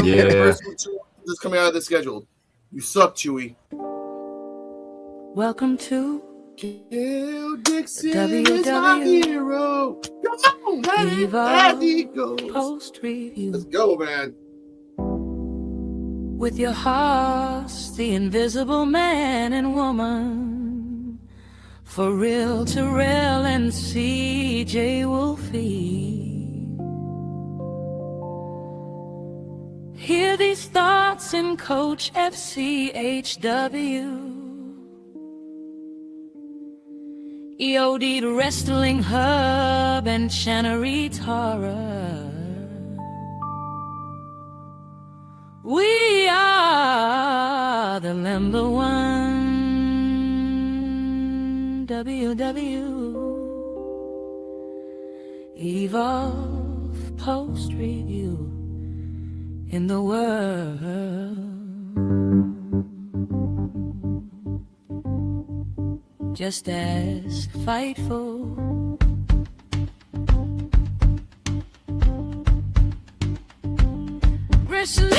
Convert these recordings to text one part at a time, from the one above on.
Yeah. First just coming out of the schedule. You suck, Chewy. Welcome to Kill Dixon is my hero. Come on, man. As he goes. Post Review. Let's go, man. With your host, the invisible man and woman, for real to real and CJ Wolfie. Hear these thoughts in Coach FCHW. EOD Wrestling Hub and Channery Horror. We are the number one WW Evolve Post Review in the world. Just ask Fightful. Wrestling.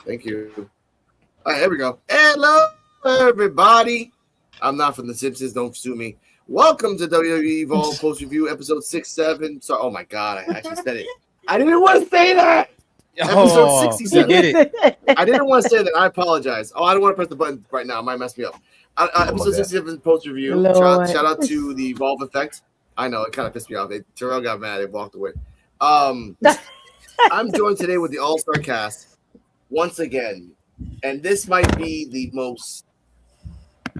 Thank you. All right, here we go. Hello, everybody. I'm not from The Simpsons. Don't sue me. Welcome to WWE Evolve Post Review, episode 67. So, oh my God, I actually said it. I didn't want to say that. Episode 67. Get it. I didn't want to say that. I apologize. Oh, I don't want to press the button right now. It might mess me up. Episode 67 post review. Shout out to the Evolve Effect. I know it kind of pissed me off. Terrell got mad. They walked away. I'm joined today with the All-Star cast once again, and this might be the most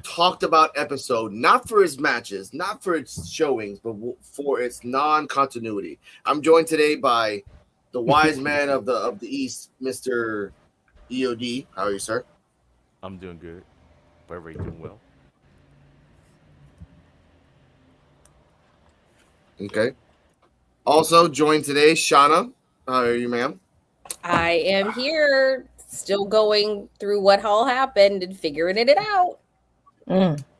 talked about episode, not for its matches, not for its showings, but for its non-continuity. I'm joined today by the wise man of the East, Mr. EOD. How are you, sir? I'm doing good. Very doing well. Okay. Also joined today, Shauna. How are you, ma'am? I am here, still going through what all happened and figuring it out.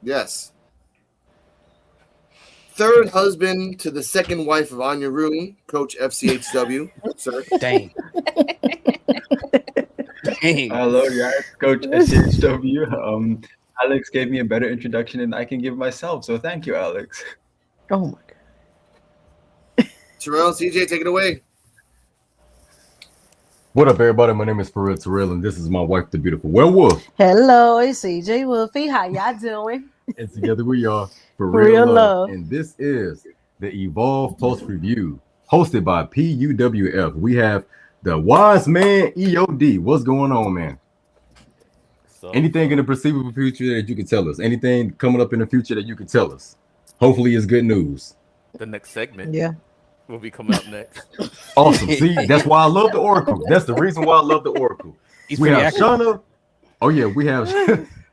Yes. Third husband to the second wife of Anya Roon, Coach FCHW, sir. Dang. Dang. Hello, guys. Coach FCHW. Alex gave me a better introduction than I can give myself, so thank you, Alex. Oh my God. Terrell, CJ, take it away. What up, everybody? My name is Farid Terrell, and this is my wife, the beautiful werewolf. Hello, it's CJ Wolfie. How y'all doing? And together we are for Real real love. And this is the Evolve Post Review, hosted by PUWF. We have the wise man EOD. What's going on, man? So, Anything in the perceivable future that you can tell us? Anything coming up in the future that you can tell us? Hopefully, it's good news. the next segment Yeah. will be coming up next. Awesome. See, that's why I love the Oracle. That's the reason why I love the Oracle. He's We pretty have accurate. Shauna. Oh yeah, we have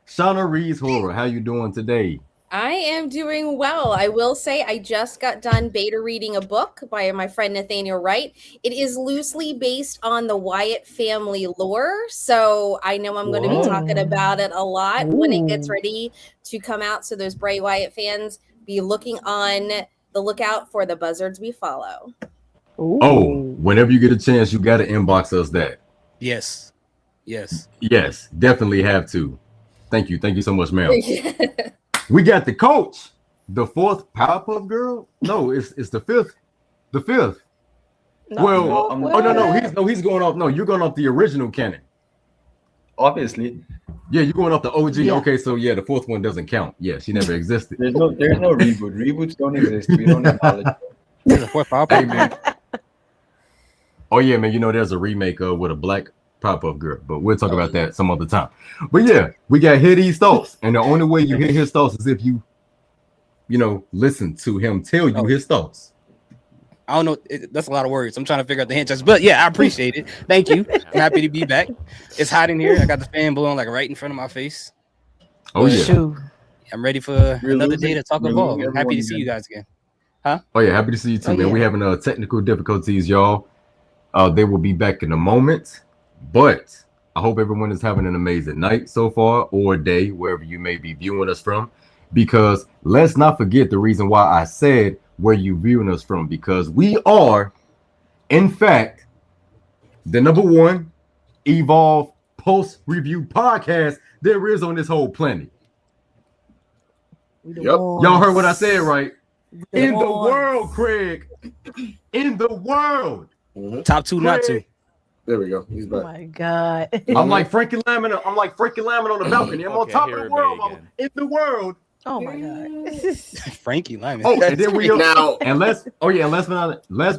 Shauna Reed's Horror. How you doing today? I am doing well. I will say I just got done beta reading a book by my friend Nathaniel Wright. It is loosely based on the Wyatt family lore, so I know I'm going to be talking about it a lot when it gets ready to come out. So those Bray Wyatt fans, be looking on the lookout for the buzzards we follow. Oh, whenever you get a chance, you got to inbox us that. Yes. Yes. Yes, definitely have to. Thank you. Thank you so much, ma'am. We got the coach, the fourth Powerpuff Girl. No, it's the fifth. The fifth. He's going off. No, you're going off the original canon. Obviously, Yeah, you're going off the OG. Yeah. Okay, so yeah, the fourth one doesn't count. Yeah, she never existed. there's no reboot. Reboots don't exist. We don't acknowledge them. There's a fourth Powerpuff. Hey, man. Oh yeah, man. You know there's a remake with a black Powerpuff Girl, but we'll talk about that some other time. But yeah, we got Hear These Thoughts, and the only way you hear his thoughts is if you listen to him tell you his thoughts. I don't know. That's a lot of words. I'm trying to figure out the hand gestures, but yeah, I appreciate it. Thank you. I'm happy to be back. It's hot in here. I got the fan blowing like right in front of my face. Oh yeah. Shoot. I'm ready for another day to talk Evolve. I'm happy to see you guys again. Huh? Oh yeah, happy to see you too, Oh, man. yeah. We having technical difficulties, y'all. They will be back in a moment, but I hope everyone is having an amazing night so far or day, wherever you may be viewing us from. Because let's not forget the reason why I said where you viewing us from, because we are, in fact, the #1 Evolve post-review podcast there is on this whole planet. Yep. Y'all heard what I said, right? In the ones. world, Craig. In the world. Top 2, not 2. There we go. He's Oh back. my God. I'm like Frankie Lyman. I'm like Frankie Lyman on the balcony. I'm on Okay, top here of the it world. be I'm again. in the world. Oh my God. Frankie Lyman. Oh, and then we go. Now, And last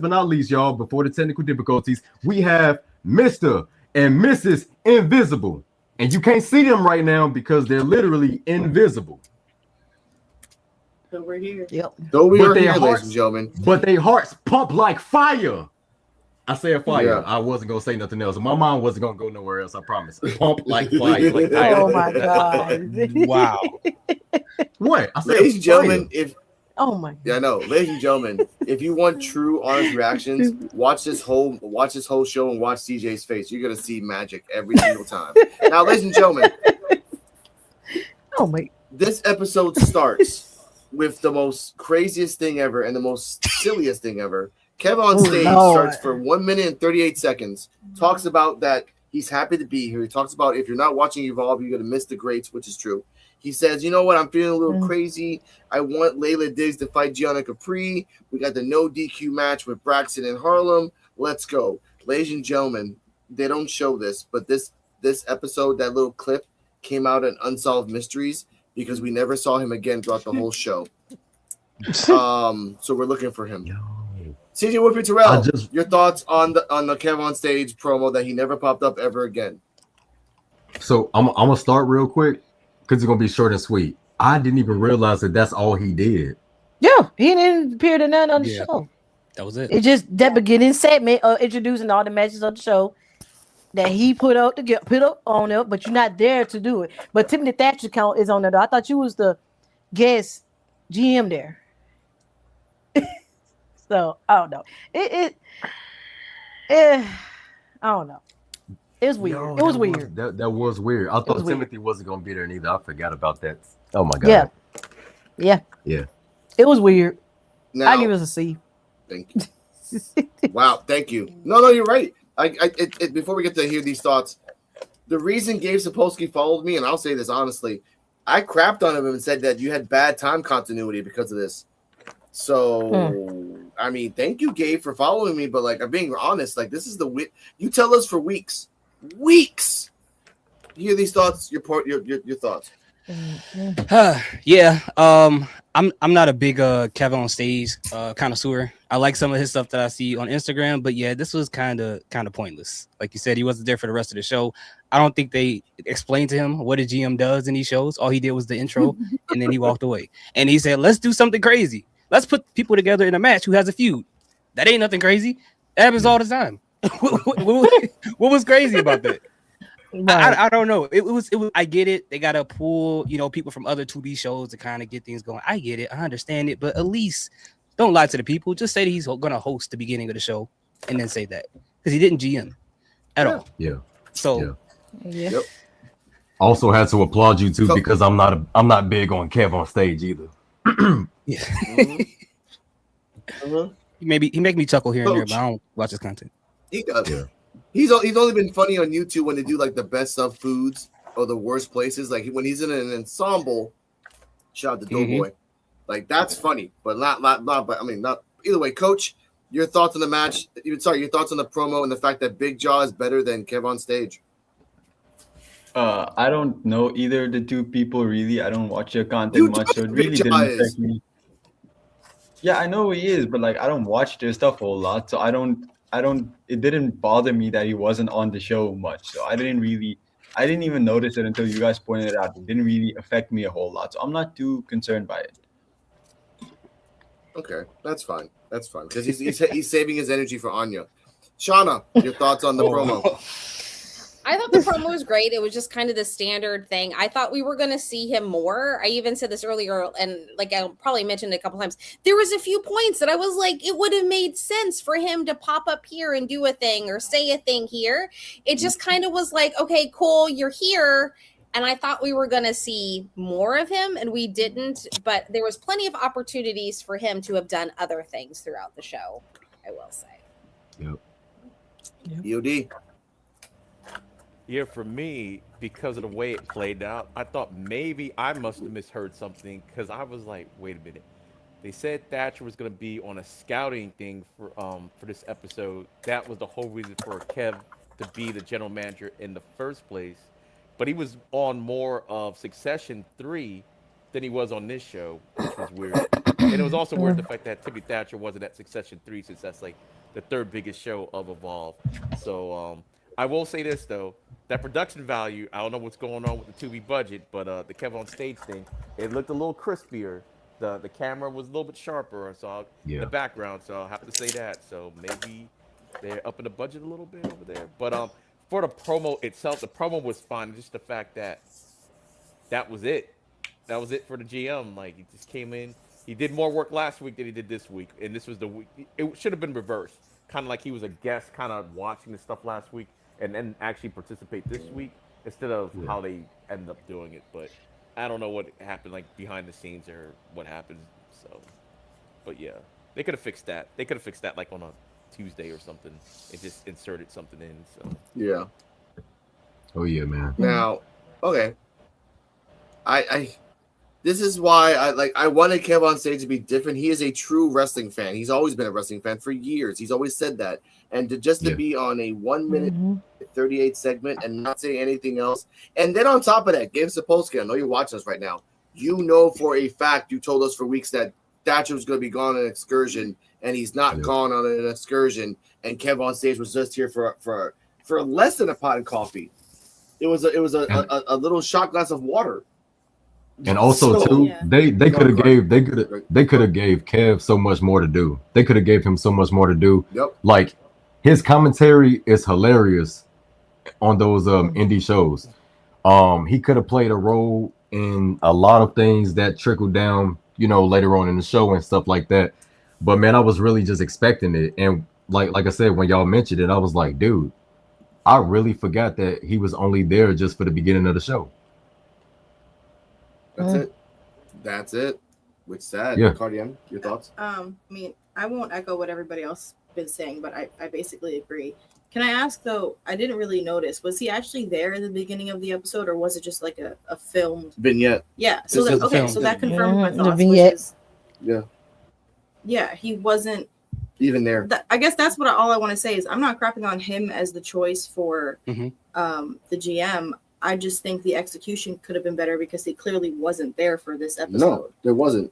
but not least, y'all, before the technical difficulties, we have Mr. and Mrs. Invisible. And you can't see them right now because they're literally invisible. But we're here. Yep. though we But are their here, ladies hearts- and gentlemen. But their hearts pump like fire. I said fire. Yeah. I wasn't gonna say nothing else. My mind wasn't gonna go nowhere else. I promise. Pump like fire. Like Oh fire. my God. Wow. What? I said Ladies and gentlemen, fire. if Oh my. yeah, I know, ladies and gentlemen, if you want true, honest reactions, watch this whole show and watch CJ's face. You're gonna see magic every single time. Now, ladies and gentlemen, Oh my. this episode starts with the most craziest thing ever and the most silliest thing ever. Kev on Oh, stage Lord. starts for 1 minute and 38 seconds, talks about that he's happy to be here. He talks about if you're not watching Evolve, you're going to miss the greats, which is true. He says, you know what, I'm feeling a little crazy. I want Layla Diggs to fight Gianna Capri. We got the no DQ match with Braxton and Harlem. Let's go. Ladies and gentlemen, they don't show this, but this episode, that little clip, came out in Unsolved Mysteries because we never saw him again throughout the whole show. So we're looking for him. CJ Whippy Terrell, your thoughts on the Kev on stage promo that he never popped up ever again. So I'm gonna start real quick because it's gonna be short and sweet. I didn't even realize that that's all he did. Yeah, he didn't appear to none on the show. That was it. It's just that beginning segment of introducing all the matches of the show that he put up on it, but you're not there to do it. But Tiffany Thatcher count is on there. I thought you was the guest GM there. So I don't know. I don't know. It was weird. Yo, it was that weird. That was weird. I thought was weird. Timothy wasn't gonna be there neither. I forgot about that. Oh my god. Yeah. Yeah. It was weird. Now, I give it a C. thank you. Wow, thank you. No, you're right. Before we get to hear these thoughts, the reason Gabe Sapolsky followed me, and I'll say this honestly, I crapped on him and said that you had bad time continuity because of this. So, I mean, thank you, Gabe, for following me. But like, I'm being honest. Like, this is you tell us for weeks. You hear these thoughts? Your thoughts. Yeah. I'm not a big Kevin on stage connoisseur. I like some of his stuff that I see on Instagram, but yeah, this was kind of pointless. Like you said, he wasn't there for the rest of the show. I don't think they explained to him what a GM does in these shows. All he did was the intro, and then he walked away. And he said, "Let's do something crazy. Let's put people together in a match who has a feud." That ain't nothing crazy. That happens all the time. What was crazy about that? I don't know. It was. I get it. They gotta pull, people from other 2B shows to kind of get things going. I get it. I understand it. But at least don't lie to the people. Just say that he's gonna host the beginning of the show, and then say that because he didn't GM at all. Yeah. So. Yeah. Yep. Also had to applaud you too because I'm not big on Kev on stage either. Yeah. Uh-huh. He make me chuckle here and there, Coach. but I don't watch his content. He does. Yeah. He's only been funny on YouTube when they do like the best of foods or the worst places. Like when he's in an ensemble. Shout out to Doughboy. Like that's funny, but not. But I mean, not either way. Coach, your thoughts on the match? Your thoughts on the promo and the fact that Big Jaw is better than Kev on stage. I don't know either of the two people really. I don't watch their content much, so it really didn't affect me. Yeah, I know he is, but like I don't watch their stuff a whole lot, so I don't. It didn't bother me that he wasn't on the show much, so I didn't even notice it until you guys pointed it out. It didn't really affect me a whole lot, so I'm not too concerned by it. Okay, that's fine. That's fine because he's saving his energy for Anya. Shauna, your thoughts on the promo? I thought the promo was great. It was just kind of the standard thing. I thought we were going to see him more. I even said this earlier, and like I probably mentioned it a couple times. There was a few points that I was like, it would have made sense for him to pop up here and do a thing or say a thing here. It just kind of was like, okay, cool, you're here. And I thought we were going to see more of him, and we didn't. But there was plenty of opportunities for him to have done other things throughout the show, I will say. Yep. EOD. Yeah, for me, because of the way it played out, I thought maybe I must have misheard something because I was like, wait a minute. They said Thatcher was going to be on a scouting thing for this episode. That was the whole reason for Kev to be the general manager in the first place. But he was on more of Succession 3 than he was on this show, which was weird. And it was also weird the fact that Timmy Thatcher wasn't at Succession 3 since that's like the third biggest show of Evolve. So I will say this, though. That production value, I don't know what's going on with the Tubi budget, but the Kev on Stage thing, it looked a little crispier. The camera was a little bit sharper, so in the background, so I'll have to say that. So maybe they're upping the budget a little bit over there. But for the promo itself, the promo was fine. Just the fact that was it. That was it for the GM. Like, he just came in. He did more work last week than he did this week, and this was the week. It should have been reversed. Kind of like he was a guest, kind of watching the stuff last week, and then actually participate this week instead of how they ended up doing it. But I don't know what happened, like behind the scenes or what happened. So, but yeah, they could have fixed that. They could have fixed that like on a Tuesday or something and just inserted something in. So yeah. Oh yeah, man. Now, okay. This is why I wanted Kev on Stage to be different. He is a true wrestling fan. He's always been a wrestling fan for years. He's always said that. And to be on a 1 minute 38 segment and not say anything else. And then on top of that, Gabe Sapolsky, I know you're watching us right now. You know for a fact, you told us for weeks that Thatcher was going to be gone on an excursion, and he's not gone on an excursion. And Kev on Stage was just here for less than a pot of coffee. It was a little shot glass of water. And also they could have gave Kev so much more to do. They could have gave him so much more to do. Yep. Like his commentary is hilarious on those indie shows. He could have played a role in a lot of things that trickled down, later on in the show and stuff like that. But man, I was really just expecting it. And like I said, when y'all mentioned it, I was like, dude, I really forgot that he was only there just for the beginning of the show. That's it. Which sad. Yeah. Cardian, your thoughts? I mean, I won't echo what everybody else has been saying, but I basically agree. Can I ask though? I didn't really notice. Was he actually there in the beginning of the episode, or was it just like a filmed vignette? Yeah. So that confirmed my thoughts. Vignette. Yeah, he wasn't even there. I guess that's all I want to say is I'm not crapping on him as the choice for the GM. I just think the execution could have been better because he clearly wasn't there for this episode. No, there wasn't.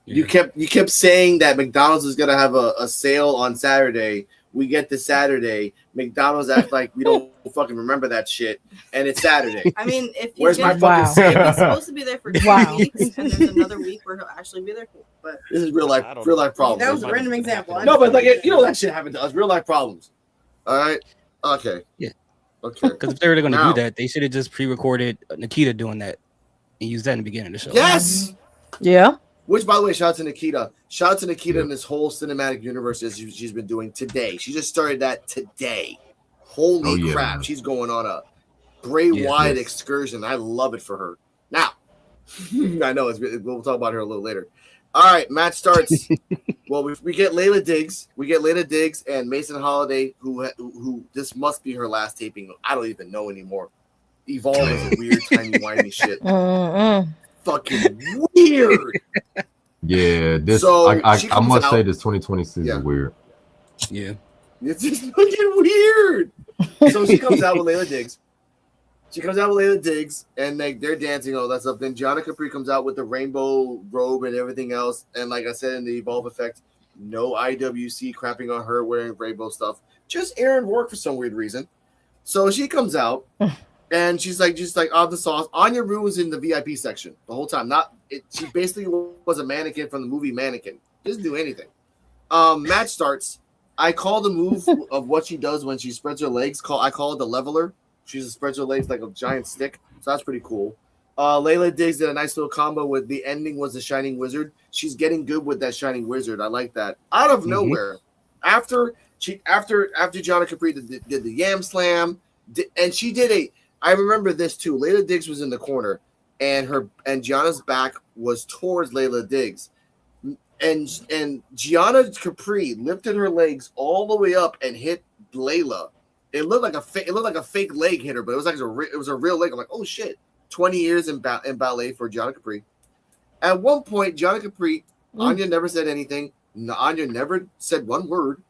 Yeah. You kept saying that McDonald's is gonna have a sale on Saturday. We get to Saturday. McDonald's act like we don't fucking remember that shit, and it's Saturday. I mean, if where's my if fucking? he's supposed to be there for 2 weeks, and there's another week where he'll actually be there. But this is real life problems. That was a random example. No, but like that shit happened to us. Real life problems. All right. Okay. Yeah. Okay. Because if they were going to do that, they should have just pre-recorded Nikita doing that and used that in the beginning of the show. Yes. Yeah. Which, by the way, shout out to Nikita. Shout out to Nikita in this whole cinematic universe that she's been doing today. She just started that today. Holy crap. Man. She's going on a Bray Wyatt excursion. I love it for her. Now, I know we'll talk about her a little later. All right, match starts. Well, we get Layla Diggs. We get Layla Diggs and Mason Holiday, who this must be her last taping. I don't even know anymore. Evolve is a weird, tiny, shit. Fucking weird. Yeah, this. So I must say this 2026 is weird. Yeah, it's just fucking weird. So she comes out with Layla Diggs. And they're dancing, all that stuff. Then Gianna Capri comes out with the rainbow robe and everything else. And like I said in the Evolve effect, no IWC crapping on her wearing rainbow stuff. Just Aaron Rourke for some weird reason. So she comes out and she's like, the sauce. Anya Rue was in the VIP section the whole time. She basically was a mannequin from the movie Mannequin. Just do anything. Match starts. I call the move of what she does when she spreads her legs. I call it the leveler. She just spreads her legs like a giant stick. So that's pretty cool. Layla Diggs did a nice little combo with the ending was the Shining Wizard. She's getting good with that Shining Wizard. I like that. Out of nowhere, after Gianna Capri did the Yam Slam, and she did I remember this too. Layla Diggs was in the corner, and Gianna's back was towards Layla Diggs, and Gianna Capri lifted her legs all the way up and hit Layla. It looked like a fake leg hit her, but it was a real leg. I'm like, oh shit. 20 years in ballet for Gianna Capri. At one point, Gianna Capri, Anya never said anything. Anya never said one word.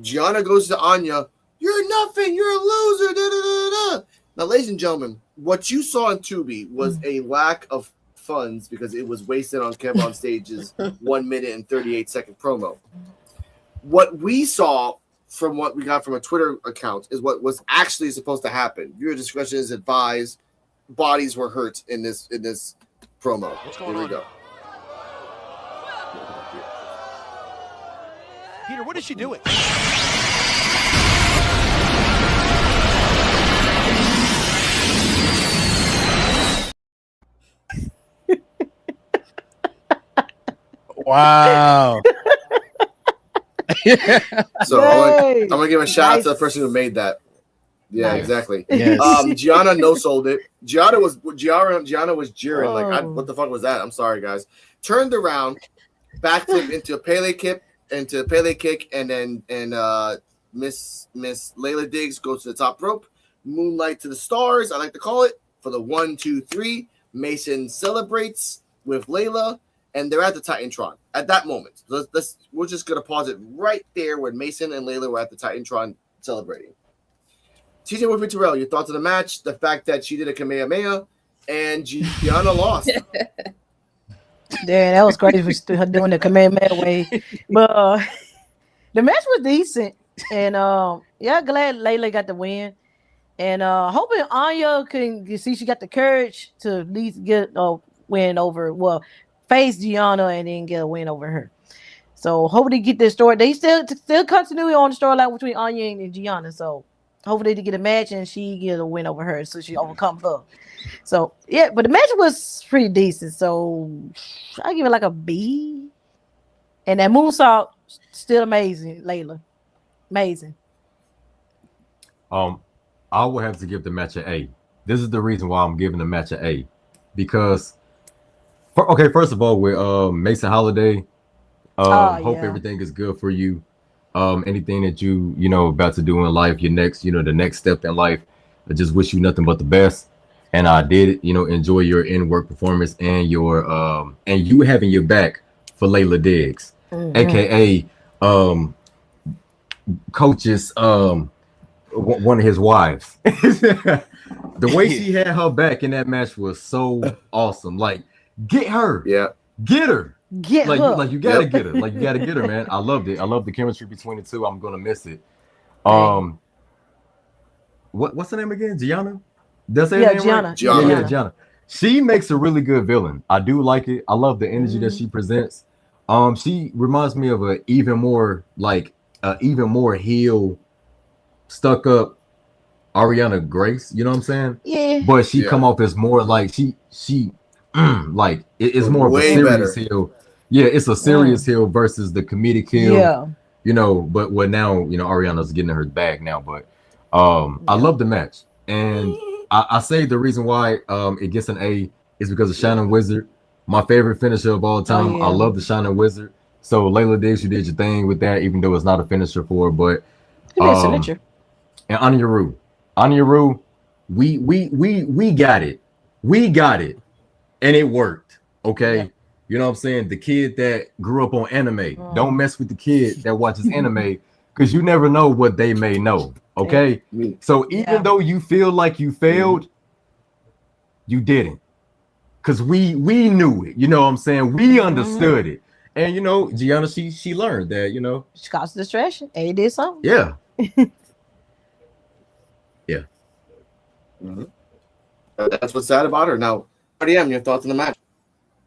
Gianna goes to Anya, "You're nothing. You're a loser." Da, da, da, da. Now, ladies and gentlemen, what you saw in Tubi was a lack of funds because it was wasted on Kevin on Stage's 1 minute and 38-second promo. What we saw from what we got from a Twitter account is what was actually supposed to happen. Your discretion is advised. Bodies were hurt in this promo. Here we go. Peter, what is she doing? Wow. So I'm gonna give a shout out to the person who made that. Yeah, exactly. Yes. Gianna no sold it. Gianna was jeering like, what the fuck was that? I'm sorry, guys. Turned around, backflip into a Pele kick, and then Miss Layla Diggs goes to the top rope, moonlight to the stars. I like to call it for the 1, 2, 3. Mason celebrates with Layla, and they're at the Titantron at that moment. We're just gonna pause it right there when Mason and Layla were at the Titantron celebrating. TJ Wolfie Terrell, your thoughts on the match, the fact that she did a Kamehameha, and Gianna lost. Yeah, that was crazy for her doing the Kamehameha way. But the match was decent. And glad Layla got the win. And hoping Anya can see she got the courage to at least get a win over, face Gianna and then get a win over her. So hopefully get this story. They still continue on the storyline between Anya and Gianna. So hopefully they get a match and she get a win over her so she overcome her. So yeah, but the match was pretty decent. So I give it like a B. And that moonsault still amazing, Layla. Amazing. I would have to give the match an A. This is the reason why I'm giving the match an A. Because first of all, with Mason Holiday, hope everything is good for you. Anything that you about to do in life, your next, the next step in life, I just wish you nothing but the best. And I did, enjoy your in-work performance and your and you having your back for Layla Diggs, aka Coach's one of his wives. The way she had her back in that match was so awesome. Like, get her, get her. Get her. Like you gotta get her. Like you gotta get her, man. I loved it. I love the chemistry between the two. I'm gonna miss it. What's her name again? Gianna? Does say Gianna. Right? Yeah, Gianna. She makes a really good villain. I do like it. I love the energy that she presents. She reminds me of a even more heel, stuck up Ariana Grace. You know what I'm saying? Yeah. But she come off as more like she like it's more of a serious heel. Yeah, it's a serious heel versus the comedic heel. Yeah. But now, Ariana's getting her bag now. But I love the match. And I say the reason why it gets an A is because of Shining Wizard, my favorite finisher of all time. I love the Shining Wizard. So Layla Diggs, you did your thing with that, even though it's not a finisher for her. But and Anya Rue, we got it. We got it. And it worked. Okay. Yeah. You know what I'm saying? The kid that grew up on anime. Don't mess with the kid that watches anime because you never know what they may know. Okay. So even though you feel like you failed, you didn't. Because we knew it. You know what I'm saying? We understood it. And Gianna, she learned that, She caused distraction. A did something. Yeah. Yeah. That's what's sad about her. Now, RDM, your thoughts on the match?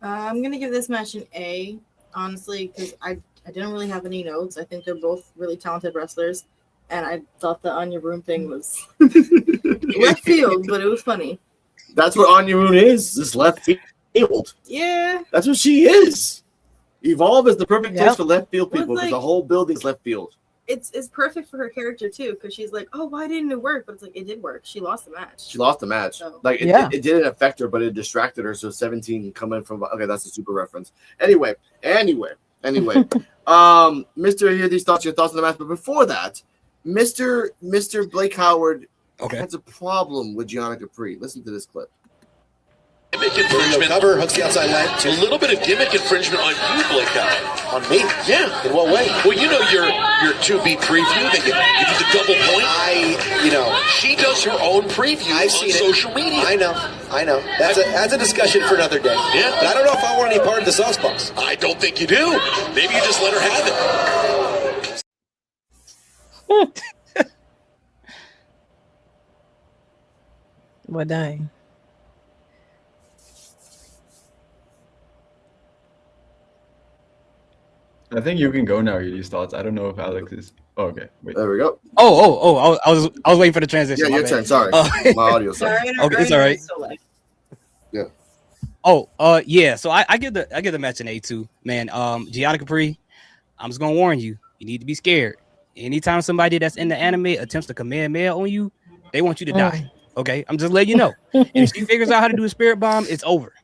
I'm gonna give this match an A, honestly, because I didn't really have any notes. I think they're both really talented wrestlers, and I thought the Anya Room thing was left field, but it was funny. That's what Anya Roon is. This left field. Yeah, that's what she is. Evolve is the perfect place for left field people because the whole building's left field. It's perfect for her character too, because she's like, oh, why didn't it work? But it's like it did work. She lost the match. So, like it didn't affect her, but it distracted her. So 17 coming from that's a super reference. Anyway. Mr. Hear these thoughts, your thoughts on the match. But before that, Mr. Blake Howard has a problem with Gianna Capri. Listen to this clip. Gimmick infringement. Cover, hooks the outside leg. A little bit of gimmick infringement on you, Blake Howard. On me? Yeah. In what way? Well, you know your 2B preview. They give you the double point. She does her own preview on social media. I know. That's a discussion for another day. Yeah. But I don't know if I want any part of the sauce box. I don't think you do. Maybe you just let her have it. Well, dang. I think you can go now. These thoughts. I don't know if Alex is. Oh, okay, wait. There we go. I was waiting for the transition. Yeah, your turn. Sorry, my audio. Okay, it's all right. Yeah. Yeah. So I give the match an A2, man. Gianna Capri, I'm just gonna warn you. You need to be scared. Anytime somebody that's in the anime attempts to command mail on you, they want you to die. Okay, I'm just letting you know. And if she figures out how to do a spirit bomb, it's over.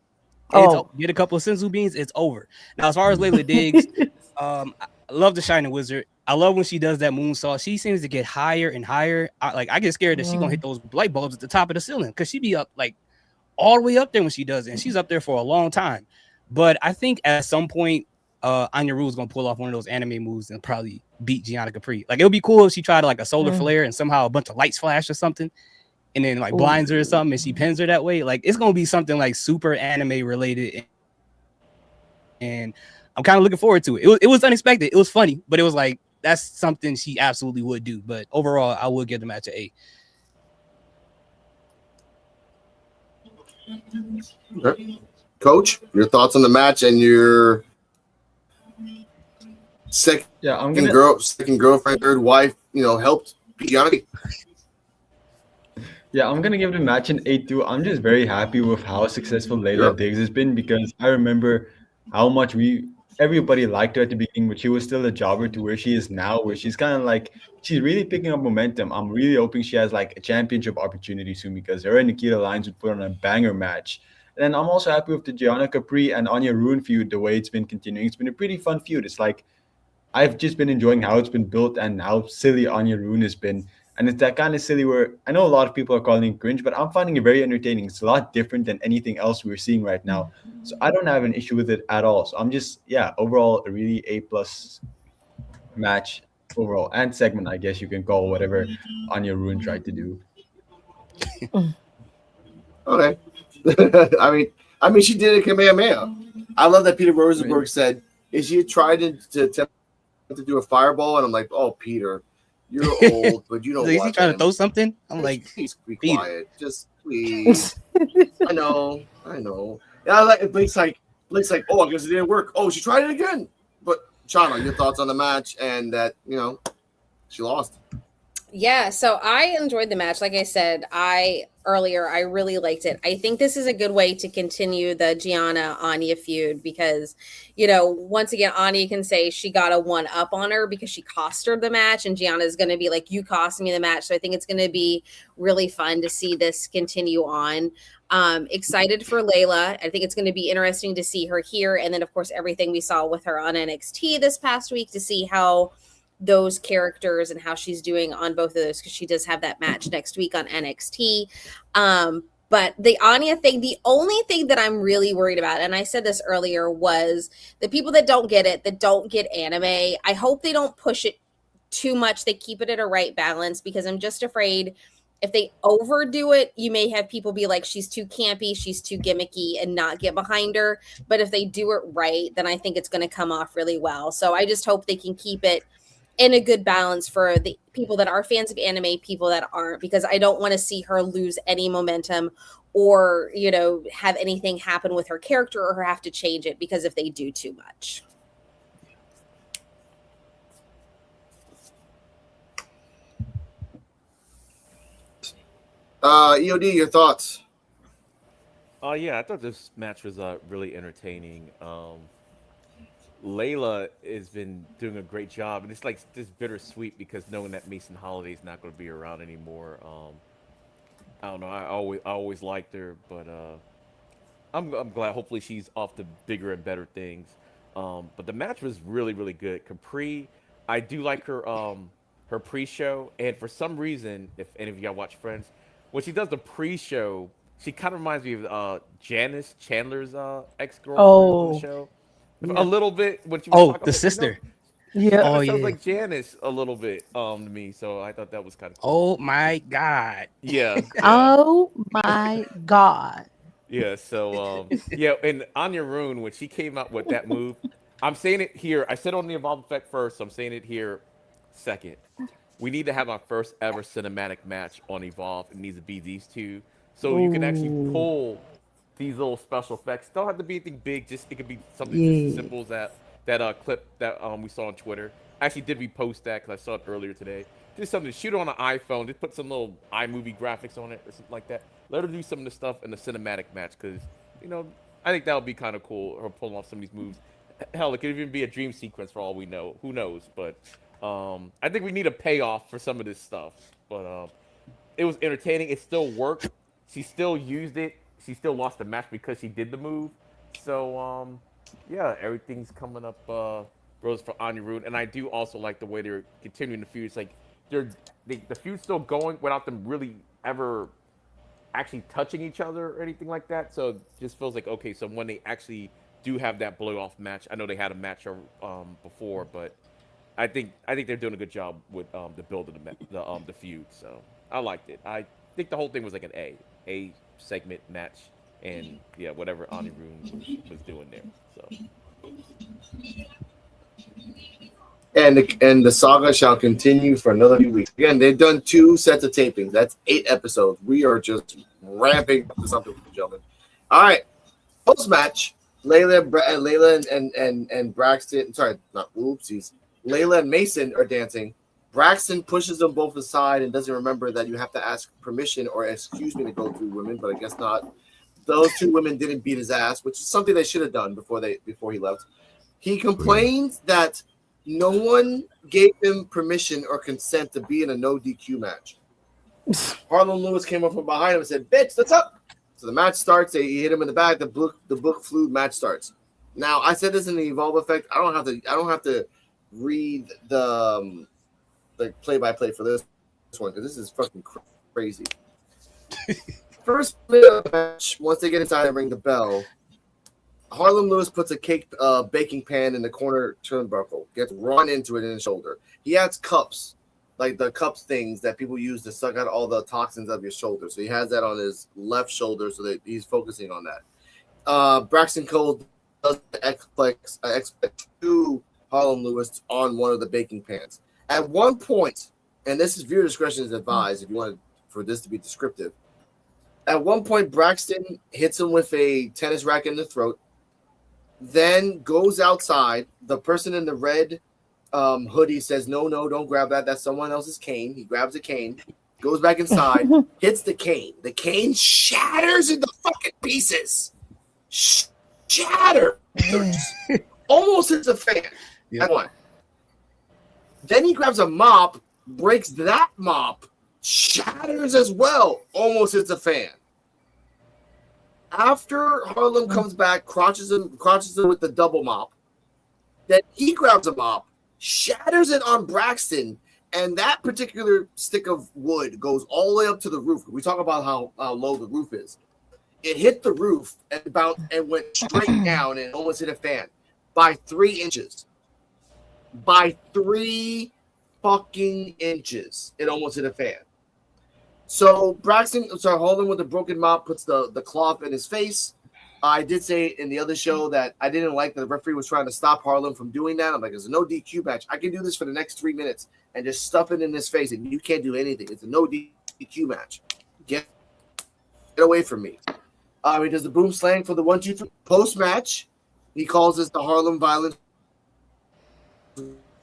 Get a couple of senzu beans, it's over. Now, as far as Layla Diggs, I love the Shining Wizard. I love when she does that moonsault. She seems to get higher and higher. I get scared that she's gonna hit those light bulbs at the top of the ceiling because she be up like all the way up there when she does it, and she's up there for a long time. But I think at some point, Anya Rue is gonna pull off one of those anime moves and probably beat Gianna Capri. Like it would be cool if she tried like a solar flare and somehow a bunch of lights flash or something, and then like blinds her or something, and she pins her that way. Like it's gonna be something like super anime related, and I'm kind of looking forward to it. It was unexpected. It was funny, but it was like that's something she absolutely would do. But overall, I would give the match an A. Okay. Coach, your thoughts on the match and your second girlfriend, third wife, helped Gianna. Yeah, I'm gonna give the match an 8-2. I'm just very happy with how successful Layla Diggs has been because I remember how much everybody liked her at the beginning, but she was still a jobber to where she is now, where she's kind of like she's really picking up momentum. I'm really hoping she has like a championship opportunity soon because her and Nikita Lyons would put on a banger match. And then I'm also happy with the Gianna Capri and Anya Rune feud, the way it's been continuing. It's been a pretty fun feud. It's like I've just been enjoying how it's been built and how silly Anya Rune has been. And it's that kind of silly where I know a lot of people are calling it cringe, but I'm finding it very entertaining. It's a lot different than anything else we're seeing right now. So I don't have an issue with it at all. So I'm just, overall, a really A+ match overall and segment, I guess you can call whatever Anya Rune tried to do. Okay. I mean, she did a Kamehameha. I love that Peter Rosenberg said, "Is she tried to attempt to do a fireball?" And I'm like, "Oh, Peter, you're old, but you don't." Is he trying to throw something? I'm like, please be quiet, just please. I know. Yeah, I like Blake's like, oh, I guess it didn't work. Oh, she tried it again. But Chana, your thoughts on the match and that she lost. Yeah, so I enjoyed the match. Like I said, I really liked it. I think this is a good way to continue the Gianna Anya feud because, once again, Anya can say she got a one up on her because she cost her the match, and Gianna is going to be like, "You cost me the match." So I think it's going to be really fun to see this continue on. Excited for Layla. I think it's going to be interesting to see her here, and then of course everything we saw with her on NXT this past week to see how those characters and how she's doing on both of those because she does have that match next week on NXT. But the Anya thing, the only thing that I'm really worried about, and I said this earlier, was the people that don't get it, that don't get anime. I hope they don't push it too much. They keep it at a right balance because I'm just afraid if they overdo it, you may have people be like, she's too campy, she's too gimmicky, and not get behind her. But if they do it right, then I think it's going to come off really well. So I just hope they can keep it in a good balance for the people that are fans of anime, people that aren't, because I don't want to see her lose any momentum or, you know, have anything happen with her character or her have to change it because if they do too much. EOD, your thoughts? Yeah, I thought this match was really entertaining. Layla has been doing a great job, and it's like this bittersweet because knowing that Mason Holiday's not going to be around anymore. I don't know. I always liked her, but I'm glad. Hopefully, she's off to bigger and better things. But the match was really really good. Capri, I do like her pre-show, and for some reason, if any of y'all watch Friends, when she does the pre-show, she kind of reminds me of Janice Chandler's ex-girlfriend on the show. A little bit when she was talking the about, sister. She Yeah. kinda sounds like Janice a little bit to me, so I thought that was kind of cool. Oh my God. Yeah. Oh my God. Yeah, so yeah, and Anya Rune, when she came out with that move, I'm saying it here. I said on the Evolve Effect first, so I'm saying it here second. We need to have our first ever cinematic match on Evolve. It needs to be these two. So you can actually pull these little special effects. Don't have to be anything big, just it could be something just as simple as that clip that we saw on Twitter. I actually did repost that because I saw it earlier today. Just something to shoot on an iPhone, just put some little iMovie graphics on it or something like that. Let her do some of the stuff in the cinematic match because, you know, I think that would be kind of cool, her pulling off some of these moves. Hell, it could even be a dream sequence for all we know. Who knows? But I think we need a payoff for some of this stuff. But it was entertaining. It still worked. She still used it. She still lost the match because she did the move. So, yeah, everything's coming up rose for Anya Rune. And I do also like the way they're continuing the feud. It's like the feud's still going without them really ever actually touching each other or anything like that. So it just feels like, okay, so when they actually do have that blow-off match, I know they had a match before, but I think they're doing a good job with the build of the feud. So I liked it. I think the whole thing was like an A segment match, and yeah, whatever Anya Rune was doing there. So. And the saga shall continue for another few weeks. Again, they've done 2 sets of tapings. That's 8 episodes. We are just ramping up to something, gentlemen. All right, post match, Layla and Braxton. Sorry, not oopsies. Layla and Mason are dancing. Braxton pushes them both aside and doesn't remember that you have to ask permission or excuse me to go through women, but I guess not. Those 2 women didn't beat his ass, which is something they should have done before he left. He complains that no one gave him permission or consent to be in a no DQ match. Harlan Lewis came up from behind him and said, "Bitch, that's up." So the match starts. They hit him in the back. The book flew. Match starts. Now I said this in the Evolve Effect. I don't have to read the play-by-play for this one because this is fucking crazy. First match, once they get inside and ring the bell, Harlem Lewis puts a baking pan in the corner turnbuckle, gets run into it in his shoulder. He has cups, like the cups things that people use to suck out all the toxins of your shoulder. So he has that on his left shoulder so that he's focusing on that. Braxton Cole does the X-Plex to Harlem Lewis on one of the baking pans. At one point, and this is viewer discretion is advised if you want for this to be descriptive. At one point, Braxton hits him with a tennis racket in the throat, then goes outside. The person in the red hoodie says, no, don't grab that. That's someone else's cane. He grabs a cane, goes back inside, hits the cane. The cane shatters into fucking pieces. Shatters. Almost hits a fan. Yeah. That's one. Then he grabs a mop, breaks that mop, shatters as well, almost hits a fan. After Harlem comes back, crotches him with the double mop. Then he grabs a mop, shatters it on Braxton, and that particular stick of wood goes all the way up to the roof. We talk about how low the roof is. It hit the roof and went straight down and almost hit a fan by 3 inches. By 3 fucking inches, it almost hit a fan. So Harlem with the broken mop puts the cloth in his face. I did say in the other show that I didn't like that the referee was trying to stop Harlem from doing that. I'm like, it's a no DQ match. I can do this for the next 3 minutes and just stuff it in his face, and you can't do anything. It's a no DQ match. Get away from me. He does the boom slang for the 1, 2, 3 post match. He calls this the Harlem Violence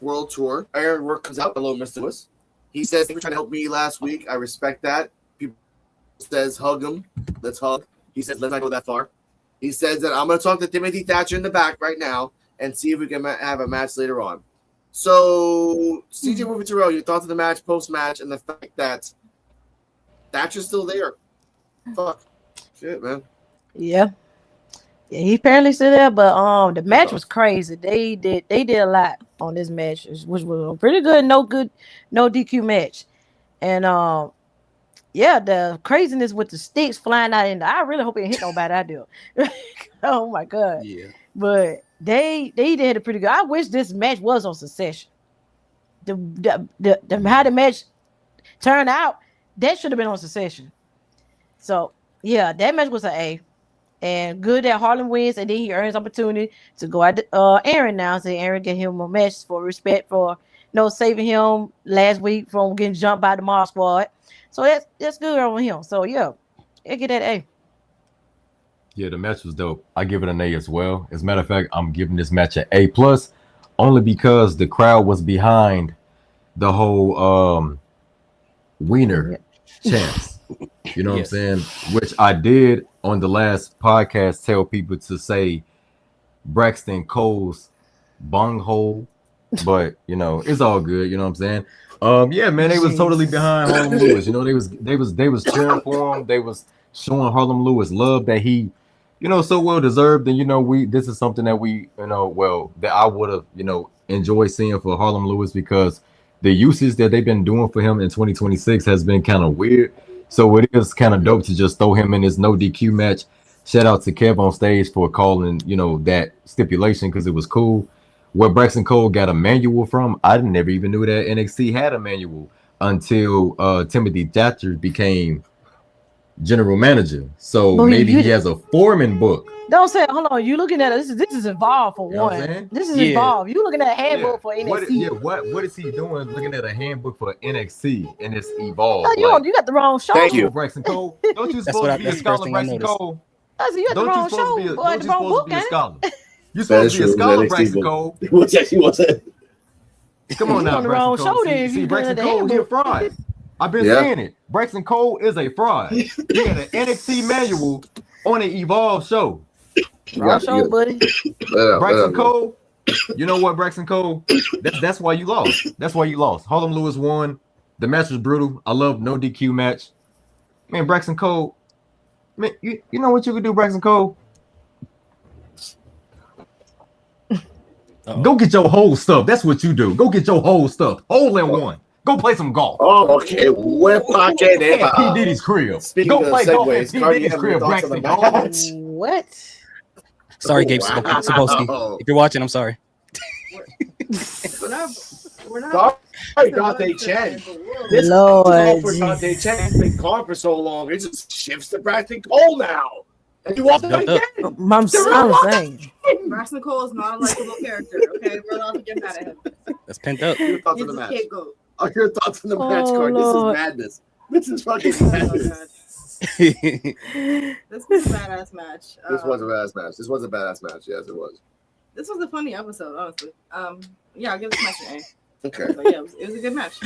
World Tour. Aaron Work comes out. Hello, Mr. Lewis. He says, "They were trying to help me last week. I respect that." People says, "Hug him. Let's hug." He says, "Let's not go that far." He says that I'm going to talk to Timothy Thatcher in the back right now and see if we can have a match later on. So, CJ Wolfie Terrell, your thoughts on the match, post match, and the fact that Thatcher's still there? Fuck, shit, man. Yeah, he apparently still there, but the match was crazy. They did a lot on this match, which was a pretty good, no DQ match, and yeah, the craziness with the sticks flying out I really hope it hit nobody. I do. Oh my god. Yeah. But they did a pretty good. I wish this match was on Succession. The how the match turned out, that should have been on Succession. So yeah, that match was an A. And good that Harlem wins, and then he earns opportunity to go at Aaron now. So Aaron get him a match for respect for saving him last week from getting jumped by the Mob Squad. So that's good on him. So yeah, I get that A. Yeah, the match was dope. I give it an A as well. As a matter of fact, I'm giving this match an A plus, only because the crowd was behind the whole Wiener chants. You know what I'm saying? Which I did on the last podcast tell people to say Braxton Cole's bunghole, but it's all good. You know what I'm saying? Yeah, man, they was totally behind Harlem Lewis. They was cheering for him. They was showing Harlem Lewis love that he, so well deserved. And this is something that we, that I would have, enjoyed seeing for Harlem Lewis, because the usage that they've been doing for him in 2026 has been kind of weird. So it is kind of dope to just throw him in this no DQ match. Shout out to Kev on stage for calling, that stipulation, because it was cool. Where Braxton Cole got a manual from, I never even knew that NXT had a manual until Timothy Thatcher became general manager. So maybe he has a foreman book. Don't say, hold on, you looking at it. This is involved for one. This is involved. You looking at a handbook for NXT. What is he doing looking at a handbook for NXT and it's evolved? No, you got the wrong show. Thank you, Braxton Cole. Don't you supposed to be a scholar, Braxton Cole? You got the wrong show. Don't you supposed to be a scholar? You're supposed to be a scholar, Braxton Cole. What's that? Come on now, Braxton Cole. See, Braxton Cole, he's a fraud. I've been saying it. Braxton Cole is a fraud. He had an NXT manual on an Evolve show. Wrong show, buddy. Braxton Cole, you know what, Braxton Cole? That's why you lost. That's why you lost. Harlem Lewis won. The match was brutal. I love no DQ match. Man, Braxton Cole, man, you know what you could do, Braxton Cole? Go get your whole stuff. That's what you do. Go get your whole stuff. Hole in one. Go play some golf. Oh, okay. P. Diddy's crib. Go play golf at P. Diddy's crib, Braxton Cole. What? Sorry, Gabe Sapolsky. If you're watching, I'm sorry. We're not. Sorry, Dante Chen. This Lord, for Dante Chen has been gone for so long. It just shifts to Braxton Cole now. And you walk again. I'm saying. Braxton Cole is not a likable character. Okay, we're allowed to get mad at him. That's pent up. Your thoughts on the match? Your thoughts on the match card? Lord. This is madness. This is fucking madness. This was a badass match. This was a badass match. This was a badass match. Yes, it was. This was a funny episode, honestly. Yeah, I'll give this match an A. Okay. But yeah, it was a good match.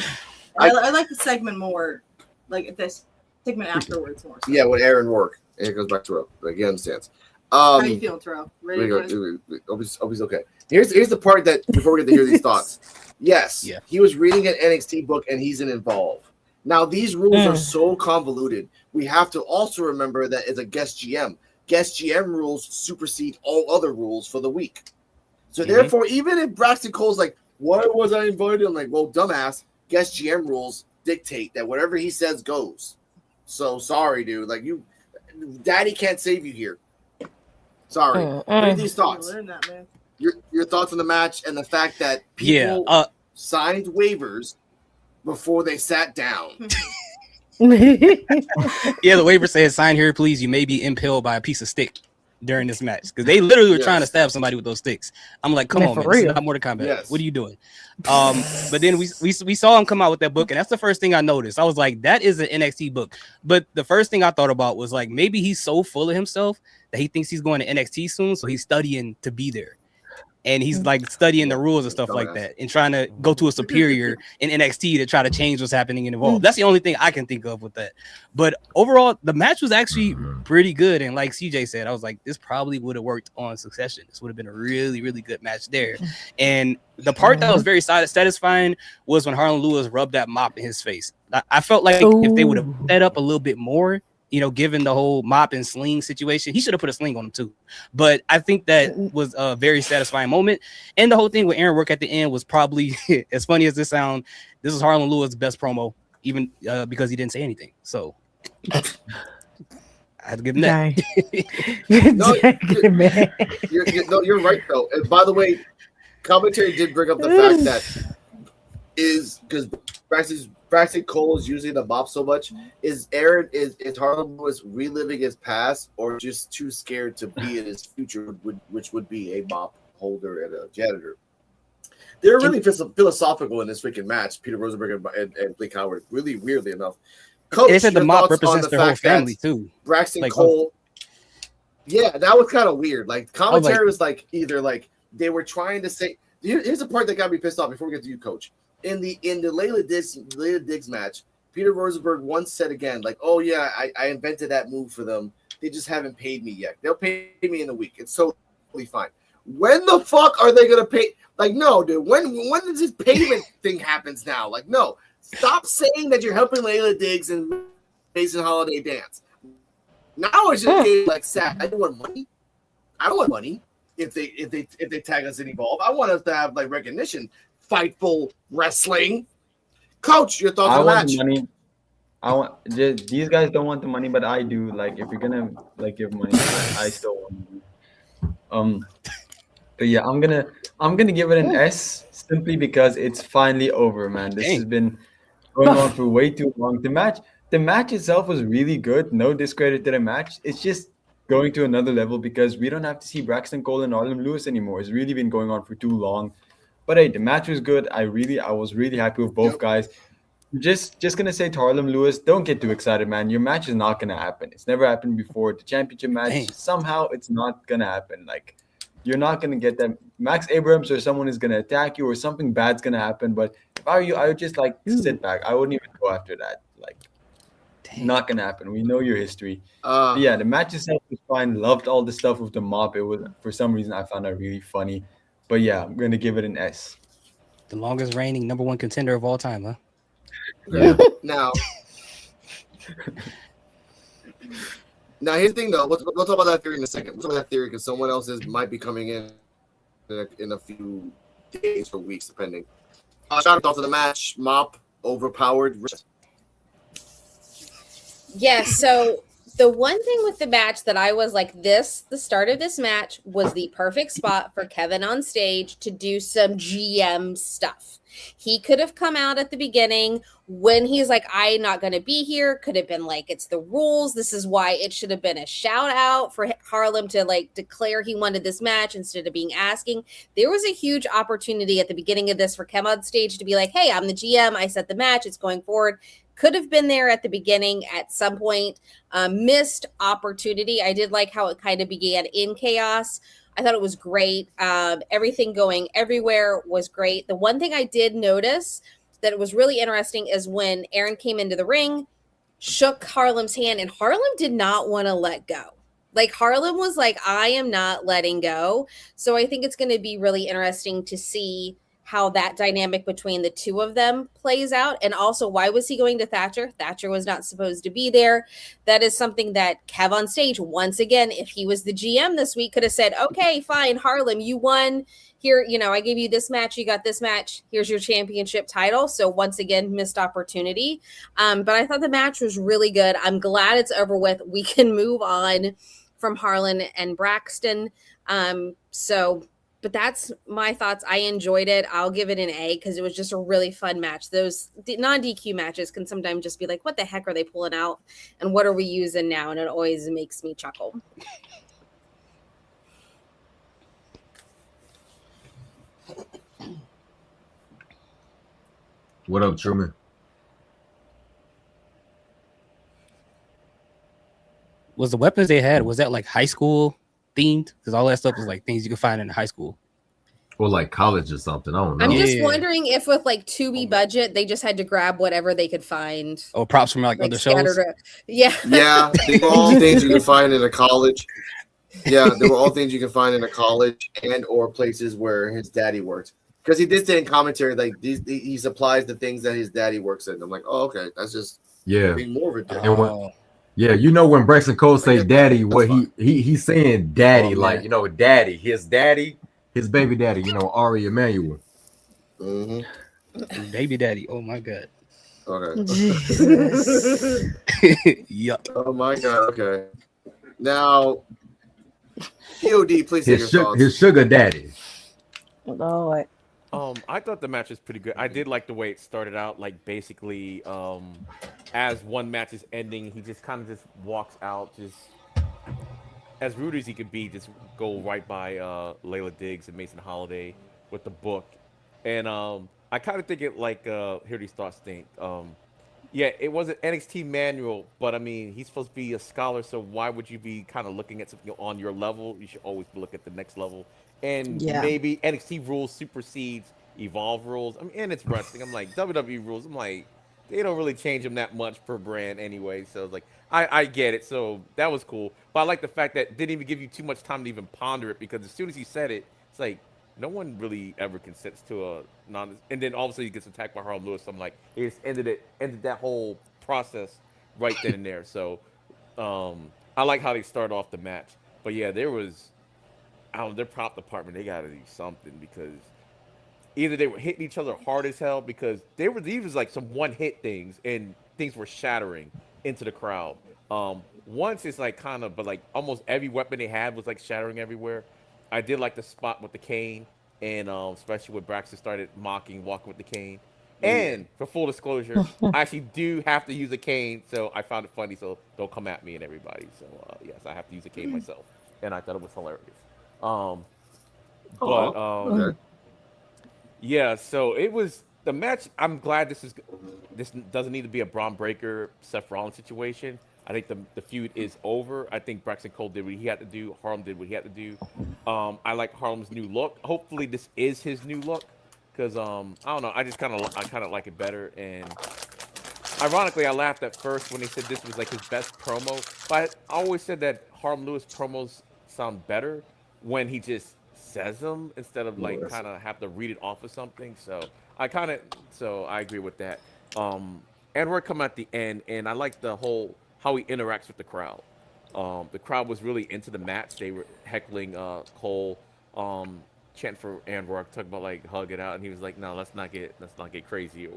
I like the segment more, like this segment afterwards more. So. Yeah, with Aaron Work. And it goes back to Terrell. Like, he understands. How you feeling, Terrell? Ready? Hope he's okay. Here's the part that before we get to hear these thoughts. Yes, he was reading an NXT book and he's involved. Now these rules are so convoluted. We have to also remember that as a guest GM, guest GM rules supersede all other rules for the week. So therefore, even if Braxton Cole's like, "Why was I invited?" I'm like, "Well, dumbass, guest GM rules dictate that whatever he says goes." So sorry, dude. Like Daddy can't save you here. Sorry. What are these thoughts? Your thoughts on the match and the fact that people signed waivers before they sat down. The waiver says, "Sign here, please. You may be impaled by a piece of stick." during this match because they literally were trying to stab somebody with those sticks. I'm like, come on, man, this is not Mortal Kombat. Yes. What are you doing? But then we saw him come out with that book, and that's the first thing I noticed. I was like, that is an NXT book. But the first thing I thought about was like, maybe he's so full of himself that he thinks he's going to NXT soon, so he's studying to be there. And he's like studying the rules and stuff like that and trying to go to a superior in NXT to try to change what's happening in Evolve. That's the only thing I can think of with that. But overall, the match was actually pretty good. And like CJ said, I was like, this probably would have worked on Succession. This would have been a really, really good match there. And the part that was very satisfying was when Harlan Lewis rubbed that mop in his face. I felt like if they would have set up a little bit more, you know, given the whole mop and sling situation, he should have put a sling on him too. But I think that was a very satisfying moment. And the whole thing with Aaron Work at the end was probably, as funny as this sound, this is Harlan Lewis' best promo, even because he didn't say anything. So I had to give him that. You're right though. And by the way, commentary did bring up the fact that is because Braxton Cole is using the mop so much. Is Harlan Lewis reliving his past or just too scared to be in his future, which would be a mop holder and a janitor? They're really philosophical in this freaking match, Peter Rosenberg and Blake Howard. Really, weirdly enough. Coach, they said the mop represents their whole family too. Braxton Cole. Yeah, that was kind of weird. Like commentary was like either like they were trying to say. Here's the part that got me pissed off before we get to you, Coach. In the Layla Diggs match, Peter Rosenberg once said again, like, "Oh yeah, I invented that move for them. They just haven't paid me yet. They'll pay me in a week. It's totally fine." When the fuck are they gonna pay? Like, no, dude. When does this payment thing happens now? Like, no. Stop saying that you're helping Layla Diggs and Mason Holiday dance. Now it's just getting like sad. I don't want money. I don't want money if they tag us in Evolve. I want us to have like recognition. Fightful wrestling. Coach, your thoughts on the match? Money. I want these guys don't want the money, but I do. Like, if you're gonna like give money, I still want money. But yeah, I'm gonna give it an S simply because it's finally over, man. This has been going on for way too long. The match itself was really good. No discredit to the match. It's just going to another level because we don't have to see Braxton Cole and Harlan Lewis anymore. It's really been going on for too long. But hey, the match was good. I was really happy with both guys. Just gonna say to Harlan Lewis, don't get too excited, man. Your match is not gonna happen. It's never happened before. The championship match, somehow it's not gonna happen. Like, you're not gonna get that. Max Abrams or someone is gonna attack you or something bad's gonna happen. But if I were you, I would just like sit back. I wouldn't even go after that. Like, not gonna happen. We know your history. But yeah, the match itself was fine. Loved all the stuff with the mop. It was, for some reason, I found that really funny. But yeah, I'm going to give it an S. The longest reigning number one contender of all time, huh? Yeah. Now, here's the thing, though. We'll talk about that theory in a second. We'll talk about that theory because someone else might be coming in a few days or weeks, depending. Shout out to the match. Mop, overpowered. Yeah, so the one thing with the match that I was like, the start of this match was the perfect spot for Kevin on stage to do some GM stuff. He could have come out at the beginning when he's like, I'm not going to be here. Could have been like, it's the rules. This is why it should have been a shout out for Harlem to like declare he wanted this match instead of being asking. There was a huge opportunity at the beginning of this for Kevin on stage to be like, hey, I'm the GM. I set the match. It's going forward. Could have been there at the beginning at some point. Missed opportunity. I did like how it kind of began in chaos. I thought it was great. Everything going everywhere was great. The one thing I did notice that it was really interesting is when Aaron came into the ring, shook Harlem's hand, and Harlem did not want to let go. Like, Harlem was like, I am not letting go. So I think it's going to be really interesting to see how that dynamic between the two of them plays out. And also, why was he going to Thatcher? Thatcher was not supposed to be there. That is something that Kev on stage, once again, if he was the GM this week, could have said, okay, fine, Harlem, you won. Here, I gave you this match. You got this match. Here's your championship title. So once again, missed opportunity. But I thought the match was really good. I'm glad it's over with. We can move on from Harlan and Braxton. But that's my thoughts. I enjoyed it. I'll give it an A because it was just a really fun match. Those non-DQ matches can sometimes just be like, what the heck are they pulling out? And what are we using now? And it always makes me chuckle. What up, Truman? Was the weapons they had, was that like high school themed? Because all that stuff was like things you could find in high school. Or like college or something. I don't know. I'm just wondering if with like Tubi budget, they just had to grab whatever they could find. Oh, props from like other shows? Yeah. Yeah, they were all things you can find in a college. Yeah, they were all things you can find in a college and or places where his daddy worked. Because he did say in commentary, like he supplies the things that his daddy works in. I'm like, oh, okay, that's just being more of a yeah, you know when Braxton Cole say daddy, what he's saying daddy, like, you know, daddy, his baby daddy, you know, Ari Emanuel. Mm-hmm. Baby daddy. Oh my god. Okay. Yup. Oh my god. Okay. Now, POD, please say your thoughts. His sugar daddy. Lord. I thought the match was pretty good. I did like the way it started out, like basically, as one match is ending, he just kind of just walks out, just as rude as he could be, just go right by Layla Diggs and Mason Holiday with the book. And I kind of think it like hear these thoughts think. Yeah, it was an NXT manual, but I mean, he's supposed to be a scholar, so why would you be kind of looking at something on your level? You should always look at the next level. And maybe NXT rules supersedes Evolve rules. I mean, and it's wrestling. I'm like, WWE rules, I'm like, they don't really change them that much per brand anyway. So it's like, I get it. So that was cool. But I like the fact that it didn't even give you too much time to even ponder it, because as soon as he said it, it's like, no one really ever consents to a non. And then all of a sudden he gets attacked by Harlem Lewis. So I'm like, it just ended that whole process right then and there. So I like how they started off the match. But yeah, there was, I don't know, their prop department, they got to do something, because either they were hitting each other hard as hell, because these was like some one hit things, and things were shattering into the crowd. Once it's like kind of, but like almost every weapon they had was like shattering everywhere. I did like the spot with the cane, and especially when Braxton started walking with the cane. And for full disclosure, I actually do have to use a cane, so I found it funny. So don't come at me and everybody. So yes, I have to use a cane myself, and I thought it was hilarious. Yeah. So it was the match. I'm glad this doesn't need to be a Braun Breaker Seth Rollins situation. I think the feud is over. I think Braxton Cole did what he had to do. Harlem did what he had to do. I like Harlem's new look. Hopefully this is his new look, because I don't know. I kind of like it better. And ironically, I laughed at first when they said this was like his best promo. But I always said that Harlem Lewis promos sound better when he just says them instead of like kind of have to read it off of something. So I agree with that. Edward come at the end, and I like the whole how he interacts with the crowd. The crowd was really into the match. They were heckling Cole, chanting for Andrew, talking about like hug it out, and he was like, "No, let's not get crazy."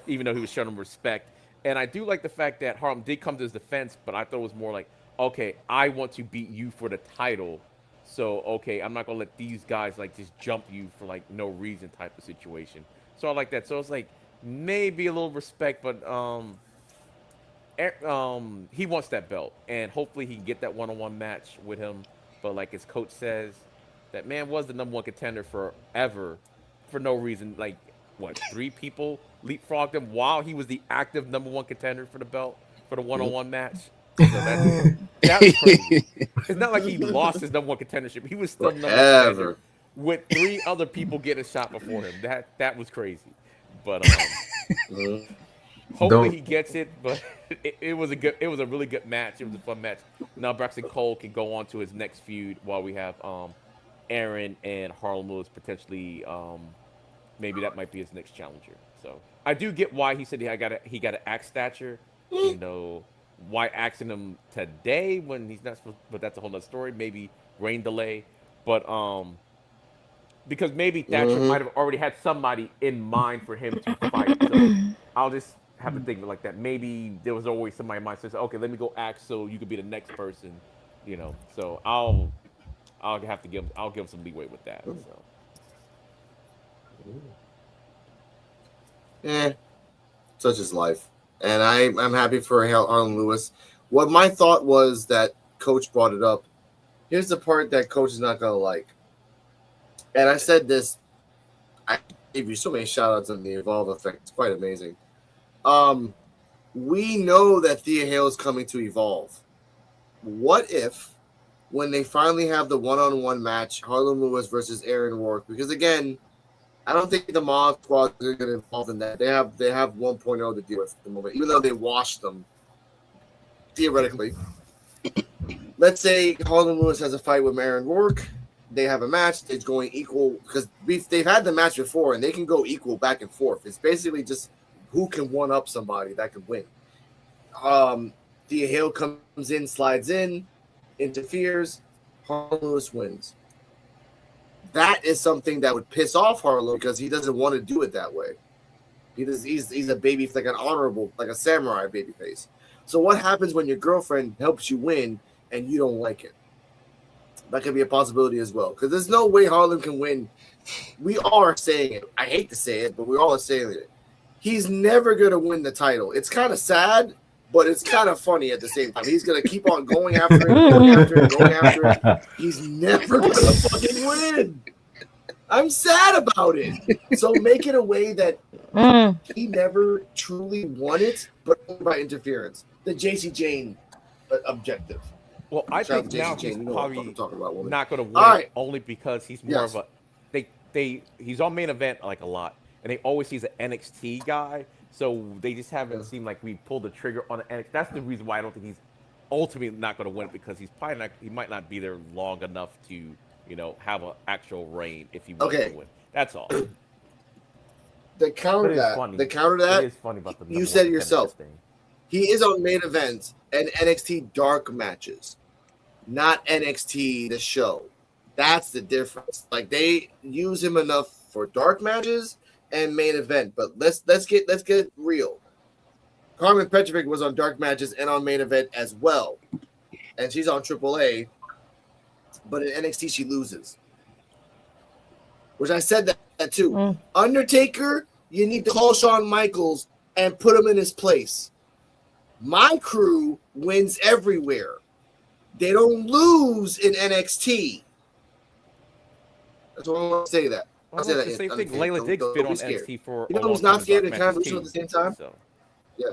Even though he was showing them respect, and I do like the fact that Harlem did come to his defense, but I thought it was more like, "Okay, I want to beat you for the title, so okay, I'm not gonna let these guys like just jump you for like no reason" type of situation. So I like that. So it's like maybe a little respect, but he wants that belt, and hopefully he can get that one-on-one match with him. But like his coach says, that man was the #1 contender forever for no reason. Like, what, 3 people leapfrogged him while he was the active #1 contender for the belt for the one-on-one match. So that's crazy. It's not like he lost his #1 contendership. He was still #1 contender with 3 other people getting a shot before him. That was crazy. But hopefully he gets it, but it was a really good match. It was a fun match. Now Braxton Cole can go on to his next feud while we have Aaron and Harlem Lewis potentially. Maybe that might be his next challenger. So I do get why he said he got an axe stature. You know, why axing him today when he's not supposed? But that's a whole nother story. Maybe rain delay, but because maybe Thatcher might have already had somebody in mind for him to fight. So I'll just have to think of it like that. Maybe there was always somebody in mind says, "Okay, let me go act so you could be the next person," you know. So I'll have to give him some leeway with that. So. Such is life, and I'm happy for Harlem Lewis. What my thought was that Coach brought it up. Here's the part that Coach is not gonna like, and I said this I gave you so many shout outs on the Evolve effect. It's quite amazing. We know that Thea Hale is coming to Evolve. What if, when they finally have the one-on-one match, Harlem Lewis versus Aaron Rourke? Because again, I don't think the Mob Squad is going to involve in that. They have 1.0 to deal with at the moment, even though they washed them. Theoretically, let's say Harlem Lewis has a fight with Aaron Rourke. They have a match. It's going equal because they've had the match before, and they can go equal back and forth. It's basically just who can one up somebody that can win. Thea Hale comes in, slides in, interferes. Harlem Lewis wins. That is something that would piss off Harlem because he doesn't want to do it that way. He's a baby, like an honorable, like a samurai baby face. So what happens when your girlfriend helps you win and you don't like it? That could be a possibility as well. Because there's no way Harlem can win. We all are saying it. I hate to say it, but we all are saying it. He's never going to win the title. It's kind of sad, but it's kind of funny at the same time. He's going to keep on going after it, going after it, going after it. He's never going to fucking win. I'm sad about it. So make it a way that he never truly won it, but only by interference. The JC Jane objective. Well, I think now he's probably not going to win only because he's more of a he's on main event like a lot, and they always he's an NXT guy, so they just haven't seemed like we pulled the trigger on an NXT. That's the reason why I don't think he's ultimately not going to win, because he's probably not. He might not be there long enough to have an actual reign if he wants to win. That's all. The counter that it is funny about the you said it yourself. He is on main events and NXT dark matches, not NXT the show. That's the difference. Like, they use him enough for dark matches and main event, but let's get real. Carmen Petrovic was on dark matches and on main event as well, and she's on AAA. But in NXT she loses, which I said that too. Undertaker, you need to call Shawn Michaels and put him in his place. My crew wins everywhere. They don't lose in NXT. That's what I want to say. That. Well, it's the same thing. Layla Diggs been on NXT for a who's not scared and kind of lose at the same time? So. Yeah,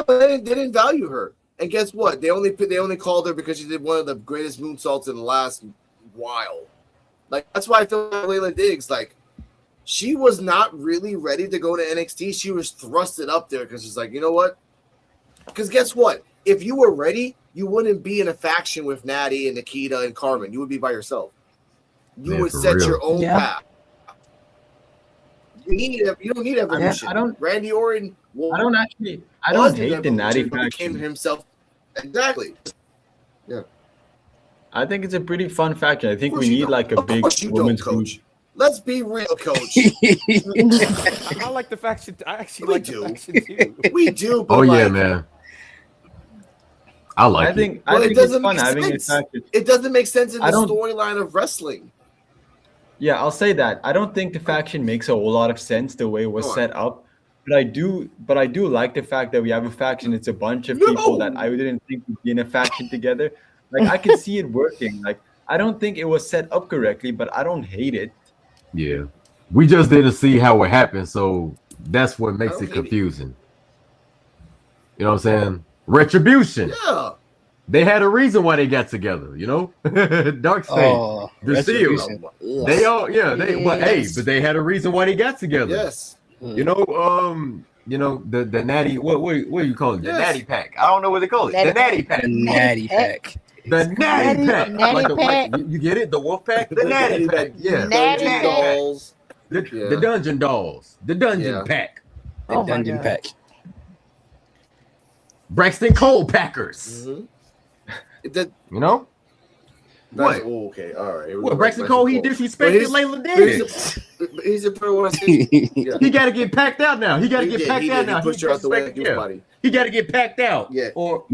but they didn't value her. And guess what? They only called her because she did one of the greatest moonsaults in the last while. Like, that's why I feel like Layla Diggs, like, she was not really ready to go to NXT. She was thrusted up there because she's like, you know what? Because guess what? If you were ready, you wouldn't be in a faction with Natty and Nikita and Carmen. You would be by yourself. You would set your own path. You don't need evolution. Randy Orton. I don't hate the Natty faction himself. Exactly. Yeah. I think it's a pretty fun faction. I think we need like a big women's coach. Let's be real, coach. I like the faction. I actually like the faction too. We do. But man. I think it's fun having a faction. It doesn't make sense in the storyline of wrestling. Yeah, I'll say that. I don't think the faction makes a whole lot of sense the way it was set up. But I do like the fact that we have a faction. It's a bunch of people that I didn't think would be in a faction together. Like, I can see it working. Like, I don't think it was set up correctly, but I don't hate it. Yeah. We just didn't see how it happened, so that's what makes it confusing. You know what I'm saying? Retribution. Yeah. They had a reason why they got together, Dark State, the Seals. They all, but they had a reason why they got together. Yes. The natty, what do you call it? The natty pack. I don't know what they call it. The natty pack. The natty pack. The natty pack. Like you get it? The wolf pack? The natty pack. Yeah. Natty dolls. The dungeon dolls. The dungeon pack. The dungeon pack. Braxton Cole Packers. Mm-hmm. What? Okay, all right. What, Braxton Cole? He disrespected Layla Diggs. He's a pro. He got to get packed out now. He got to get packed out now. He pushed her out the way. He got to get packed out. Yeah. Or.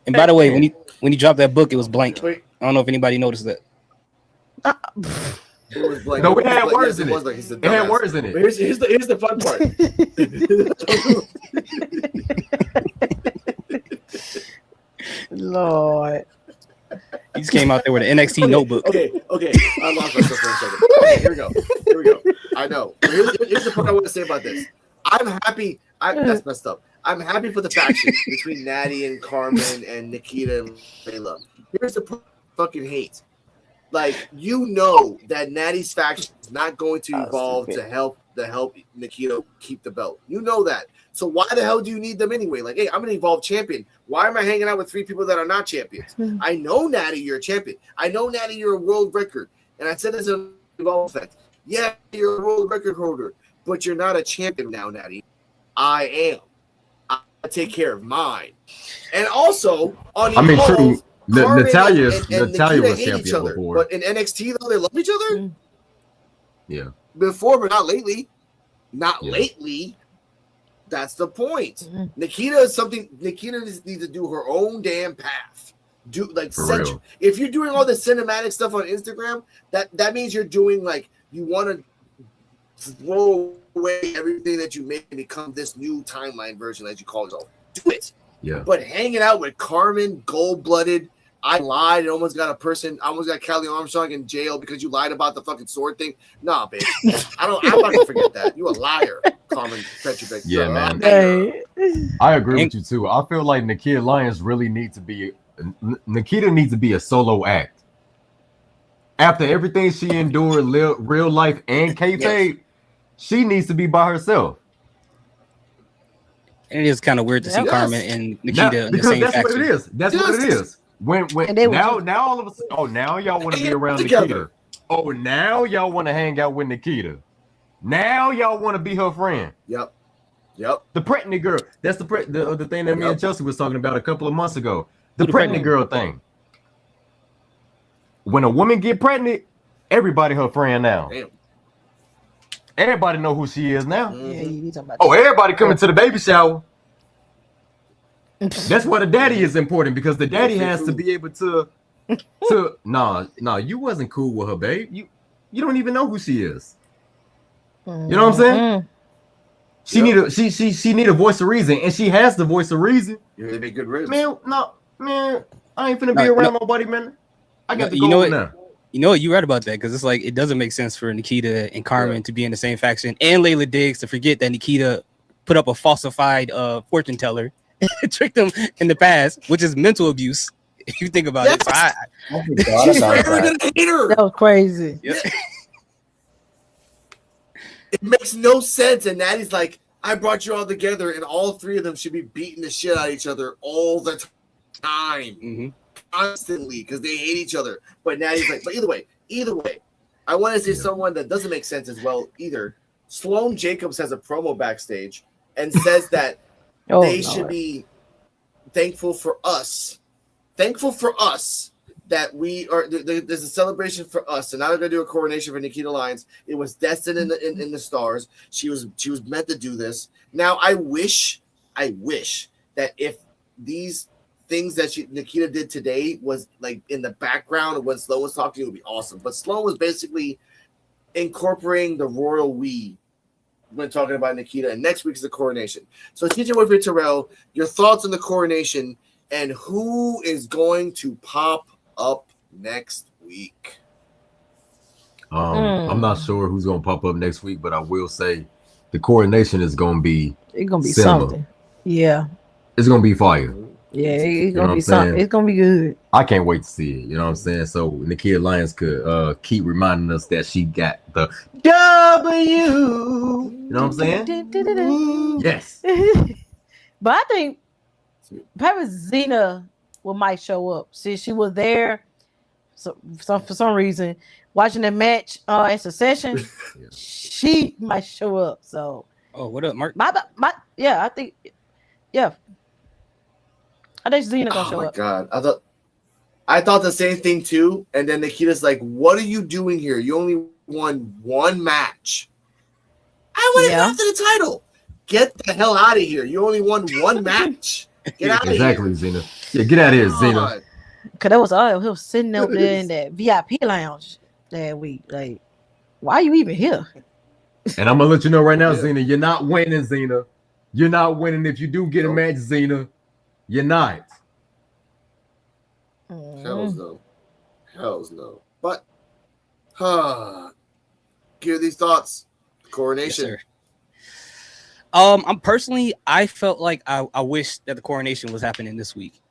And by the way, when he dropped that book, it was blank. I don't know if anybody noticed that. It was blank. No, it had words in it. It had words in it. But here's the fun part. Lord. He just came out there with an NXT notebook. Okay. I lost myself for a second. Okay, here we go. I know. Here's the point I want to say about this. I'm happy. That's messed up. I'm happy for the faction between Natty and Carmen and Nikita and Layla. Here's the fucking hate. Like, you know that Natty's faction is not going to evolve to help Nikita keep the belt. You know that. So why the hell do you need them anyway? Like, hey, I'm an evolved champion. Why am I hanging out with 3 people that are not champions? I know, Natty, you're a champion. I know, Natty, you're a world record. And I said this in Evolve Effect. Yeah, you're a world record holder, but you're not a champion now, Natty. I am. I take care of mine. And also, on Evolve, true. Natalia was Nikita hate champion each other. before. But in NXT, though, they love each other? Yeah. Before, but not lately. Not lately. That's the point. Nikita needs to do her own damn path. If you're doing all the cinematic stuff on Instagram, that means you're doing like you want to throw away everything that you made and become this new timeline version, as you call yourself. Do it. Yeah. But hanging out with Carmen, gold-blooded, I lied and almost got Kelly Armstrong in jail because you lied about the fucking sword thing. Nah, bitch. I'm not gonna forget that. You a liar, Carmen Petrovic. Yeah, man. I agree with you too. I feel like Nikita Lyons really needs to be a solo act. After everything she endured, real life and kayfabe, she needs to be by herself. And it is kind of weird to see Carmen and Nikita in the same faction. What it is. That's what it is. When now all of a sudden, now y'all want to be around Nikita. Oh, now y'all want to hang out with Nikita. Now y'all want to be her friend. Yep. The pregnant girl. That's the thing that me and Chelsea was talking about a couple of months ago. The pregnant girl thing. When a woman get pregnant, everybody her friend now. Damn. Everybody know who she is now. Yeah, you talking about everybody coming to the baby shower. That's why the daddy is important, because the daddy has to be able to you wasn't cool with her, babe. You don't even know who she is. You know what I'm saying? She need a voice of reason, and she has the voice of reason. You're be good reason. Man, I ain't finna be around nobody, man. I got to go now. You know what? You're right about that, because it's like it doesn't make sense for Nikita and Carmen to be in the same faction, and Layla Diggs to forget that Nikita put up a falsified fortune teller, tricked them in the past, which is mental abuse. If you think about it, She's forever gonna hate her. That was crazy. Yeah. It makes no sense, and Natty's like, I brought you all together, and all 3 of them should be beating the shit out of each other all the time. Constantly, because they hate each other. But Natty's like, but either way, I want to say someone that doesn't make sense as well either. Sloane Jacobs has a promo backstage and says that they should be thankful for us that we are. There's a celebration for us, and now they're gonna do a coronation for Nikita Lyons. It was destined in the stars. She was meant to do this. Now I wish that if these things that Nikita did today was like in the background when Sloan was talking, it would be awesome. But Sloan was basically incorporating the royal we when talking about Nikita. And next week is the coronation. So TJ Whitfield Terrell, your thoughts on the coronation and who is going to pop up next week? I'm not sure who's gonna pop up next week, but I will say the coronation is gonna be something. Yeah. It's gonna be fire. Yeah, it's gonna be something. It's gonna be good. I can't wait to see it. You know what I'm saying? So Nikita Lyons could keep reminding us that she got the W. You know what I'm saying? Yes. But I think perhaps Xena might show up. See, she was there. So for some reason, watching the match in Succession, she might show up. So. Oh, what up, Mark? I think Xena gonna show up. Oh my god, I thought the same thing too. And then Nikita's like, "What are you doing here? You only won one match. I would have after the title. Get the hell out of here! You only won one match. Get out of here." Exactly, Xena. Yeah, get out of here, Xena. Cause that was all he was sitting up there in that VIP lounge that week. Like, why are you even here? And I'm gonna let you know right now, Xena, you're not winning, Xena. You're not winning if you do get a match, Xena. You're not. Shadows, though. Hells no. But, give these thoughts. Coronation. Yes, sir. I'm personally, I felt like I wish that the coronation was happening this week,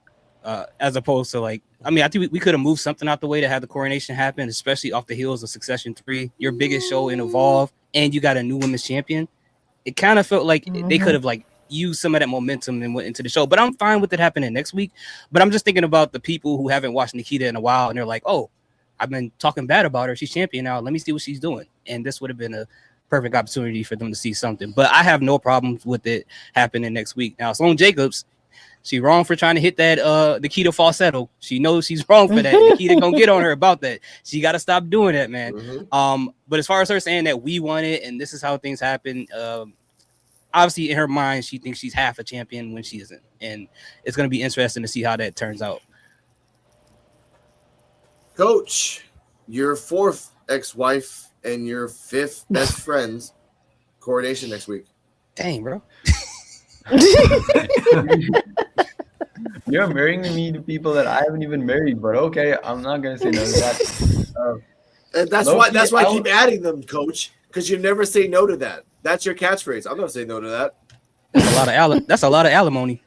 as opposed to like, I mean, I think we could have moved something out the way to have the coronation happen, especially off the heels of Succession 3, your biggest show in Evolve, and you got a new women's champion. It kind of felt like they could have like used some of that momentum and went into the show, but I'm fine with it happening next week. But I'm just thinking about the people who haven't watched Nikita in a while, and they're like, oh, I've been talking bad about her. She's champion now. Let me see what she's doing. And this would have been a perfect opportunity for them to see something. But I have no problems with it happening next week. Now, Sloane Jacobs, she wrong for trying to hit that Nikita falsetto. She knows she's wrong for that. Nikita gonna get on her about that. She got to stop doing that, man. But as far as her saying that we won it and this is how things happen, obviously in her mind she thinks she's half a champion when she isn't, and it's gonna be interesting to see how that turns out. Coach, your 4th ex-wife and your 5th best friend's coronation next week. Dang, bro. You're marrying me to people that I haven't even married, but okay, I'm not gonna say no to that. And that's why I keep adding them, Coach, because you never say no to that. That's your catchphrase. I'm not saying no to that. That's a lot of alimony.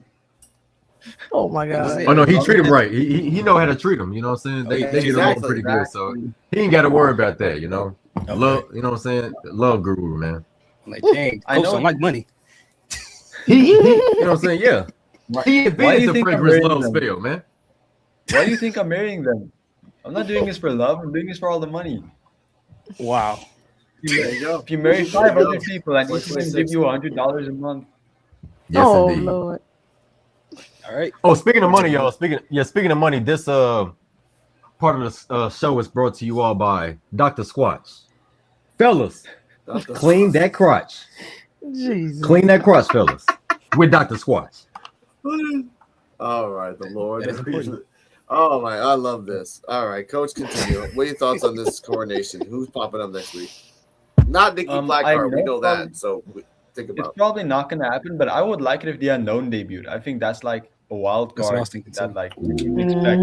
Oh my God. Oh no, he treat him right. He know how to treat him. You know what I'm saying? They get along pretty good, so he ain't got to worry about that. You know, love. You know what I'm saying? Love guru, man. Like, dang, I don't like money. You know what I'm saying? Yeah. He invented the fragrance love them? spell, man. Why do you think I'm marrying them? I'm not doing this for love. I'm doing this for all the money. Wow. If you marry 500 people and each of them give you $100 a month. Yes, indeed. Lord. All right. Oh, speaking of money, y'all. Speaking of money, this part of the show is brought to you all by Dr. Squatch. Fellas, clean that crotch. Jesus. Clean that crotch, fellas. With Dr. Squatch. All right, the Lord. Oh my, I love this. All right, Coach, continue. What are your thoughts on this coronation? Who's popping up next week? Not Nikki Blackheart. We know that. So think about. It's probably not gonna happen, but I would like it if the unknown debuted. I think that's like a wild card that like we can expect.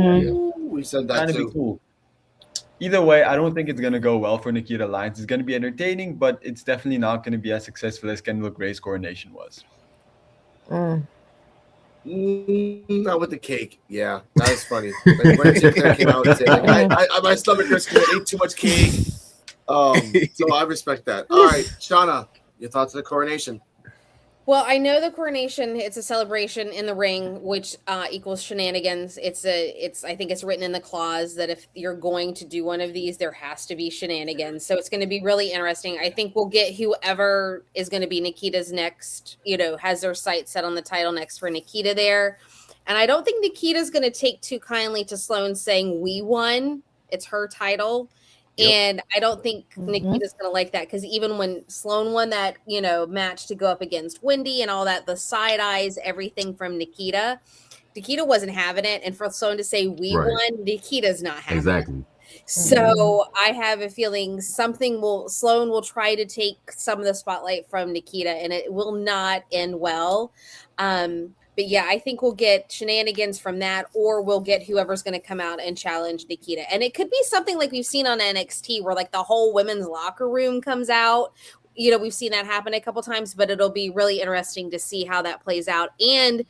We said that too. Be cool. Either way, I don't think it's gonna go well for Nikita Lyons. It's gonna be entertaining, but it's definitely not gonna be as successful as Kendall Gray's coronation was. Not with the cake. Yeah, that was funny. Like, when came out and said, like, my stomach hurts because I ate too much cake. So I respect that. All right, Shauna, your thoughts on the coronation? Well, I know the coronation, it's a celebration in the ring, which equals shenanigans. I think it's written in the clause that if you're going to do one of these, there has to be shenanigans. So it's going to be really interesting. I think we'll get whoever is going to be Nikita's next, has their sights set on the title next for Nikita there. And I don't think Nikita's going to take too kindly to Sloane saying we won. It's her title. And I don't think Nikita's going to like that, because even when Sloane won that, match to go up against Wendy and all that, the side eyes, everything from Nikita wasn't having it. And for Sloane to say we won, Nikita's not having it. So I have a feeling Sloane will try to take some of the spotlight from Nikita, and it will not end well. But yeah, I think we'll get shenanigans from that, or we'll get whoever's going to come out and challenge Nikita. And it could be something like we've seen on NXT, where like the whole women's locker room comes out. We've seen that happen a couple times, but it'll be really interesting to see how that plays out. And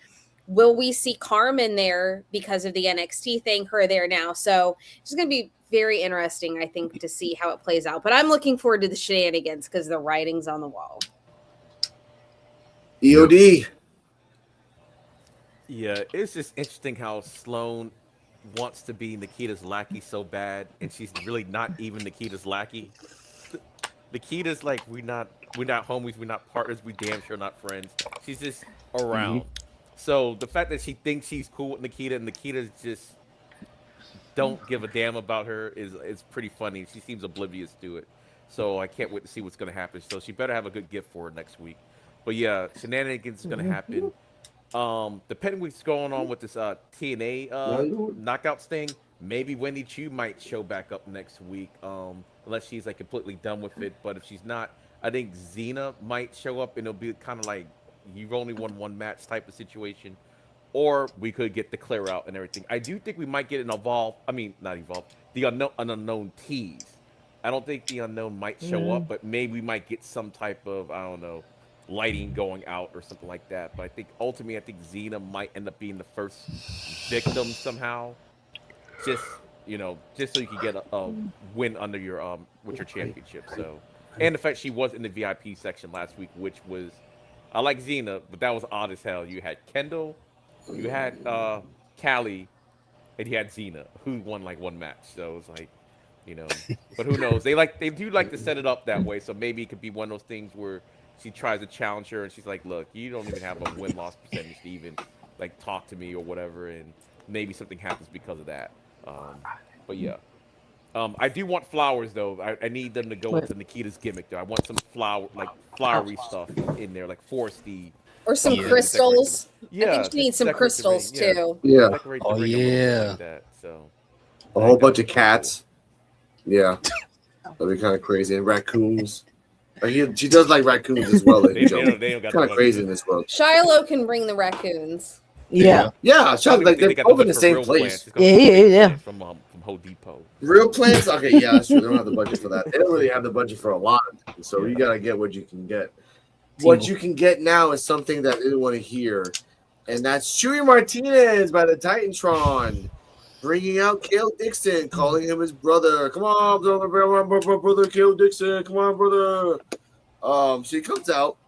will we see Carmen there because of the NXT thing, her there now? So it's going to be very interesting, I think, to see how it plays out. But I'm looking forward to the shenanigans because the writing's on the wall. EOD. Yeah, it's just interesting how Sloane wants to be Nikita's lackey so bad, and she's really not even Nikita's lackey. Nikita's like, we're not homies, we're not partners, we damn sure not friends. She's just around. So the fact that she thinks she's cool with Nikita, and Nikita's just don't give a damn about her is pretty funny. She seems oblivious to it. So I can't wait to see what's going to happen. So she better have a good gift for her next week. But yeah, shenanigans is going to happen. Depending what's going on with this TNA knockouts thing, maybe Wendy Chu might show back up next week, unless she's like completely done with it. But if she's not, I think Xena might show up, and it'll be kind of like you've only won one match type of situation. or we could get the clear out and everything. I do think we might get an evolve. I mean, not evolve. The unknown tease. I don't think the unknown might show up, but maybe we might get some type of, I don't know, lighting going out or something like that. But I think ultimately, I think Xena might end up being the first victim somehow. Just just so you can get a win under your with your championship. So, and the fact she was in the VIP section last week, which was, I like Xena, but that was odd as hell. You had Kendall, you had Callie, and you had Xena, who won like one match. So it was like, but who knows? They do like to set it up that way. So maybe it could be one of those things where she tries to challenge her, and she's like, "Look, you don't even have a win-loss percentage to even like talk to me or whatever," and maybe something happens because of that. But yeah, I do want flowers though. I need them to go into Nikita's gimmick though. I want some flowery stuff in there, like foresty. Or some crystals. Yeah, I think she needs some crystals too. Yeah. Oh yeah. Like that, so a whole bunch of cats. Yeah, that'd be kind of crazy. And raccoons. She does like raccoons as well. They don't got kind of crazy in this world. Shiloh can bring the raccoons. Yeah. Shiloh, like they're both in the same place. Yeah. From Home Depot. Real plants? Okay, yeah, that's true. They don't have the budget for that. They don't really have the budget for a lot, so you gotta get what you can get. What you can get now is something that I didn't want to hear, and that's Chewy Martinez by the Titantron, bringing out Kale Dixon, calling him his brother. Come on, brother, Kale Dixon. Come on, brother. So he comes out,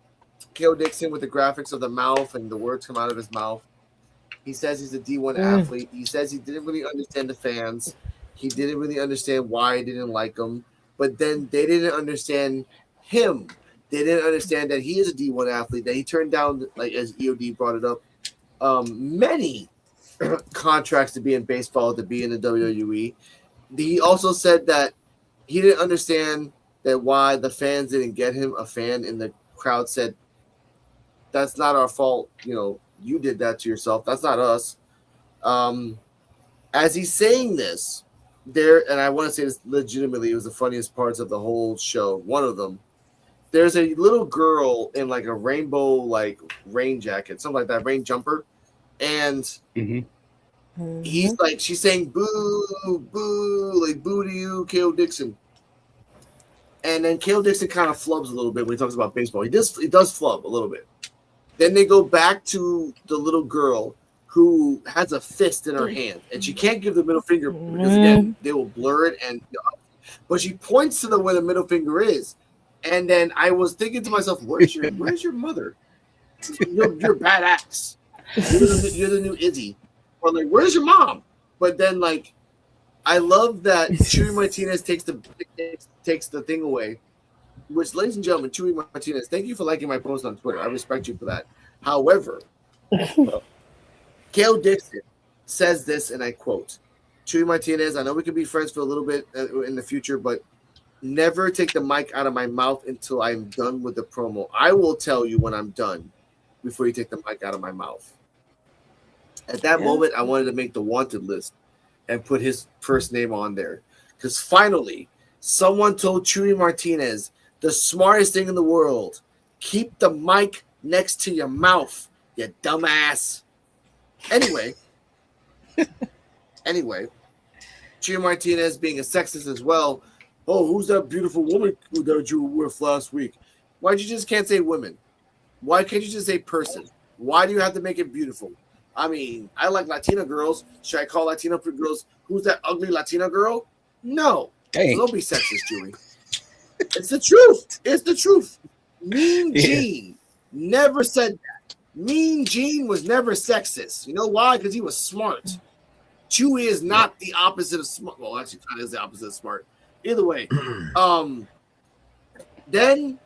Kale Dixon, with the graphics of the mouth and the words come out of his mouth. He says he's a D1 athlete. He says he didn't really understand the fans. He didn't really understand why he didn't like them. But then they didn't understand him. They didn't understand that he is a D1 athlete, that he turned down, like as EOD brought it up, many contracts to be in baseball, to be in the WWE. He also said that he didn't understand that why the fans didn't get him a fan, and the crowd said, that's not our fault. You did that to yourself. That's not us. As he's saying this, and I want to say this legitimately, it was the funniest parts of the whole show. One of them, there's a little girl in like a rainbow, like rain jacket, something like that, rain jumper. And he's like, she's saying, boo, boo, like boo to you, Kale Dixon. And then Kale Dixon kind of flubs a little bit when he talks about baseball. He does flub a little bit. Then they go back to the little girl who has a fist in her hand, and she can't give the middle finger because again they will blur it. But she points to where the middle finger is, and then I was thinking to myself, "Where's your mother? You're badass. You're the new Izzy. Or like, where's your mom?" But then like, I love that Chewy Martinez takes the thing away. Which, ladies and gentlemen, Chewy Martinez, thank you for liking my post on Twitter. I respect you for that. However, Kale Dixon says this, and I quote, Chewy Martinez, I know we can be friends for a little bit in the future, but never take the mic out of my mouth until I'm done with the promo. I will tell you when I'm done before you take the mic out of my mouth. At that moment, I wanted to make the wanted list and put his first name on there. Because finally, someone told Chewy Martinez the smartest thing in the world: keep the mic next to your mouth, you dumbass. Anyway, Chewy Martinez being a sexist as well. Oh, who's that beautiful woman that you were with last week? Why'd you just can't say women? Why can't you just say person? Why do you have to make it beautiful? I mean, I like Latina girls. Should I call Latina girls, who's that ugly Latina girl? No. So don't be sexist, Chewy. It's the truth. It's the truth. Mean Gene never said that. Mean Gene was never sexist. You know why? Because he was smart. Chewy is not the opposite of smart. Well, actually, kind of is the opposite of smart. Either way. Then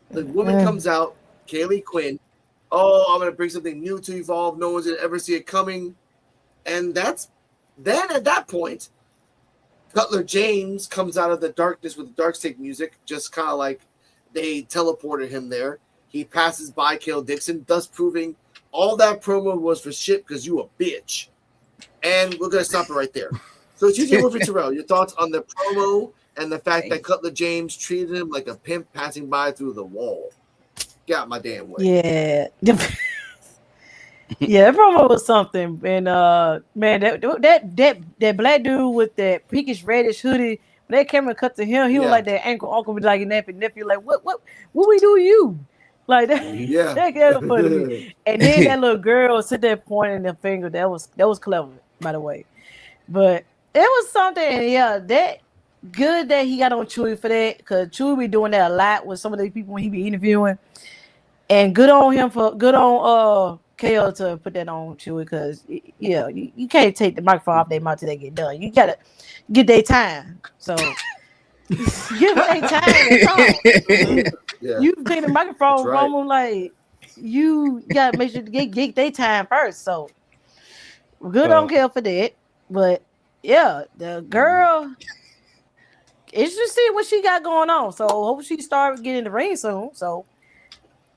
the woman comes out, Kaylee Quinn. Oh, I'm going to bring something new to Evolve. No one's going to ever see it coming. And then at that point, Cutler James comes out of the darkness with the dark stick music, just kind of like they teleported him there. He passes by Kale Dixon, thus proving all that promo was for shit because you a bitch. And we're going to stop it right there. So, TJ Wolfie Terrell, your thoughts on the promo and the fact that Cutler James treated him like a pimp passing by through the wall? Get out my damn way. Yeah. Yeah, that promo was something. And man, that black dude with that pinkish reddish hoodie, when that camera cut to him, he was like that uncle be like nephew, like what we do to you? Like that, that got funny to me. And then that little girl sit there pointing the finger. That was clever, by the way. But it was something, yeah, that good that he got on Chewy for that, because Chewy be doing that a lot with some of the people when he be interviewing. And good on KO to put that on Chewy, because yeah, you can't take the microphone off their mouth till they get done. You gotta get their time. So give them their time to talk. You take the microphone from them, like you gotta make sure to get their time first. So good on KO for that. But yeah, the girl, it's just see what she got going on. So hope she start getting in the ring soon. So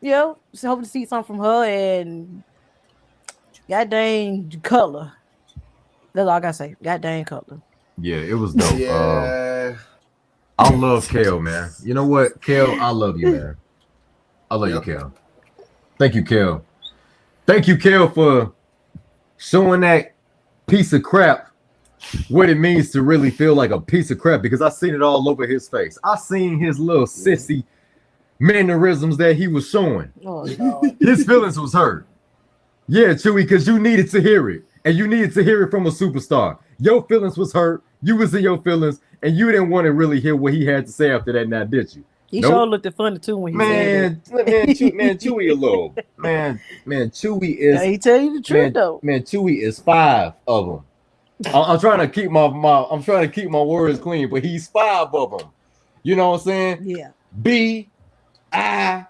yeah, so hoping to see something from her, and god dang color. That's all I gotta say. God dang color. Yeah, it was dope. Yeah. I love KO, man. You know what, KO? I love you, man. I love you, KO. Thank you, KO. Thank you, KO, for showing that piece of crap what it means to really feel like a piece of crap, because I seen it all over his face. I seen his little sissy mannerisms that he was showing. Oh, no. His feelings was hurt. Yeah, Chewy, because you needed to hear it, and you needed to hear it from a superstar. Your feelings was hurt. You was in your feelings, and you didn't want to really hear what he had to say after that. Now, did you? He sure looked funny too when he said it. Man, Chewy a little man. Chewy is. Yeah, he tell you the truth though. Man, Chewy is 5 of them. I'm trying to keep my words clean, but he's 5 of them. You know what I'm saying? Yeah. B, I,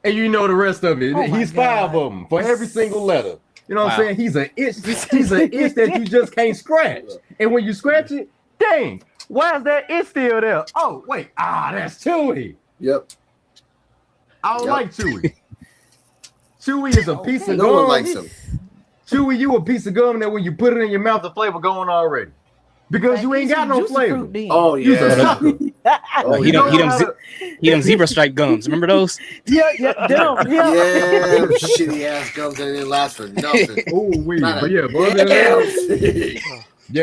and you know the rest of it. He's 5 of them for every single letter. You know what I'm saying? He's an itch. He's an itch that you just can't scratch. And when you scratch it, dang, why is that itch still there? Oh, wait. That's Chewy. Yep. I don't like Chewy. Chewy is a piece of gum. No one likes him. Chewy, you a piece of gum that when you put it in your mouth, the flavor going already. Because you ain't got no flavor. Oh, yeah. He done zebra stripe gums. Remember those? Yeah. Shitty ass gums that didn't last for nothing. But yeah,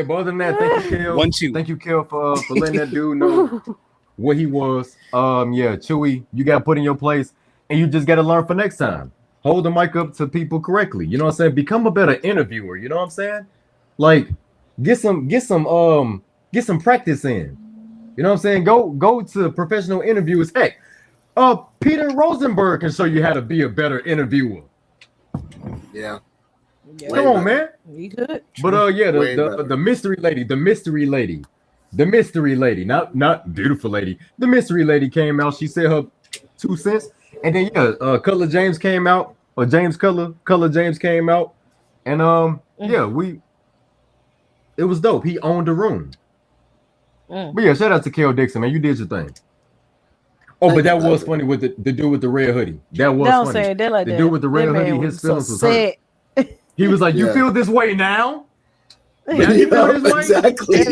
but other than that, thank you, Kel. 1, 2. Thank you, Kel, for letting that dude know what he was. Yeah, Chewy, you got to put in your place, and you just got to learn for next time. Hold the mic up to people correctly. You know what I'm saying? Become a better interviewer. You know what I'm saying? Like, get some practice in. You know what I'm saying? Go to professional interviewers. Heck, Peter Rosenberg can show you how to be a better interviewer. Yeah. Come on, man. We could. But the mystery lady, not beautiful lady. The mystery lady came out. She said her 2 cents, and then Color James came out, or James Color James came out, and it was dope. He owned the room. But yeah, shout out to Kel Dixon, man. You did your thing. Oh, but that was funny with the dude with the red hoodie. That was funny. The dude with the red hoodie, his feelings was hurt. He was like, "You feel this way now? Now you feel this way?" Exactly.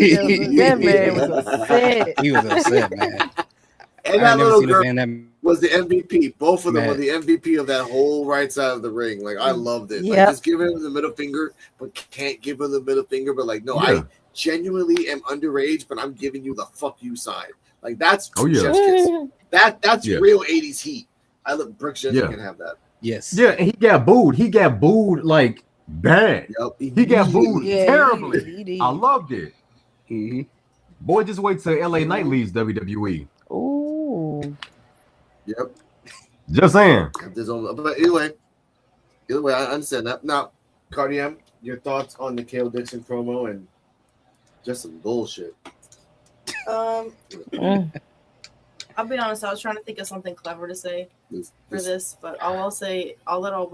That man was upset. He was upset, man. And that little girl was the MVP. Both of them were the MVP of that whole right side of the ring. Like, I loved it. Like, just giving him the middle finger, but can't give him the middle finger. But like, no, I genuinely am underage, but I'm giving you the fuck you side. Like, that's chef's kiss. That's real 80s heat. I look Brooks Jensen can have that. Yes. Yeah, and he got booed like bad. Yep. He got booed terribly. He I loved it. Mm-hmm. Boy, just wait till LA Knight leaves WWE. Ooh. Yep. Just saying. But either way, I understand that. Now, Cardi, your thoughts on the Kel Dixon promo and just some bullshit. I'll be honest, I was trying to think of something clever to say for this, but all I will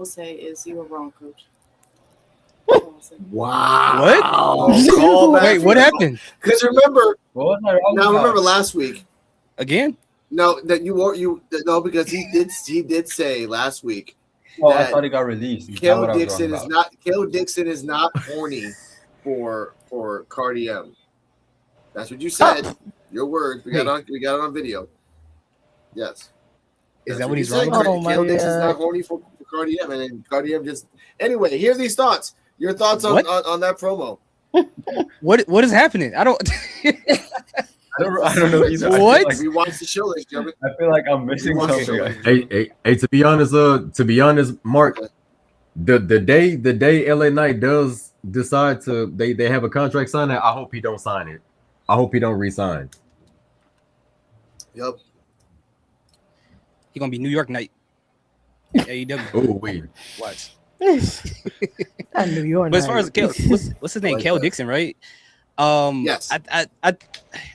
say is you were wrong, coach. Wow. What? Wait, what happened? Because remember last week. Again? No, that because he did say last week. I thought it got released. Kel Dixon is not horny for Cardi M. That's what you said. Your words. We got it on video. Yes. Is that what he's wrong about? about? Kel Dixon's not horny for Cardi M, and then Cardi M just anyway. Here's these thoughts. Your thoughts on that promo. What is happening? I don't know either. What? We watched the show, ladies and gentlemen. I feel like I'm missing something. Hey, to be honest, Mark, the day LA Knight does decide to they have a contract signed, I hope he don't sign it. I hope he don't resign. Yep. He gonna be New York Knight. AEW. Oh wait. Watch. I knew you were. But as far as what's his name, Kel Dixon, right? Yes.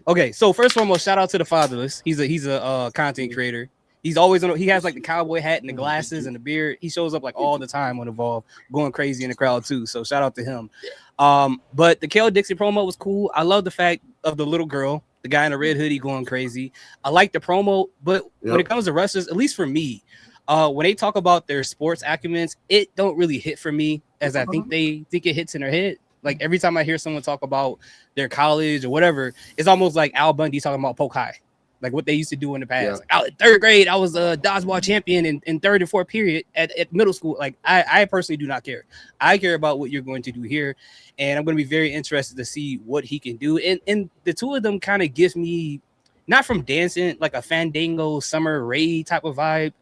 Okay. So first and foremost, shout out to the fatherless. He's a content creator. He's always on. He has like the cowboy hat and the glasses and the beard. He shows up like all the time on Evolve, going crazy in the crowd too. So shout out to him. But the Kel Dixon promo was cool. I love the fact of the little girl, the guy in the red hoodie going crazy. I like the promo, but when it comes to wrestlers, at least for me, when they talk about their sports acumens, it don't really hit for me as I think they think it hits in their head. Like every time I hear someone talk about their college or whatever, it's almost like Al Bundy talking about Polk High, like what they used to do in the past. Like, in third grade, I was a dodgeball champion in third and fourth period at middle school. Like I personally do not care. I care about what you're going to do here, and I'm going to be very interested to see what he can do. And the two of them kind of give me, not from dancing, like a Fandango Summer Rae type of vibe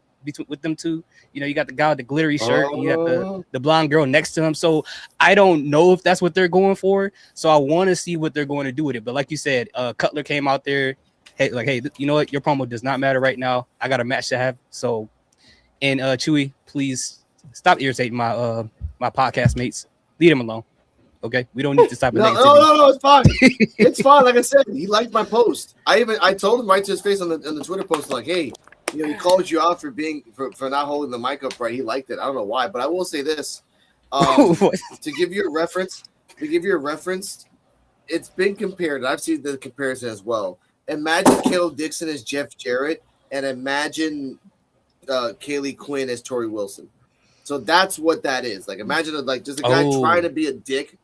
with them two. You know, you got the guy with the glittery shirt, and you got the blonde girl next to him. So I don't know if that's what they're going for. So I want to see what they're going to do with it. But like you said, Cutler came out there, hey, you know what? Your promo does not matter right now. I got a match to have. So, and Chewy, please stop irritating my podcast mates. Leave him alone. Okay, we don't need this type of negativity. No, it's fine. It's fine. Like I said, he liked my post. I told him right to his face on the Twitter post, like, hey, you know, he called you out for not holding the mic up right. He liked it. I don't know why, but I will say this. To give you a reference, it's been compared. I've seen the comparison as well. Imagine Kel Dixon as Jeff Jarrett, and imagine Kaylee Quinn as Tori Wilson. So that's what that is. Like, imagine just a guy trying to be a dick.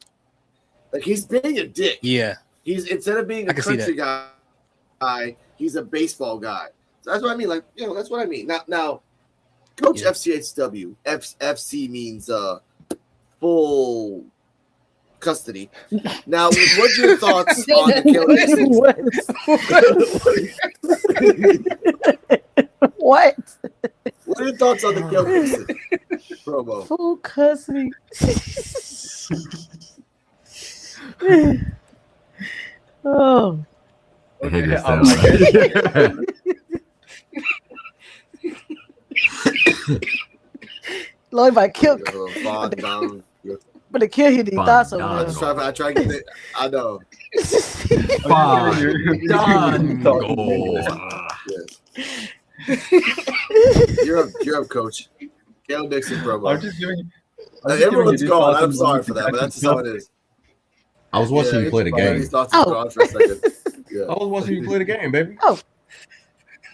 Like, he's being a dick. Yeah. He's instead of being a country guy, he's a baseball guy. So that's what I mean. Like, you know, that's what I mean. Now, Coach FCHW, FC means full custody. Now, what's your thoughts on the What? What are your thoughts on the Kel Dixon promo? Full custody. Oh. Lord, if I kill, but the kill he thought so well. I try to get it. I know. You're up, Coach. Kel Dixon promo. I'm just giving. Everyone's gone. I'm sorry for that, but that's just how it is. I was watching you play the game. I was watching you play the game, baby. Oh.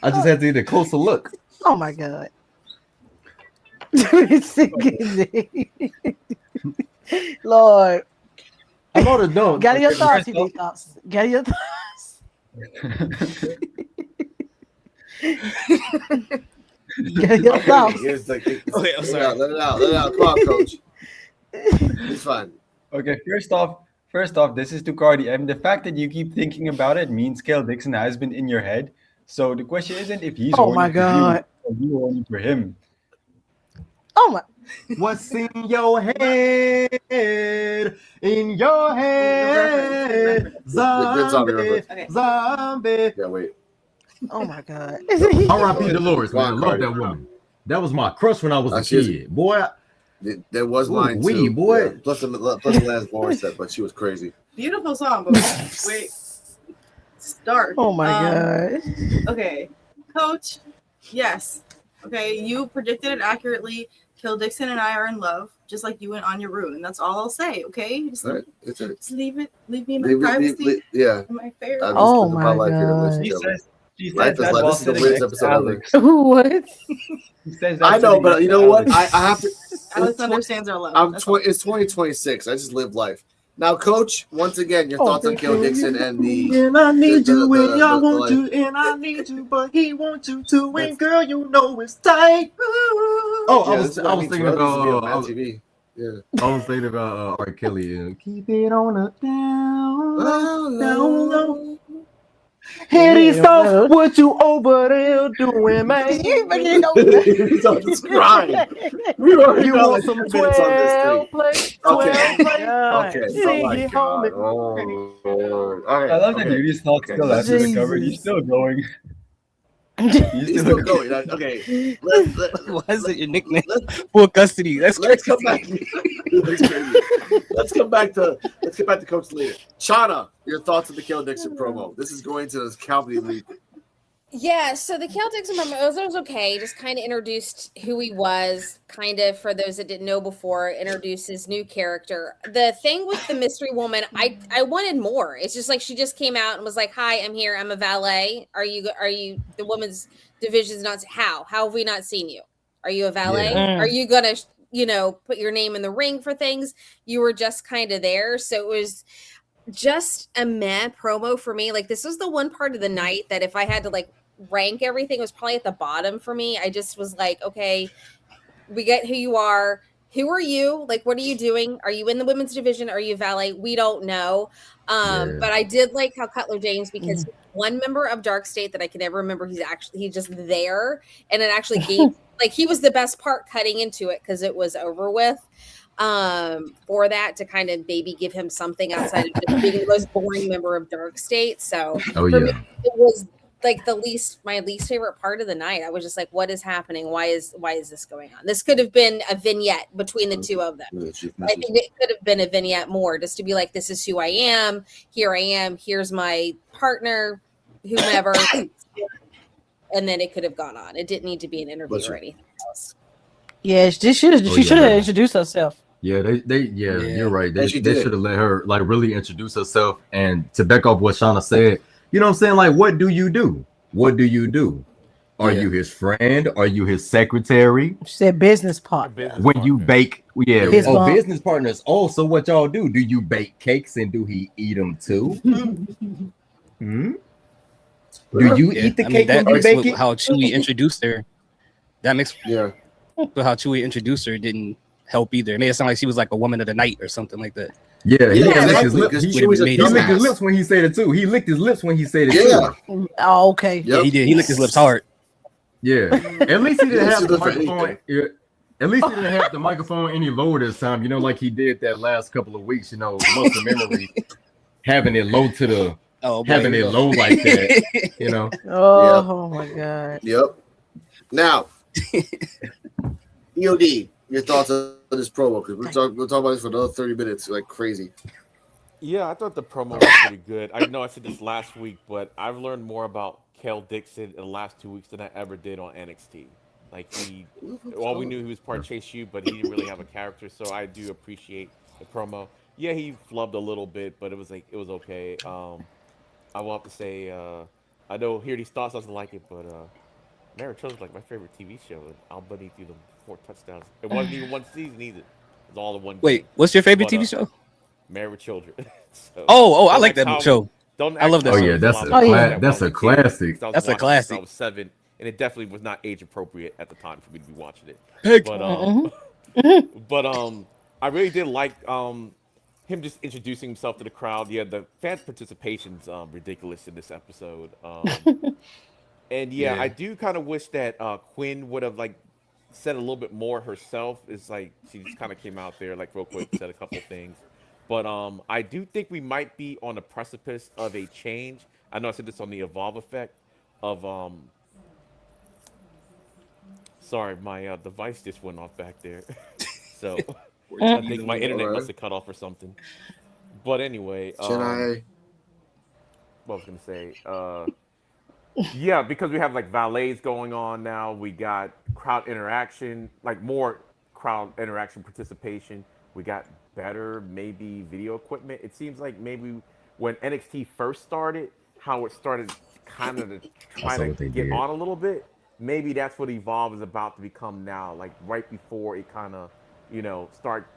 I just had to get a closer look. Oh my God. Lord. I'm on a dunk. Get your thoughts. Get your thoughts. Get your thoughts. Okay, I'm sorry. Let it out. Come on, Coach. It's fine. Okay, first off, this is to Cardi M. The fact that you keep thinking about it means Kel Dixon has been in your head. So the question isn't if he's horny for you or you horny for him. Oh my. What's in your head? In your head. Zombie. Zombie. Yeah, wait. Oh my God. R.I.P. Dolores, man. I love that woman. That was my crush when I was a kid. Boy. That was mine too. Boy. Yeah. Plus the last Morris set, but she was crazy. Beautiful song, but wait. Start. Oh my God. Okay. Coach, yes. Okay, you predicted it accurately. Kel Dixon and I are in love, just like you and Anya Rune. That's all I'll say, okay? Just leave me in my privacy. Yeah. In my fair. Oh my God. She says that while this is the weirdest episode ever. What? He says I know, but you know what? I have to. Alex understands our love. It's 2026. I just live life. Now, Coach, once again, your thoughts on Kel Dixon and the. And I need you when y'all want you, and I need you, but he wants you too. And girl, you know it's tight. Oh, Yeah, I was thinking about Mad TV. Yeah. I was thinking about R. Kelly. Keep it on the down low. Hit these songs, what you over there doing, man? He's on the crying. We already You got want like some 10 minutes on this thing. 12 play? 12 Okay. play? Okay. Oh Sing my it God. home. Oh, Lord. Okay. I love that Okay. Yudi's thoughts still after the cover. He's Jesus. still going. He's still going. Okay. Why is it your nickname? Full custody. That's Let's crazy. come back. That's crazy. Let's get back to Coach Leader. Shauna, your thoughts on the Kel Dixon promo. This is going to this comedy league. Yeah, so the Kel Dixon promo was okay. Just kind of introduced who he was, kind of for those that didn't know before, introduced his new character. The thing with the mystery woman, I wanted more. It's just like she just came out and was like, "Hi, I'm here. I'm a valet. Are you the women's division's not how have we not seen you? Are you a valet? Yeah. Are you gonna put your name in the ring for things? You were just kind of there." So it was just a meh promo for me. Like, this was the one part of the night that if I had to like rank everything, it was probably at the bottom for me. I just was like, okay, we get who you are. Who are you? Like, what are you doing? Are you in the women's division? Are you valet? We don't know. But I did like how Cutler James, because one member of Dark State that I can never remember, he's just there, and it actually gave like he was the best part cutting into it because it was over with. For that to kind of maybe give him something outside of just being the most boring member of Dark State. So for me, it was like my least favorite part of the night. I was just like, what is happening? Why is this going on? This could have been a vignette between the two of them. I think it could have been a vignette more, just to be like, this is who I am. Here I am. Here's my partner, whomever. And then it could have gone on. It didn't need to be an interview or anything else. Yeah, she should have introduced herself. Yeah, you're right. They should have let her like really introduce herself. And to back off what Shauna said, you know what I'm saying? Like, what do you do? What do you do? Are you his friend? Are you his secretary? She said business partner. When you bake, business partners. Also, what y'all do? Do you bake cakes and do he eat them too? Do you eat the cake when you bake it? How Chewie introduced her. That makes but how Chewie introduced her didn't help either. It made it sound like she was like a woman of the night or something like that. Yeah, he licked his lips. He licked his lips when he said it too. He licked his lips when he said it too. Oh, okay. Yeah, he did. He licked his lips hard. Yeah. At least he didn't have the microphone. At least he didn't have the microphone any lower this time. You know, like he did that last couple of weeks. You know, muscle memory, having it low to the, having it low like that. You know. Oh my God. Yep. Now, EOD, your thoughts on this promo? Because we'll talk about this for another 30 minutes, like crazy. Yeah, I thought the promo was pretty good. I know I said this last week, but I've learned more about Kel Dixon in the last 2 weeks than I ever did on NXT. Like, all we knew he was part Chase U, but he didn't really have a character, so I do appreciate the promo. Yeah, he flubbed a little bit, but it was okay. I will have to say, I know Hear These Thoughts doesn't like it, but Married Children is like my favorite TV show, and Al Bundy threw them 4 touchdowns. It wasn't even one season either. It was all in one game. Wait, what's your favorite TV show? Married with Children. So, I like that show. I love that. Oh yeah, that's a classic. That's a classic. I was 7, and it definitely was not age appropriate at the time for me to be watching it. But I really did like him just introducing himself to the crowd. Yeah, the fan participation's ridiculous in this episode. And I do kind of wish that Quinn would have like said a little bit more herself. It's like she just kind of came out there like real quick, said a couple things. But I do think we might be on the precipice of a change. I know I said this on the Evolve effect of sorry, my device just went off back there. So I think my internet must have cut off or something. But anyway, what I was gonna say, yeah, because we have like valets going on now. We got crowd interaction, like more crowd interaction participation. We got better maybe video equipment. It seems like maybe when NXT first started, how it started kind of to try to get on a little bit. Maybe that's what Evolve is about to become now. Like right before it kind of, start,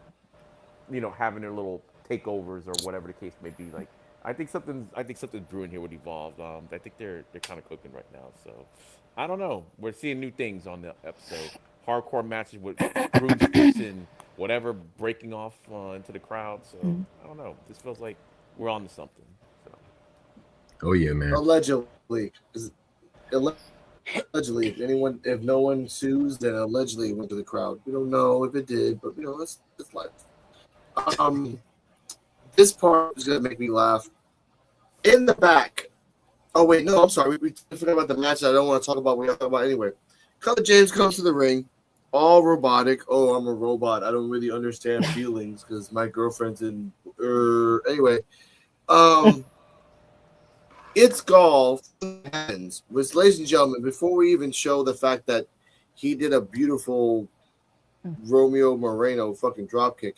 having their little takeovers or whatever the case may be. Like I think something's brewing here with Evolve. I think they're kind of cooking right now. So I don't know. We're seeing new things on the episode. hardcore matches with broomsticks and whatever breaking off into the crowd. So I don't know. This feels like we're on to something. So. Oh yeah, man. Allegedly, if no one sues, then allegedly it went to the crowd. We don't know if it did, but it's life. This part is gonna make me laugh. In the back. Oh wait, no, I'm sorry. We forgot about the match that I don't want to talk about. We have to talk about anyway. Cutler James comes to the ring, all robotic. Oh, I'm a robot. I don't really understand feelings because my girlfriend's in. Anyway, it's golf. Which, ladies and gentlemen, before we even show the fact that he did a beautiful Romeo Moreno fucking dropkick,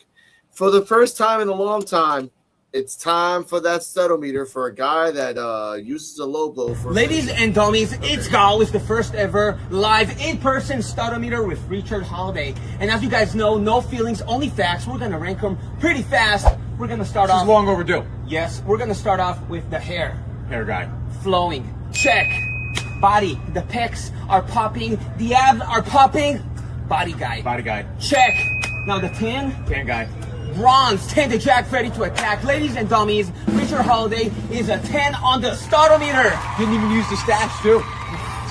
for the first time in a long time, it's time for that studometer for a guy that uses a low blow for. Ladies and dummies, it's Gal with the first ever live in-person studometer with Richard Holiday. And as you guys know, no feelings, only facts. We're gonna rank them pretty fast. We're gonna start off. This is long overdue. Yes, we're gonna start off with the hair. Hair guy. Flowing. Check. Body. The pecs are popping. The abs are popping. Body guy. Body guy. Check. Now the tan. Tan guy. Bronze, 10 to jack, ready to attack. Ladies and dummies, Richard Holiday is a 10 on the startometer. Didn't even use the stash too.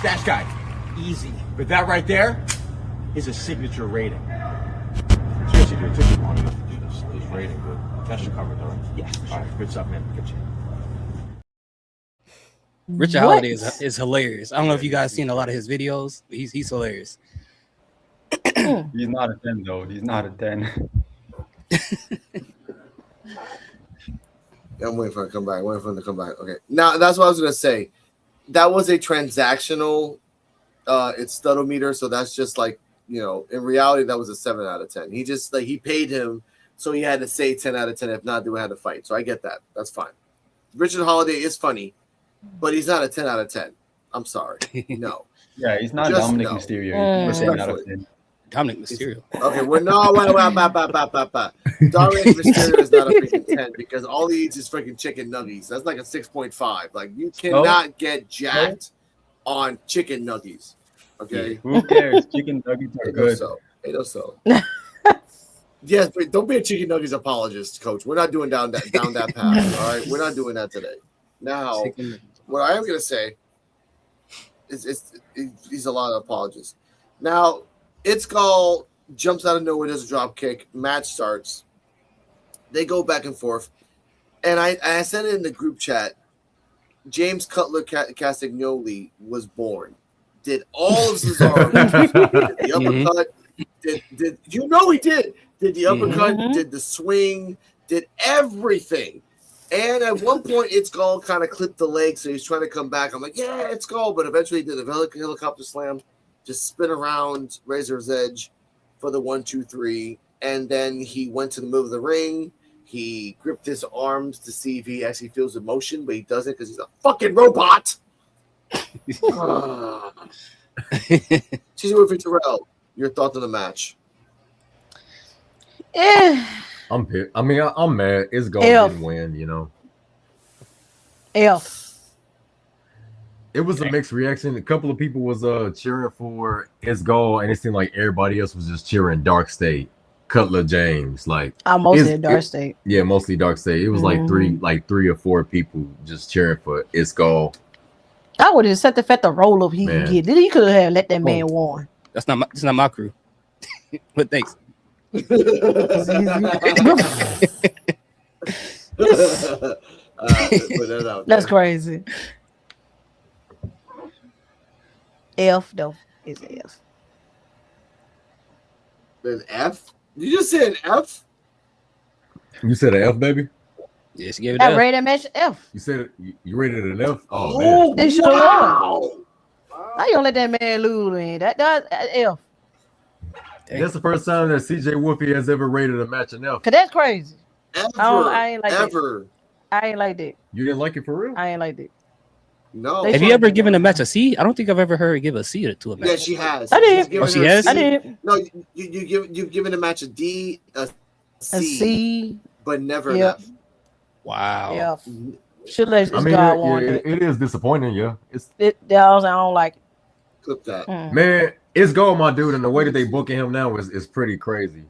Stash guy. Easy. But that right there is a signature rating. Seriously, dude, it took you long enough to do this rating, but that should cover it, all right? Yeah. All right, good stuff, man. Good shit. Richard Holiday is hilarious. I don't know if you guys seen a lot of his videos, but he's hilarious. He's not a 10 though. He's not a 10. I'm waiting for him to come back. Okay. Now that's what I was gonna say. That was a transactional it's studometer, so that's just like, in reality that was a 7 out of 10. He just he paid him, so he had to say 10 out of 10. If not, they would have to fight. So I get that. That's fine. Richard Holiday is funny, but he's not a 10 out of 10. I'm sorry. No. Yeah, he's not Dominic Mysterio. He's 10 out of 10. Dominic Mysterio. Okay, wait. Dominic Mysterio is not a freaking 10 because all he eats is freaking chicken nuggets. That's like a 6.5. Like, you cannot get jacked on chicken nuggets. Okay? Who cares? Chicken nuggets are good. So. Yes, but don't be a chicken nuggets apologist, Coach. We're not doing down that path. All right? We're not doing that today. Now, what I am going to say is he's a lot of apologists. Now, It's Gall jumps out of nowhere, does a drop kick. Match starts. They go back and forth. And I said it in the group chat. James Cutler Castagnoli was born. Did all of Cesaro. Did the uppercut. Did he did. Did the uppercut. Did the swing. Did everything. And at one point, It's Gall kind of clipped the leg, so he's trying to come back. I'm like, yeah, It's Gall. But eventually he did a helicopter slam. Just spin around Razor's Edge for the 1, 2, 3. And then he went to the middle of the ring. He gripped his arms to see if he actually feels emotion, but he doesn't because he's a fucking robot. She's with Terrell. Your thoughts on the match? I'm pissed. I mean, I'm mad. It's Gall didn't win, It was a mixed reaction. A couple of people was cheering for It's Gall, and it seemed like everybody else was just cheering Dark State, Cutler James. Like mostly Dark State. Yeah, mostly Dark State. It was like three or four people just cheering for It's Gall. I would have set the fact the roll up he could get. He could have let that man win. That's not my crew. But thanks. That's crazy. F though is F. An F? Did you just say an F? You said an F, baby? Yes, you gave it I F. rated that match F. You said you rated an F? Oh, man. They should have won. How you gonna let that man lose, man? That F. That's the first time that CJ Wolfie has ever rated a match an F. Cause that's crazy. I ain't like that. I ain't like that. You didn't like it for real? I ain't like that. No. Have you ever given a match a C? I don't think I've ever heard her give a C to a match. Yeah, she has. I did. Oh, she has? I did. No, you've given a match a D, a C, but never an F. Wow. Yeah. Should let I mean, it is disappointing, yeah. I don't like it. Clip that. Man, It's Gold, my dude, and the way that they booking him now is pretty crazy.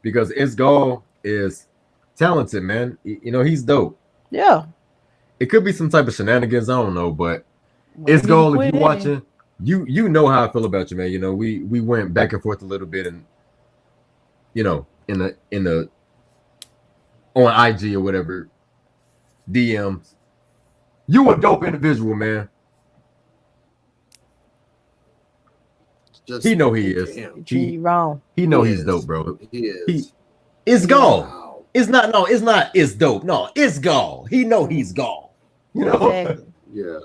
Because It's Gold is talented, man. You know, he's dope. Yeah. It could be some type of shenanigans, I don't know, but It's Gold. If you watching, you know how I feel about you, man. You know, we went back and forth a little bit, and you know, in the on IG or whatever DMs. You a dope individual, man. He know he is. He wrong. He know he's dope, bro. He is. It's Gold. Wow. It's not. No, it's not. It's dope. No, it's Gold. He know he's Gold. You know. Exactly. Yeah.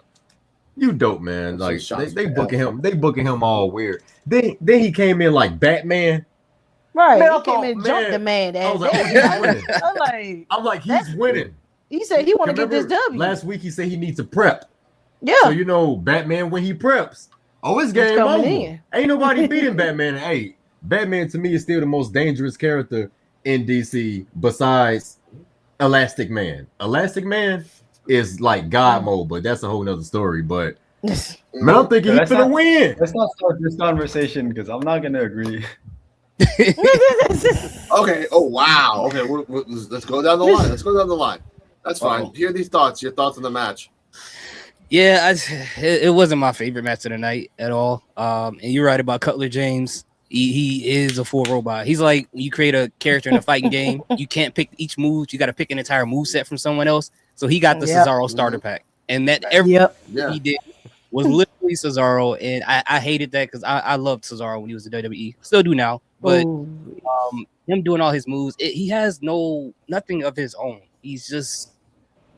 You dope, man. Like they booking him. They booking him all weird. Then he came in like Batman. Right. Man, He came and jumped the man. I was like, oh, he's winning. I'm like, he's winning. He said he want to get this W. Last week he said he needs to prep. Yeah. So you know, Batman when he preps, it's game over. Ain't nobody beating Batman. Hey, Batman to me is still the most dangerous character in DC besides Elastic Man. Elastic Man is like God mode, but that's a whole nother story. But man, I'm thinking he's gonna win. Let's not start this conversation because I'm not gonna agree. Okay. Oh wow. Okay. Let's go down the line. Let's go down the line. That's fine. Hear these thoughts. Your thoughts on the match. Yeah, it wasn't my favorite match of the night at all. And you're right about Cutler James. He is a full robot. He's like when you create a character in a fighting game, you can't pick each move. You got to pick an entire move set from someone else. So he got the Cesaro starter pack, and that he did was literally Cesaro, and I hated that because I loved Cesaro when he was at WWE. Still do now, but him doing all his moves, he has nothing of his own. He's just,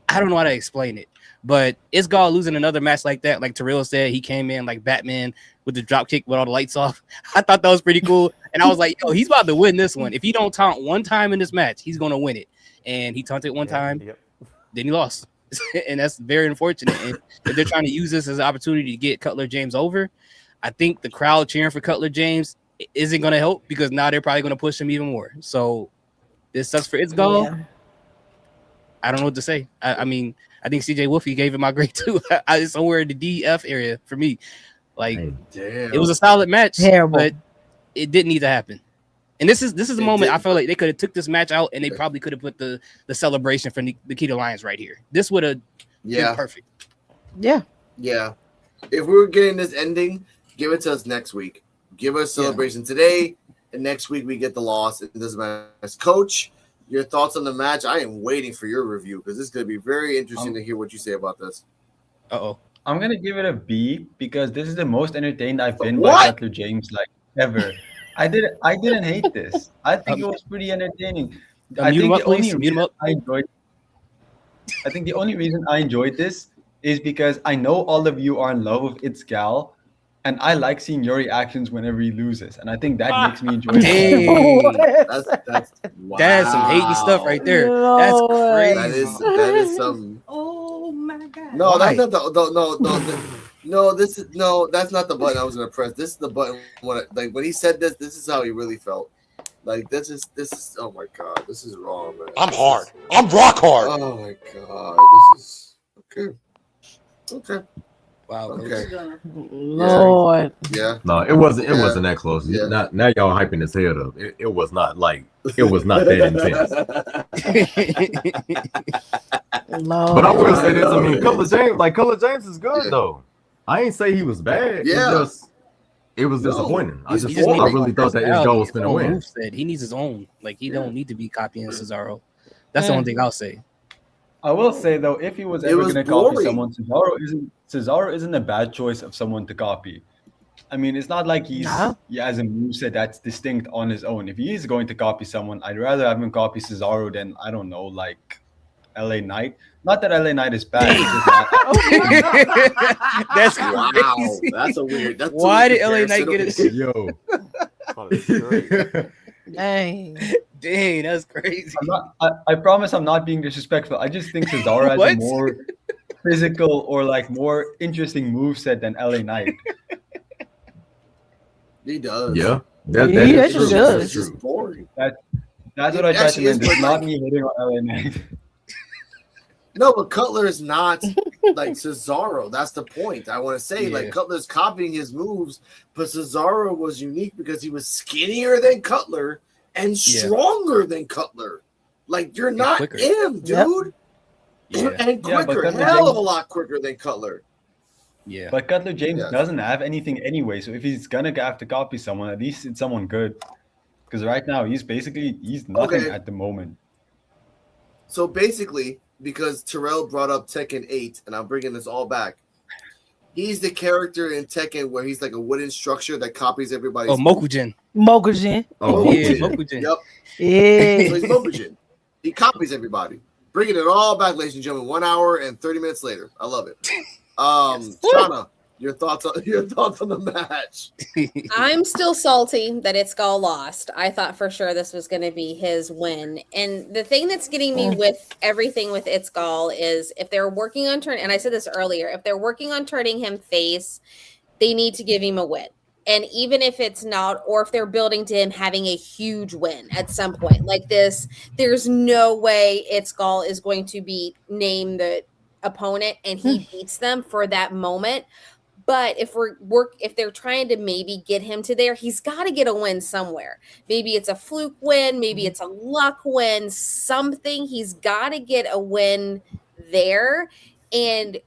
I don't know how to explain it. But It's Gold losing another match like that, like Terrell said, he came in like Batman with the drop kick with all the lights off. I thought that was pretty cool. And I was like, yo, he's about to win this one. If he don't taunt one time in this match, he's going to win it. And he taunted one time, then he lost. And that's very unfortunate. And if they're trying to use this as an opportunity to get Cutler James over, I think the crowd cheering for Cutler James isn't going to help because now they're probably going to push him even more. So this sucks for It's Gold. Yeah. I don't know what to say. I mean, I think CJ Wolfie gave it my grade too. It's somewhere in the DF area for me. Like, it was a solid match, but it didn't need to happen. And this is the moment I feel like they could have took this match out and they probably could have put the celebration for Nikita Lyons right here. This would have been perfect. Yeah. Yeah. If we were getting this ending, give it to us next week. Give us celebration today, and next week we get the loss. It doesn't matter. As coach, your thoughts on the match? I am waiting for your review because this is going to be very interesting to hear what you say about this. I'm going to give it a B because this is the most entertained I've been by Cutler James like ever. I didn't hate this. I think it was pretty entertaining. I think the only reason I enjoyed this is because I know all of you are in love with It's Gal. And I like seeing your reactions whenever he loses. And I think that makes me enjoy it. That's some hating stuff right there. That's crazy. That is some. Oh my God. No, that's not that's not the button I was gonna press. This is the button when he said this is how he really felt. Like this is oh my God, this is wrong, man. I'm hard. I'm rock hard. Oh my God. This is okay. Wow. Okay. Lord. Yeah. No, it wasn't that close. Yeah. Now y'all hyping his head up. It was not that intense. Lord. But I will say this. I mean, Cutler James is good though. I ain't say he was bad. Yeah. It was disappointing. I boring. really thought that his goal was going to win. He needs his own. Like he don't need to be copying Cesaro. That's the only thing I'll say. I will say though, if he was ever going to copy someone, Cesaro isn't a bad choice of someone to copy. I mean, it's not like he has a moveset that's distinct on his own. If he is going to copy someone, I'd rather have him copy Cesaro than, I don't know, like LA Knight. Not that LA Knight is bad. That's wow. That's a weird. Why did LA Knight get it? Yo. Dang, that's crazy. I promise I'm not being disrespectful. I just think Cesaro has a more physical or like more interesting moveset than LA Knight. He does. Yeah. He actually does. It's just boring. That's what I try to mean. It's not me hitting on LA Knight. No, but Cutler is not like Cesaro. That's the point. I want to say, like, Cutler's copying his moves, but Cesaro was unique because he was skinnier than Cutler and stronger than Cutler. Like, you're not him, dude. Yep. And quicker, hell of a lot quicker than Cutler. Yeah. But Cutler James doesn't have anything anyway, so if he's gonna have to copy someone, at least it's someone good. Because right now he's nothing at the moment. So basically, because Terrell brought up Tekken 8, and I'm bringing this all back, he's the character in Tekken where he's like a wooden structure that copies everybody's. Oh, Mokujin. Oh, yeah, Mokujin. Yep. Yeah. So he's Mokujin. He copies everybody. Bringing it all back, ladies and gentlemen. 1 hour and 30 minutes later. I love it. Shauna, your thoughts on the match? I'm still salty that Itzgal lost. I thought for sure this was going to be his win. And the thing that's getting me with everything with Itzgal is if they're working on and I said this earlier, if they're working on turning him face, they need to give him a win. And even if it's not, or if they're building to him having a huge win at some point like this, there's no way Itzgal is going to name the opponent and he beats them for that moment. But if they're trying to maybe get him to there, he's got to get a win somewhere. Maybe it's a fluke win, maybe it's a luck win, something. He's got to get a win there. And,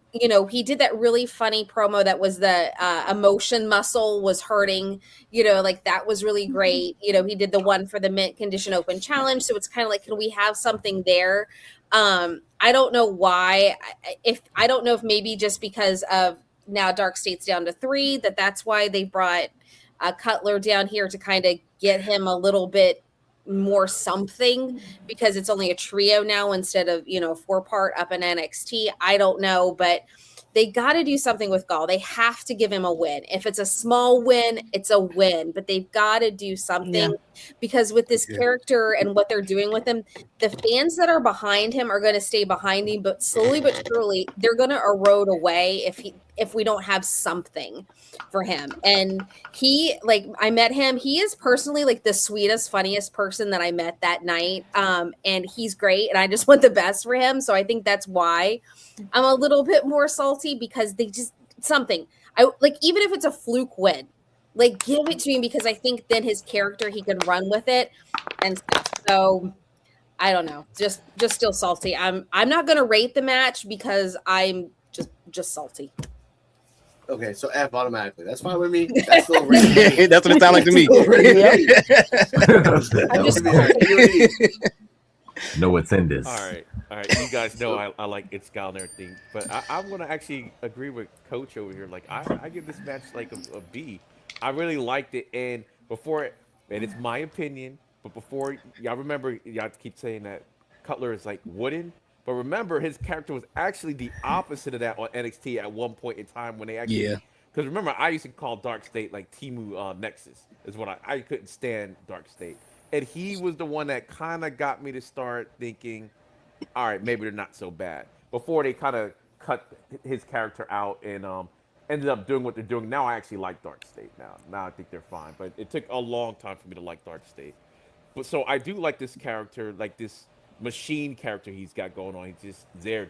he did that really funny promo that was the emotion muscle was hurting, like that was really great. He did the one for the mint condition open challenge. So it's kind of like, can we have something there? I don't know why. I don't know if maybe just because of now Dark State's down to 3, that's why they brought Cutler down here to kind of get him a little bit more something because it's only a trio now instead of 4-part up in NXT. I don't know, but they got to do something with Gall. They have to give him a win. If it's a small win, it's a win, but they've got to do something because with this character and what they're doing with him, the fans that are behind him are going to stay behind him, but slowly but surely they're going to erode away if we don't have something for him. And I met him. He is personally like the sweetest, funniest person that I met that night. And he's great. And I just want the best for him. So I think that's why I'm a little bit more salty because they just something. Even if it's a fluke win, give it to him because I think then his character, he can run with it and stuff. So I don't know, just still salty. I'm not going to rate the match because I'm just salty. Okay, so F automatically. That's fine with me. That's still rated. That's what it sounds like to me. No, what's in this? All right. You guys know I like Itzgal and everything, but I'm gonna actually agree with Coach over here. Like I give this match like a B. I really liked it, and it's my opinion. But before y'all remember, y'all keep saying that Cutler is like wooden. But remember, his character was actually the opposite of that on NXT at one point in time when they actually. Because remember, I used to call Dark State like Timu Nexus is what I couldn't stand Dark State, and he was the one that kind of got me to start thinking, all right, maybe they're not so bad. Before they kind of cut his character out and ended up doing what they're doing. Now I actually like Dark State. Now I think they're fine, but it took a long time for me to like Dark State. But so I do like this character, like this machine character he's got going on. He's just there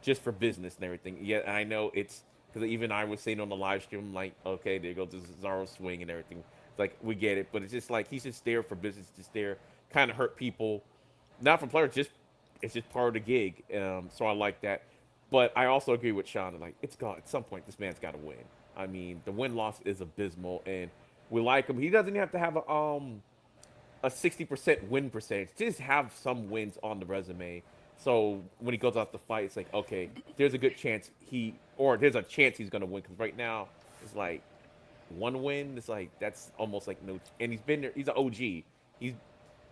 just for business and everything. Yeah, and I know it's because even I was saying on the live stream, like, okay, there goes the Cesaro swing and everything. It's like we get it, but it's just like he's just there for business, just there, kind of hurt people, not from players, it's just part of the gig. So I like that. But I also agree with Sean. Like it's got at some point this man's got to win. I mean, the win loss is abysmal, and we like him. He doesn't have to have a 60% win percentage. Just have some wins on the resume. So when he goes out to fight, it's like, okay, there's a good chance there's a chance he's gonna win. Because right now, it's like one win. It's like that's almost like no. And he's been there. He's an OG.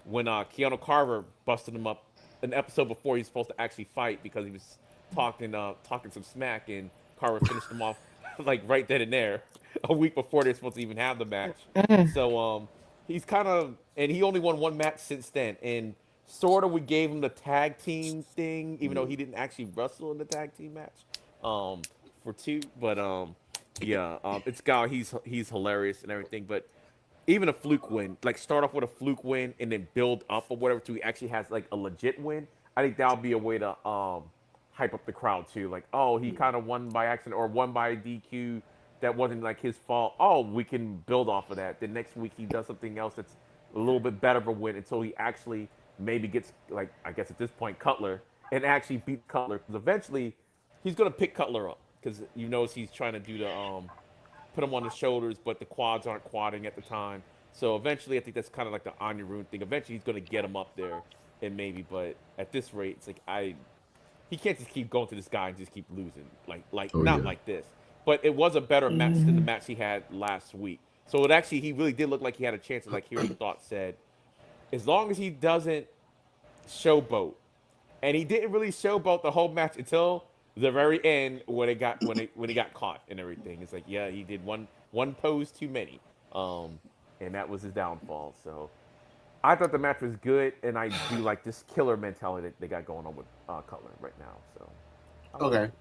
When Keanu Carver busted him up an episode before he's supposed to actually fight because he was talking some smack, and Carver finished him off like right then and there a week before they're supposed to even have the match. So he's kind of, and he only won one match since then, and sort of we gave him the tag team thing, even though he didn't actually wrestle in the tag team match for 2. But it's Gal. He's hilarious and everything. But even a fluke win, like start off with a fluke win and then build up or whatever till he actually has like a legit win. I think that'll be a way to hype up the crowd too. Like, oh, he kind of won by accident or won by DQ. That wasn't like his fault. Oh, we can build off of that. The next week he does something else that's a little bit better of a win until he actually maybe gets, like, I guess at this point, Cutler, and actually beat Cutler. Because eventually he's going to pick Cutler up. Because you notice he's trying to do the put him on the shoulders, but the quads aren't quadding at the time. So eventually I think that's kind of like the Anya Rune thing. Eventually he's going to get him up there and maybe. But at this rate, it's like he can't just keep going to this guy and just keep losing. Not like this. But it was a better match than the match he had last week. So it actually, he really did look like he had a chance. Like Here's the Thought said, as long as he doesn't showboat, and he didn't really showboat the whole match until the very end when he got caught and everything. It's like, yeah, he did one pose too many, and that was his downfall. So I thought the match was good, and I do like this killer mentality that they got going on with Cutler right now. So okay.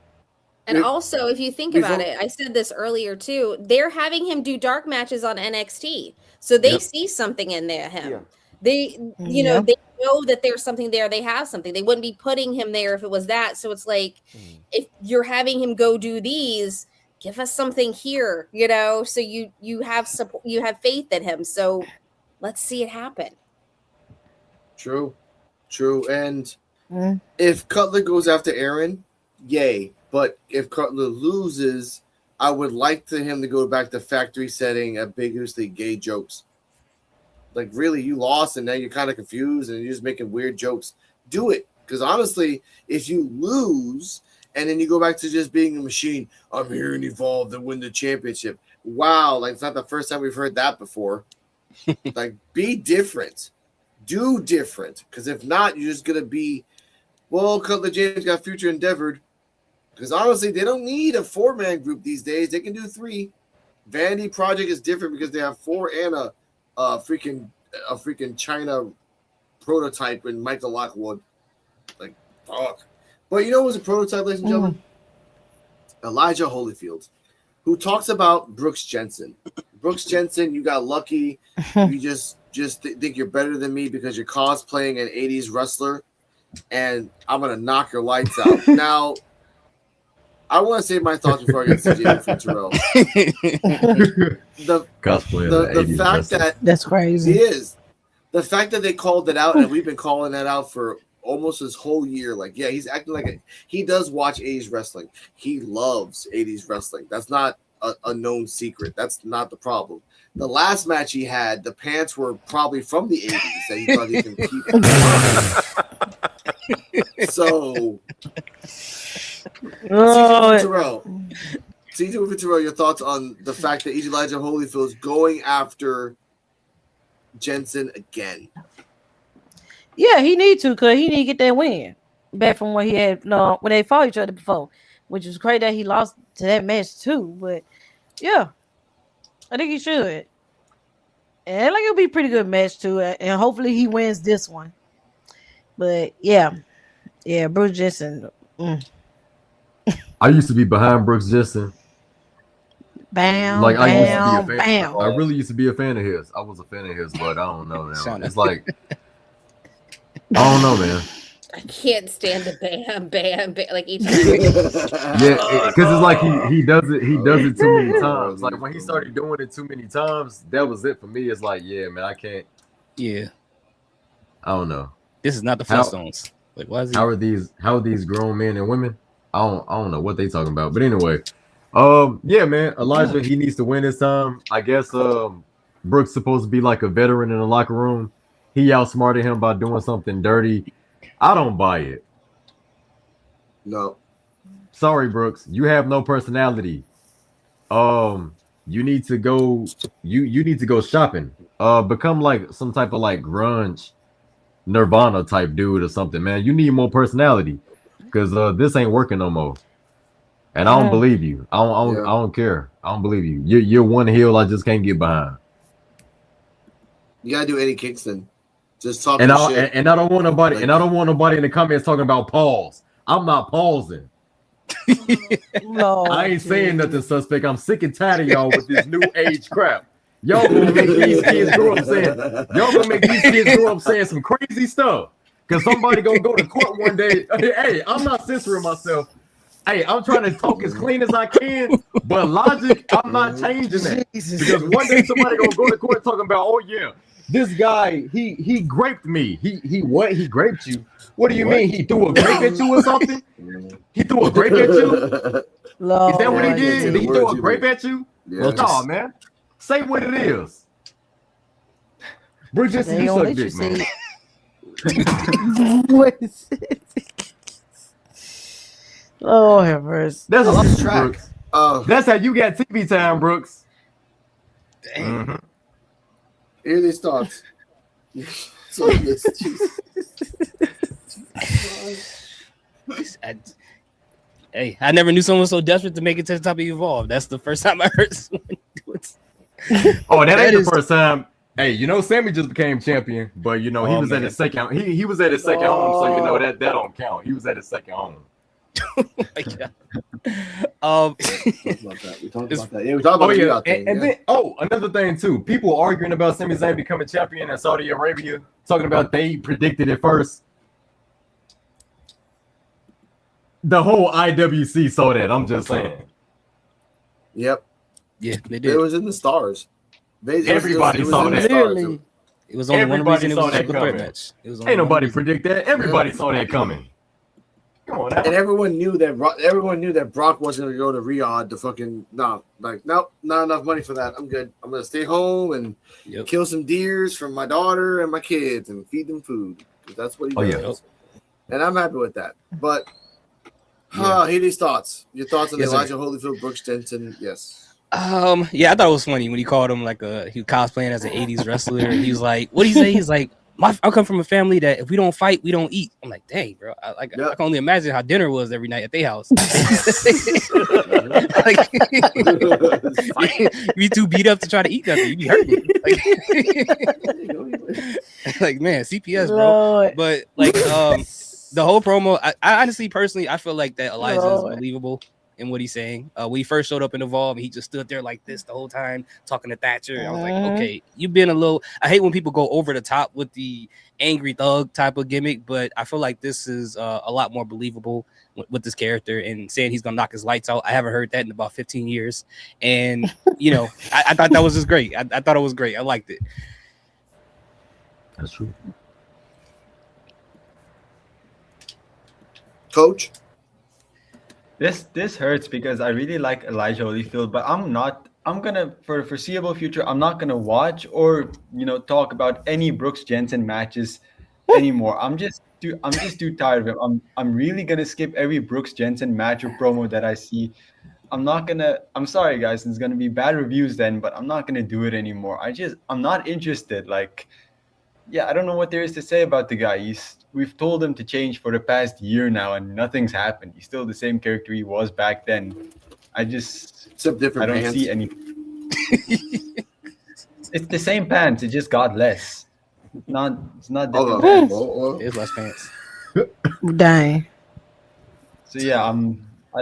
And also, if you think about it, I said this earlier too, they're having him do dark matches on NXT. So they see something in there, him. Yeah. They, you know, they know that there's something there. They have something. They wouldn't be putting him there if it was that. So it's like, if you're having him go do these, give us something here, you know, so you have support, you have faith in him. So let's see it happen. True. And if Cutler goes after Aaron, yay. But if Cutler loses, I would like him to go back to factory setting ambiguously gay jokes. Like, really, you lost and now you're kind of confused and you're just making weird jokes. Do it. Because honestly, if you lose and then you go back to just being a machine, I'm here and Evolve to win the championship. Wow, like it's not the first time we've heard that before. Like, be different. Do different. Because if not, you're just going to be, well, Cutler James got future endeavored. Because honestly, they don't need a 4-man group these days. They can do 3. Vanity Project is different because they have 4 and a freaking China prototype in Michael Lockwood. Like, fuck. But you know who's a prototype, ladies and gentlemen? Elijah Holyfield, who talks about Brooks Jensen. Brooks Jensen, you got lucky. You just think you're better than me because you're cosplaying an 80s wrestler, and I'm going to knock your lights out. Now, I want to say my thoughts before I get to CJ from Terrell. The fact that that's crazy. It is. The fact that they called it out, and we've been calling that out for almost this whole year. Like, yeah, he's acting like he does watch 80s wrestling. He loves 80s wrestling. That's not a known secret. That's not the problem. The last match he had, the pants were probably from the 80s that he thought he can keep. So, CJ Terrell, your thoughts on the fact that Elijah Holyfield is going after Jensen again? Yeah, he need to, because he need to get that win back from what he had when they fought each other before, which is crazy that he lost to that match too. But yeah, I think he should. And like it'll be a pretty good match too, and hopefully he wins this one. But yeah, Bruce Jensen. I used to be behind Brooks Jensen. Bam, like I used to be a fan. Bam. I really used to be a fan of his. I was a fan of his, but I don't know now. It's like I don't know, man. I can't stand the bam, like each time. Yeah, because it's like he does it too many times. Like when he started doing it too many times, that was it for me. It's like, yeah, man, I can't. Yeah, I don't know. This is not the Flintstones. Like, why is he? How are these grown men and women? I don't know what they talking about. But anyway, yeah, man, Elijah, he needs to win this time. I guess Brooks supposed to be like a veteran in the locker room. He outsmarted him by doing something dirty. I don't buy it. No. Sorry, Brooks. You have no personality. You need to go. You need to go shopping. Become like some type of like grunge, Nirvana type dude or something, man. You need more personality, because this ain't working no more. And I don't believe you. I don't care. I don't believe you. You're one heel I just can't get behind. You gotta do Eddie Kingston. Just talking shit. And I don't want nobody. And I don't want nobody in the comments talking about pause. I'm not pausing. No, I ain't saying nothing suspect. I'm sick and tired of y'all with this new age crap. Y'all gonna make these kids grow up saying. Y'all gonna make these kids grow up saying some crazy stuff. Because somebody gonna go to court one day. Hey, I'm not censoring myself. Hey, I'm trying to talk as clean as I can, but logic, I'm not changing that. Because one day somebody gonna go to court talking about, oh yeah, this guy, he graped me. He what? He graped you? What do you mean? He threw a grape at you or something? He threw a grape at you? Lord, Is that what he did? yeah, Did he throw a grape at you? Yeah. No, man. Say what it is. Bridget, you suck dick, man. What is it? Oh, heavens. That's I lost a track. Brooks. That's how you got TV time, Brooks. Dang. Here they start. So this, Hey, I never knew someone was so desperate to make it to the top of Evolve. That's the first time I heard someone do it. Oh, that ain't is the first time. Hey, you know, Sammy just became champion, but you know, he was at his second. He was at his second home, so you know that don't count. He was at his second home. Oh my God. we talked about that. Yeah, we talked about yeah, thing. and then another thing too. People arguing about Sami Zayn becoming champion in Saudi Arabia, talking about they predicted it first. The whole IWC saw that. I'm just saying. Yep. Yeah, they did. It was in the stars. Everybody saw that. Clearly. It was only one Everybody reason it saw was a that triple threat coming. match. It was Ain't nobody predict that. Everybody saw that coming. Come on now. And everyone knew that Brock wasn't going to go to Riyadh to fucking nope, not enough money for that. I'm good. I'm going to stay home and kill some deers for my daughter and my kids and feed them food. That's what he does. And I'm happy with that. But Haley's thoughts. Your thoughts on Elijah Holyfield, Brooks Jensen? Yes. Yeah, I thought it was funny when he called him like he was cosplaying as an 80s wrestler. He was like, what did he say? He's like, I come from a family that if we don't fight, we don't eat. I'm like, dang, bro. I can only imagine how dinner was every night at their house. Like, you be too beat up to try to eat nothing. You be hurting. Like man, CPS, bro. Lord. But like the whole promo, I honestly, personally, I feel like that Elijah is believable in what he's saying. When he first showed up in Evolve, he just stood there like this the whole time talking to Thatcher. I was like, okay, you've been a little. I hate when people go over the top with the angry thug type of gimmick, but I feel like this is a lot more believable with this character and saying he's gonna knock his lights out. I haven't heard that in about 15 years, and you know, I thought that was just great. I thought it was great. I liked it. That's true. Coach. This hurts because I really like Elijah Holyfield, but I'm gonna, for the foreseeable future, I'm not gonna watch or talk about any Brooks Jensen matches anymore. I'm just too tired of him. I'm really gonna skip every Brooks Jensen match or promo that I see. I'm sorry guys, it's gonna be bad reviews then, but I'm not gonna do it anymore. I'm not interested. Like, yeah, I don't know what there is to say about the guy. We've told him to change for the past year now, and nothing's happened. He's still the same character he was back then. Except different I don't pants. see any. It's the same pants. It just got less. It's not different pants. It's less pants. Dang. So yeah,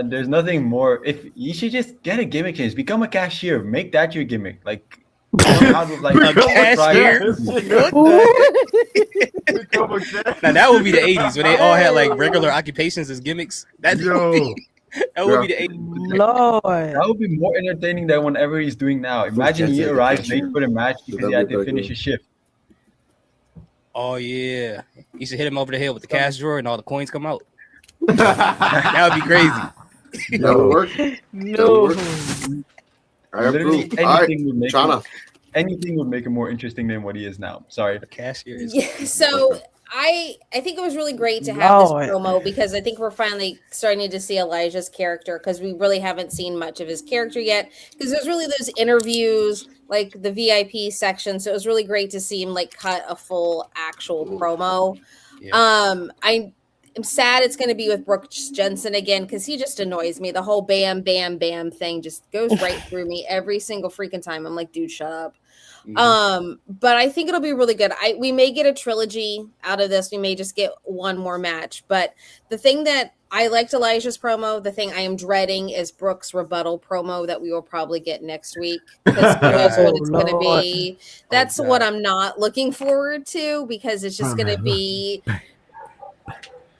there's nothing more. If you should just get a gimmick change, become a cashier, make that your gimmick. Like, out with like a cashier. Now that would be the 80s when they all had like regular occupations as gimmicks. That would be the 80s. Lord. That would be more entertaining than whatever he's doing now. Imagine he arrived late for the match because he had to finish a shift. Oh yeah, you should hit him over the head with the cash drawer and all the coins come out. That would be crazy. That would work. No. Literally anything would make him more interesting than what he is now. Sorry, the cashier is. Yeah, so I think it was really great to have this promo because I think we're finally starting to see Elijah's character because we really haven't seen much of his character yet because there's really those interviews like the VIP section, so it was really great to see him like cut a full actual promo. Yeah. I'm sad it's going to be with Brooks Jensen again because he just annoys me. The whole bam, bam, bam thing just goes right through me every single freaking time. I'm like, dude, shut up. Mm-hmm. But I think it'll be really good. We may get a trilogy out of this. We may just get one more match. But the thing that I liked Elijah's promo, the thing I am dreading is Brooks' rebuttal promo that we will probably get next week. Because that's what it's going to be. That's what I'm not looking forward to because it's just going to be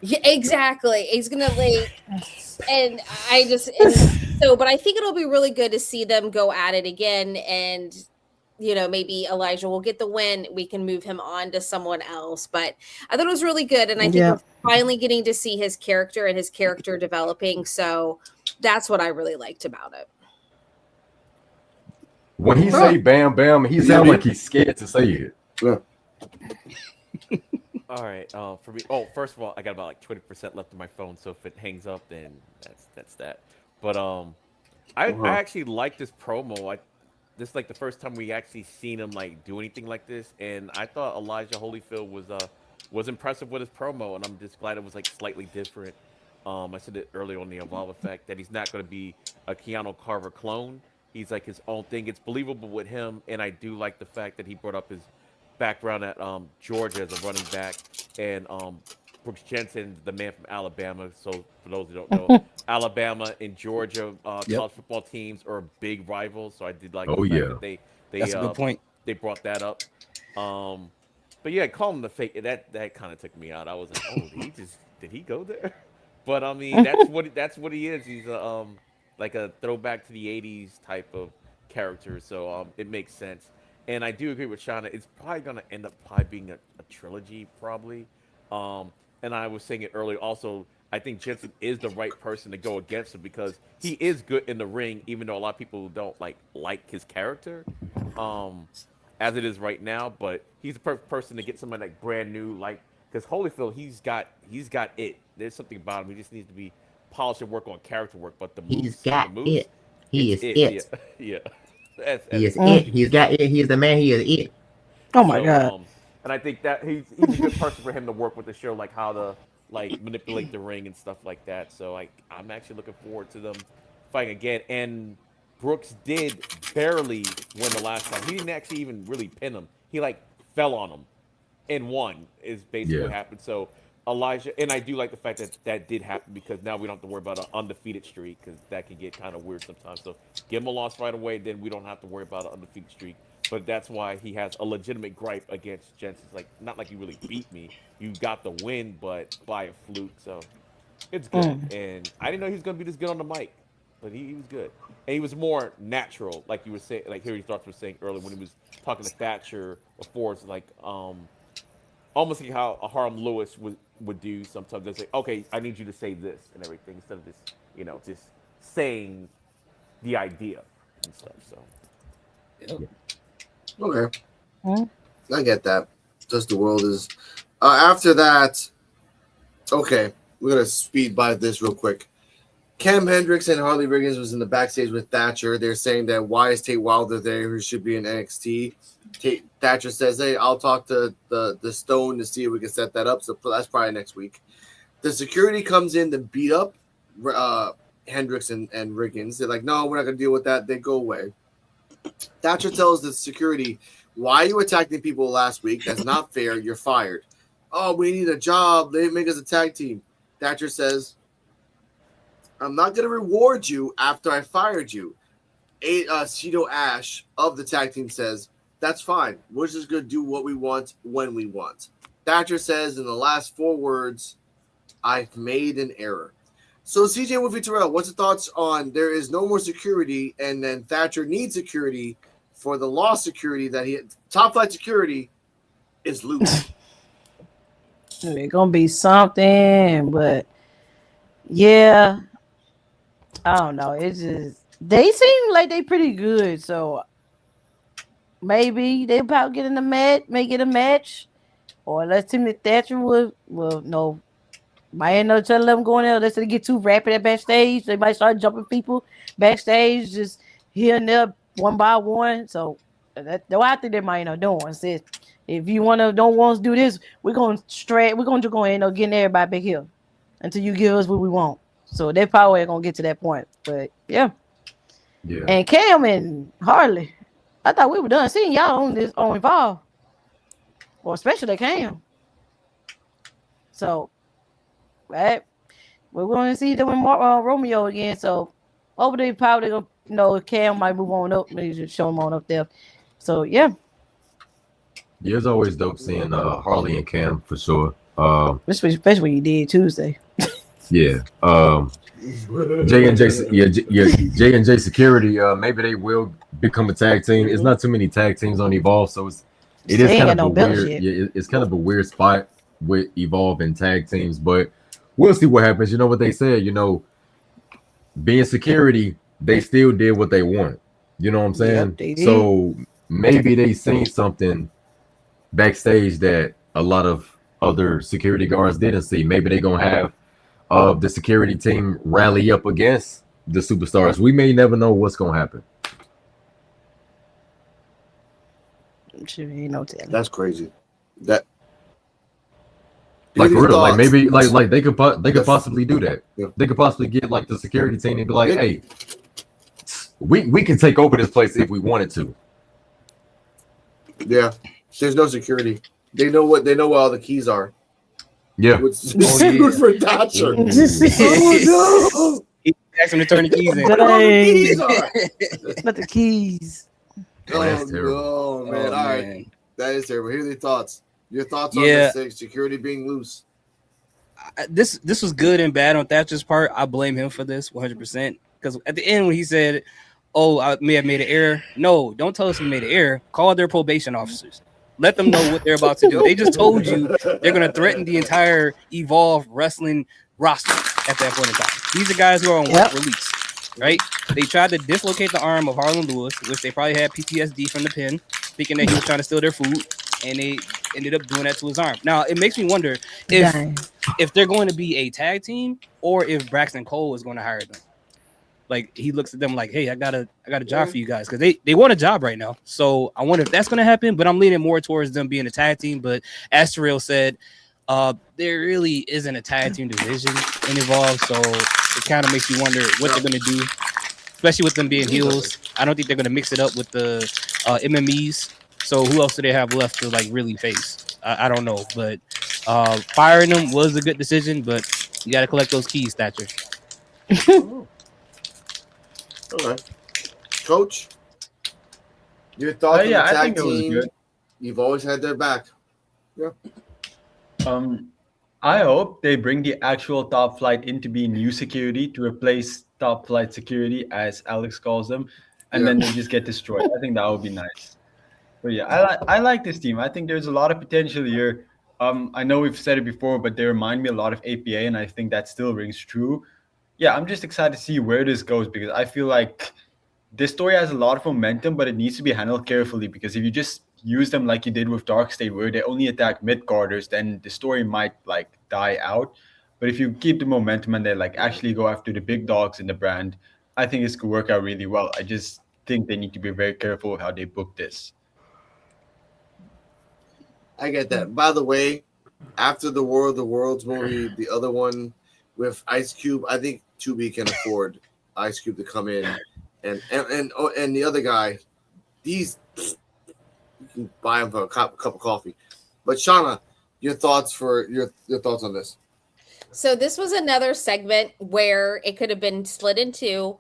Yeah, exactly. He's gonna like, and I just so, but I think it'll be really good to see them go at it again, and maybe Elijah will get the win. We can move him on to someone else. But I thought it was really good, and I think we're finally getting to see his character and his character developing. So that's what I really liked about it. When he say "bam bam," he sounds like he's scared to say it. Yeah. All right. For me, first of all, I got about like 20% left on my phone, so if it hangs up, then that's that. But I actually like this promo. This is like the first time we actually seen him like do anything like this, and I thought Elijah Holyfield was impressive with his promo, and I'm just glad it was like slightly different. I said it earlier on the Evolve Effect that he's not going to be a Keanu Carver clone. He's like his own thing. It's believable with him, and I do like the fact that he brought up his background at Georgia as a running back, and Brooks Jensen, the man from Alabama. So for those who don't know, Alabama and Georgia college football teams are big rivals. So I did like the fact that that's a good point. They brought that up. But yeah, call him the fake. That kind of took me out. I was like, oh, did he go there? But I mean, that's what he is. He's like a throwback to the '80s type of character. So it makes sense. And I do agree with Shauna. It's probably going to end up being a trilogy, probably. And I was saying it earlier. Also, I think Jensen is the right person to go against him because he is good in the ring, even though a lot of people don't like his character, as it is right now. But he's the perfect person to get somebody like brand new, because Holyfield, he's got it. There's something about him. He just needs to be polished and work on character work. But the moves, it. He is it. Yeah. He is it. He's got it. He's the man. He is it. Oh my God. And I think that he's a good person for him to work with the show, like how to manipulate the ring and stuff like that. So I'm actually looking forward to them fighting again. And Brooks did barely win the last time. He didn't actually even really pin him. He fell on him and won is basically what happened. So Elijah, and I do like the fact that did happen because now we don't have to worry about an undefeated streak because that can get kind of weird sometimes. So give him a loss right away, then we don't have to worry about an undefeated streak. But that's why he has a legitimate gripe against Jensen. It's not like you really beat me. You got the win, but by a fluke. So it's good. And I didn't know he was going to be this good on the mic, but he was good. And he was more natural, like you were saying, like Harry Thoughts was saying earlier when he was talking to Thatcher before. It's almost like how a Harlem Lewis would do sometimes. They say, okay, I need you to say this and everything instead of just saying the idea and stuff. So. Okay. I get that. Just the world is. After that, okay, we're going to speed by this real quick. Cam Hendricks and Harley Riggins was in the backstage with Thatcher. They're saying that why is Tate Wilder there who should be in NXT? Thatcher says, hey, I'll talk to the Stone to see if we can set that up. So that's probably next week. The security comes in to beat up Hendricks and Riggins. They're like, no, we're not going to deal with that. They go away. Thatcher tells the security, why are you attacking people last week? That's not fair. You're fired. Oh, we need a job. They make us a tag team. Thatcher says, I'm not going to reward you after I fired you. Cito Ash of the tag team says, that's fine. We're just going to do what we want when we want. Thatcher says in the last 4 words, I've made an error. So CJ Wolfie Terrell, what's the thoughts on there is no more security and then Thatcher needs security for the lost security that top flight security is loose. It's going to be something, but yeah. I don't know. It's just they seem like they pretty good, so maybe they'll probably get in the match, make it a match, or let Timothy Thatcher might end up telling them going there. Let's say they get too rapid at backstage. They might start jumping people backstage, just here and there, one by one. So that's what I think they might end up doing. Says if you don't want to do this, we're gonna just go end up getting everybody back here until you give us what we want. So they probably ain't gonna get to that point. But yeah. And Cam and Harley, I thought we were done seeing y'all on Evolve. Or especially Cam. So we're going to see them with Romeo again. So hopefully probably gonna Cam might move on up. Maybe just show him on up there. So yeah. Yeah, it's always dope seeing Harley and Cam for sure. Especially when you did Tuesday. Yeah. J and J Security. Maybe they will become a tag team. It's not too many tag teams on Evolve, so it is kind of a weird. Yeah, it's kind of a weird spot with Evolve and tag teams, but we'll see what happens. You know what they said. You know, being security, they still did what they wanted. You know what I'm saying? Yep, so maybe they seen something backstage that a lot of other security guards didn't see. Maybe they're gonna have the security team rally up against the superstars. We may never know what's gonna happen. That's crazy. That like for real, like maybe like they could possibly do that. Yeah. They could possibly get like the security team and be like, hey, we can take over this place if we wanted to. Yeah, there's no security. They know where all the keys are. Yeah. For Thatcher. Oh no! He asked him to turn the keys in. Not the keys. Oh no, man! All right, that is terrible. Here are your thoughts. Your thoughts on the security being loose. This was good and bad on Thatcher's part. I blame him for this 100%. Because at the end when he said, "Oh, I may have made an error," no, don't tell us we made an error. Call their probation officers. Let them know what they're about to do. They just told you they're going to threaten the entire Evolve wrestling roster at that point in time. These are guys who are on work release, right? They tried to dislocate the arm of Harlan Lewis, which they probably had PTSD from the pin, thinking that he was trying to steal their food, and they ended up doing that to his arm. Now, it makes me wonder if they're going to be a tag team or if Braxton Cole is going to hire them. Like he looks at them like, hey, I got a job for you guys because they want a job right now. So I wonder if that's going to happen. But I'm leaning more towards them being a tag team. But as Terrell said, there really isn't a tag team division in Evolve, so it kind of makes you wonder what they're going to do, especially with them being heels. I don't think they're going to mix it up with the MMEs. So who else do they have left to like really face? I don't know. But firing them was a good decision. But you got to collect those keys, Thatcher. Okay. Coach, your thoughts on the tag team? Good. You've always had their back. Yeah. I hope they bring the actual Top Flight in to be new security to replace Top Flight security, as Alex calls them, and then they just get destroyed. I think that would be nice. But yeah, I like this team. I think there's a lot of potential here. I know we've said it before, but they remind me a lot of APA, and I think that still rings true. Yeah, I'm just excited to see where this goes because I feel like this story has a lot of momentum, but it needs to be handled carefully because if you just use them like you did with Dark State, where they only attack mid-carders, then the story might like die out. But if you keep the momentum and they like actually go after the big dogs in the brand, I think this could work out really well. I just think they need to be very careful with how they book this. I get that. By the way, after the War of the Worlds movie, the other one with Ice Cube, I think 2B can afford Ice Cube to come in, and the other guy, you can buy him for a cup of coffee. But Shauna, your thoughts on this? So this was another segment where it could have been split in two,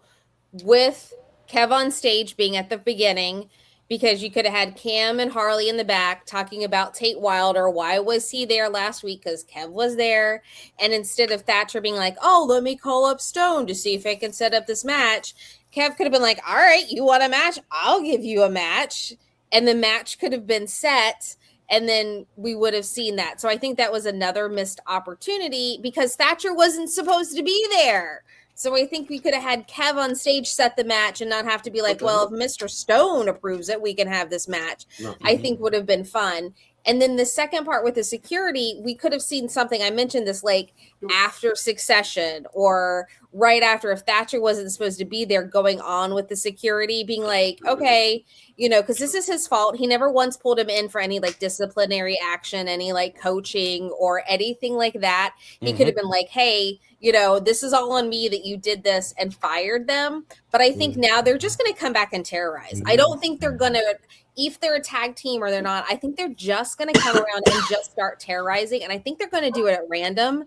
with Kev on stage being at the beginning, because you could have had Cam and Harley in the back talking about Tate Wilder. Why was he there last week? Because Kev was there. And instead of Thatcher being like, oh, let me call up Stone to see if I can set up this match, Kev could have been like, all right, you want a match? I'll give you a match. And the match could have been set, and then we would have seen that. So I think that was another missed opportunity because Thatcher wasn't supposed to be there. So I think we could have had Kev on stage set the match and not have to be like, well, if Mr. Stone approves it, we can have this match. I think would have been fun. And then the second part with the security, we could have seen something. I mentioned this like after Succession or right after, if Thatcher wasn't supposed to be there, going on with the security, being like, okay, because this is his fault. He never once pulled him in for any like disciplinary action, any like coaching or anything like that. He could have been like, hey, this is all on me that you did this, and fired them. But I think now they're just going to come back and terrorize. I don't think they're going to, if they're a tag team or they're not, I think they're just going to come around and just start terrorizing. And I think they're going to do it at random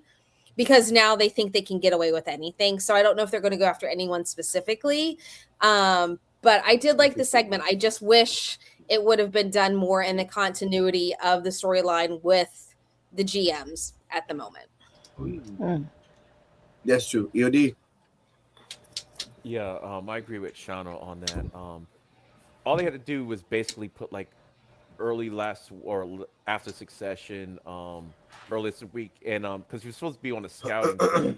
because now they think they can get away with anything. So I don't know if they're going to go after anyone specifically. But I did like the segment. I just wish it would have been done more in the continuity of the storyline with the GMs at the moment. That's true. EOD. Yeah, I agree with Shauna on that. All they had to do was basically put like early last or after Succession, early this week, and because he was supposed to be on a scouting trip,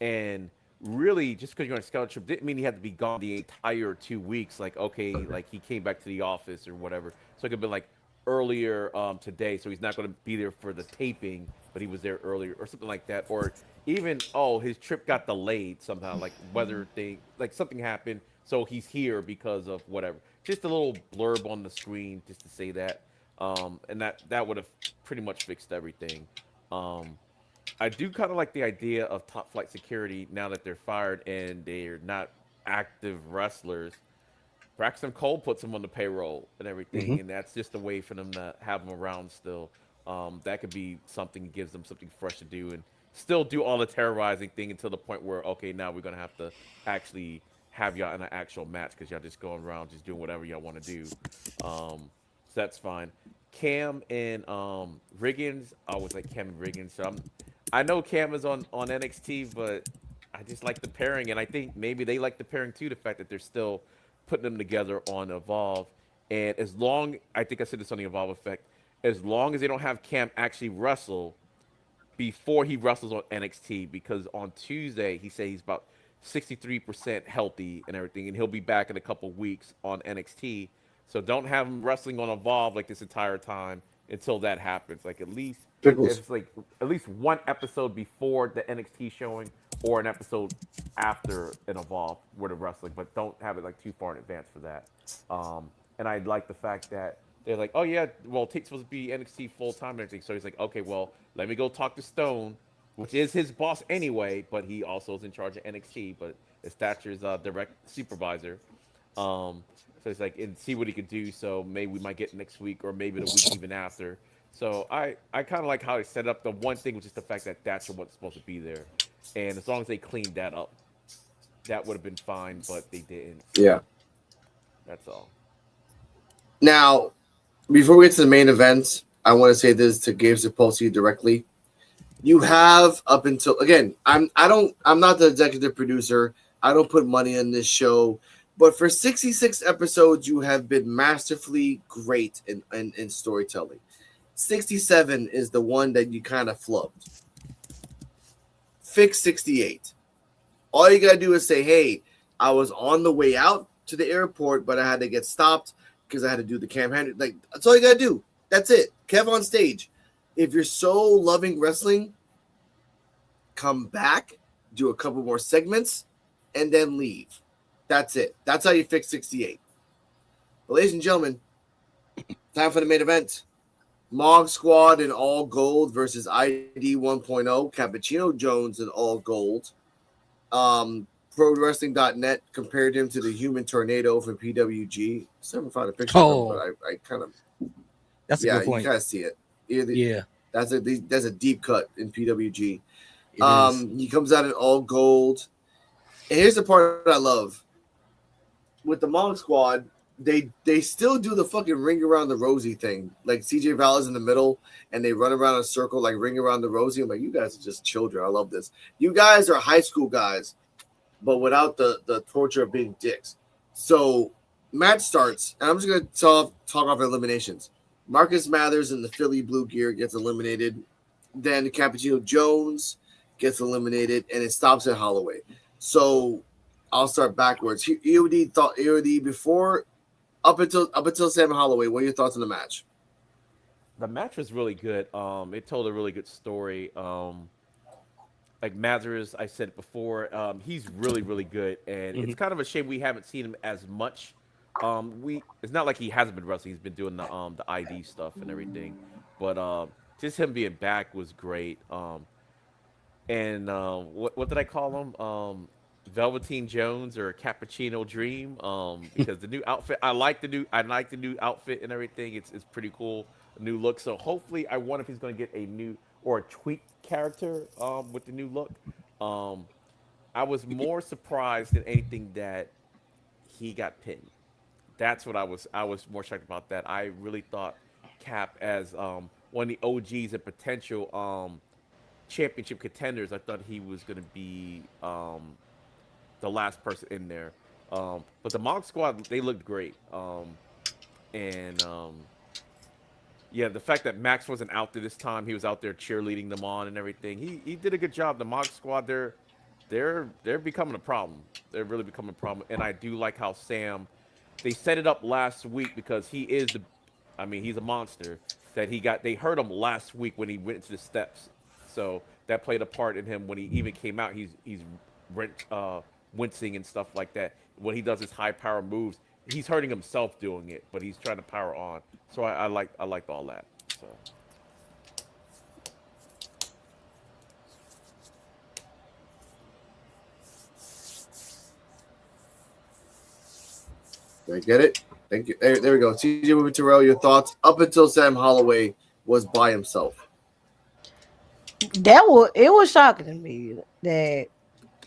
and really just because you're on a scouting trip didn't mean he had to be gone the entire 2 weeks. Like okay, like he came back to the office or whatever, so it could be like earlier today, so he's not going to be there for the taping, but he was there earlier or something like that, or even his trip got delayed somehow, like weather thing, like something happened, so he's here because of whatever. Just a little blurb on the screen just to say that, and that would have pretty much fixed everything. I do kind of like the idea of Top Flight Security now that they're fired and they're not active wrestlers. Braxton Cole puts them on the payroll and everything, and that's just a way for them to have them around still. That could be something that gives them something fresh to do and still do all the terrorizing thing until the point where, okay, now we're going to have to actually have y'all in an actual match because y'all just going around just doing whatever y'all want to do. So that's fine. Cam and Riggins, I always like Cam and Riggins. So I know Cam is on NXT, but I just like the pairing, and I think maybe they like the pairing too. The fact that they're still putting them together on Evolve, and I think I said this on the Evolve Effect, as long as they don't have Cam actually wrestle before he wrestles on NXT, because on Tuesday he said he's about 63% healthy and everything, and he'll be back in a couple weeks on NXT. So don't have him wrestling on Evolve like this entire time until that happens. Like at least one episode before the NXT showing or an episode after an Evolve where the wrestling, but don't have it like too far in advance for that. And I like the fact that they're like, oh yeah, well Tate's supposed to be NXT full time and everything. So he's like, okay, well let me go talk to Stone, which is his boss anyway, but he also is in charge of NXT, but it's Thatcher's direct supervisor. So it's like, and see what he could do. So maybe we might get next week or maybe the week even after. So I kind of like how they set up. The one thing was just the fact that Thatcher wasn't supposed to be there. And as long as they cleaned that up, that would have been fine, but they didn't. So yeah. That's all. Now, before we get to the main event, I want to say this to Gabe Sapolsky directly. You have up until, again, I'm not the executive producer. I don't put money on this show. But for 66 episodes, you have been masterfully great in storytelling. 67 is the one that you kind of flubbed. Fix 68. All you got to do is say, hey, I was on the way out to the airport, but I had to get stopped because I had to do the Cam Henry. Like, that's all you got to do. That's it. Kev on stage. If you're so loving wrestling, come back, do a couple more segments, and then leave. That's it. That's how you fix 68. But ladies and gentlemen, time for the main event. Mog Squad in all gold versus ID 1.0. Cappuccino Jones in all gold. ProWrestling.net compared him to the Human Tornado from PWG. I haven't found a picture of him, but I kind of... That's a good point. You kind of see it. Yeah. That's a deep cut in PWG. He comes out in all gold. And here's the part I love. With the Mog Squad, they still do the fucking ring around the rosy thing. Like CJ Val's in the middle and they run around a circle like ring around the rosy. I'm like, you guys are just children. I love this. You guys are high school guys, but without the torture of being dicks. So match starts, and I'm just gonna talk off eliminations. Marcus Mathers in the Philly blue gear gets eliminated. Then Cappuccino Jones gets eliminated, and it stops at Holloway. So I'll start backwards. EOD before up until Sam Holloway. What are your thoughts on the match? The match was really good. It told a really good story. Like Mathers, I said it before, he's really, really good, and it's kind of a shame we haven't seen him as much. It's not like he hasn't been wrestling; he's been doing the ID stuff and everything. But just him being back was great. And what did I call him? Velveteen Jones or Cappuccino Dream? Because the new outfit, I like the new outfit and everything. It's pretty cool, a new look. So hopefully, I wonder if he's going to get a new or a tweaked character with the new look. I was more surprised than anything that he got pinned. That's what I was more shocked about. That I really thought Cap, as one of the OGs and potential championship contenders, I thought he was going to be the last person in there. But the Monk Squad, they looked great. And yeah, the fact that Max wasn't out there this time, he was out there cheerleading them on and everything. He did a good job. The Monk Squad, they're becoming a problem. They're really becoming a problem. And I do like how Sam, they set it up last week because he is he's a monster. They hurt him last week when he went into the steps. So that played a part in him when he even came out. He's wincing and stuff like that. When he does his high power moves, he's hurting himself doing it, but he's trying to power on. So I liked all that. So. Did I get it? Thank you. There we go. CJ Movie Terrell, your thoughts up until Sam Holloway was by himself. It was shocking to me that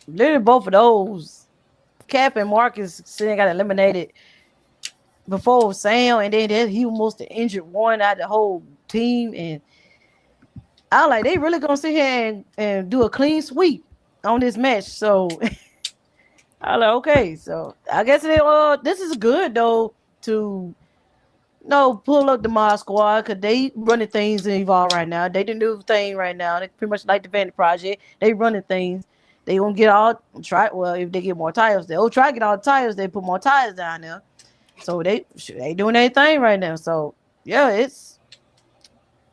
literally both of those, Cap and Marcus, got eliminated before Sam, and then he almost the injured one out of the whole team. And I like they really gonna sit here and do a clean sweep on this match. So I like, okay, so I guess this is good though to pull up the Mod Squad because they running things in Evolve right now. They the new thing right now. They pretty much like the Vanity Project. They running things. They gonna get if they get more tires, they'll try to get all the tires. They put more tires down there. So they doing their thing right now. So yeah, it's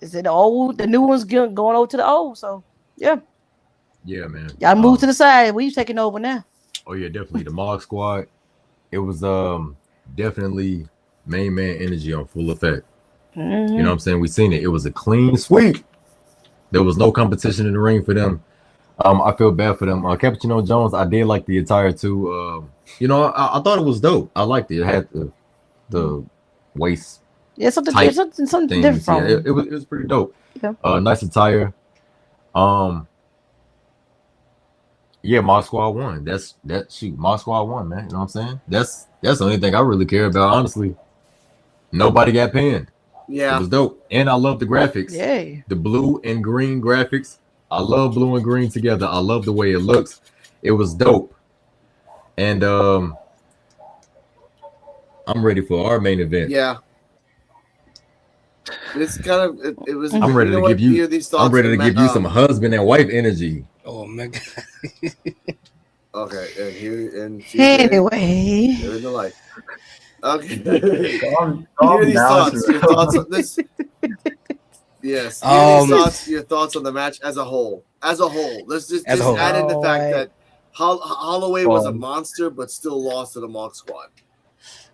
the old, the new ones going over to the old. So yeah, man. Y'all move to the side. We taking over now. Oh yeah, definitely the Mog Squad. It was definitely main man energy on full effect. Mm-hmm. You know what I'm saying? We seen it. It was a clean sweep. There was no competition in the ring for them. I feel bad for them. Cappuccino Jones, I did like the attire too. I thought it was dope. I liked it. It had the waist. Yeah, something different. Yeah, it was pretty dope. Yeah. Nice attire. Yeah, Mod Squad won. Mod Squad won, man. You know what I'm saying? That's the only thing I really care about, honestly. Nobody got pinned. Yeah. It was dope. And I love the graphics. Yeah. The blue and green graphics. I love blue and green together. I love the way it looks. It was dope. And I'm ready for our main event. Yeah. It's kind of it was. I'm ready to give you. I'm ready to give you some husband and wife energy. Oh my god. Okay, and here and anyway, there in the life. Okay. Calm these down, thoughts. Your thoughts on this. Yes. Your thoughts on the match as a whole. As a whole, let's just add in the fact that Holloway was a monster, but still lost to the Mock Squad.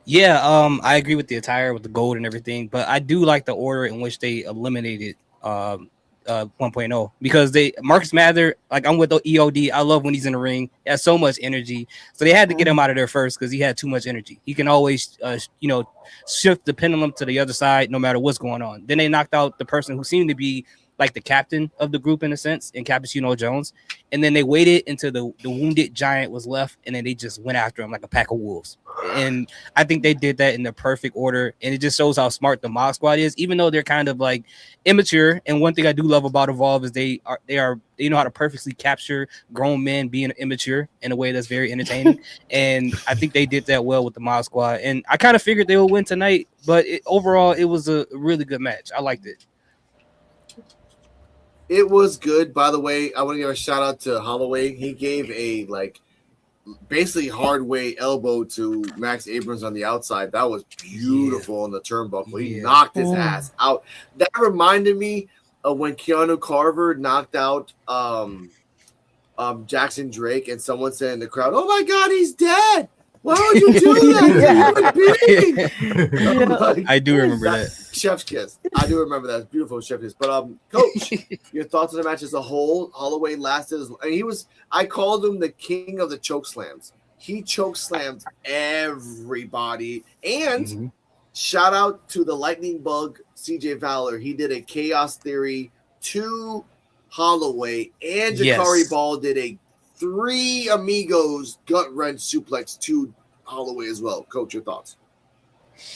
Yeah, I agree with the attire, with the gold and everything, but I do like the order in which they eliminated 1.0 because Marcus Mather, like I'm with the EOD. I love when he's in the ring. He has so much energy, so they had to get him out of there first because he had too much energy. He can always, shift the pendulum to the other side no matter what's going on. Then they knocked out the person who seemed to be like the captain of the group in a sense, in Cappuccino Jones. And then they waited until the wounded giant was left, and then they just went after him like a pack of wolves. And I think they did that in the perfect order. And it just shows how smart the Mod Squad is, even though they're kind of like immature. And one thing I do love about Evolve is they know how to perfectly capture grown men being immature in a way that's very entertaining. And I think they did that well with the Mod Squad. And I kind of figured they would win tonight, but overall, it was a really good match. I liked it. It was good. By the way, I want to give a shout out to Holloway. He gave a basically hard way elbow to Max Abrams on the outside. That was beautiful on the turnbuckle. He knocked his ass out. That reminded me of when Keanu Carver knocked out Jackson Drake, and someone said in the crowd, "Oh my God, he's dead! Why would you do that? I do remember that. Chef's kiss. I do remember that. It's beautiful chef's kiss. But Coach, your thoughts on the match as a whole? Holloway lasted, and I called him the king of the choke slams. He choke slammed everybody. And shout out to the lightning bug, CJ Fowler. He did a Chaos Theory to Holloway, and Jakari Ball did a 3 Amigos gut wrench suplex to Holloway as well. Coach, your thoughts?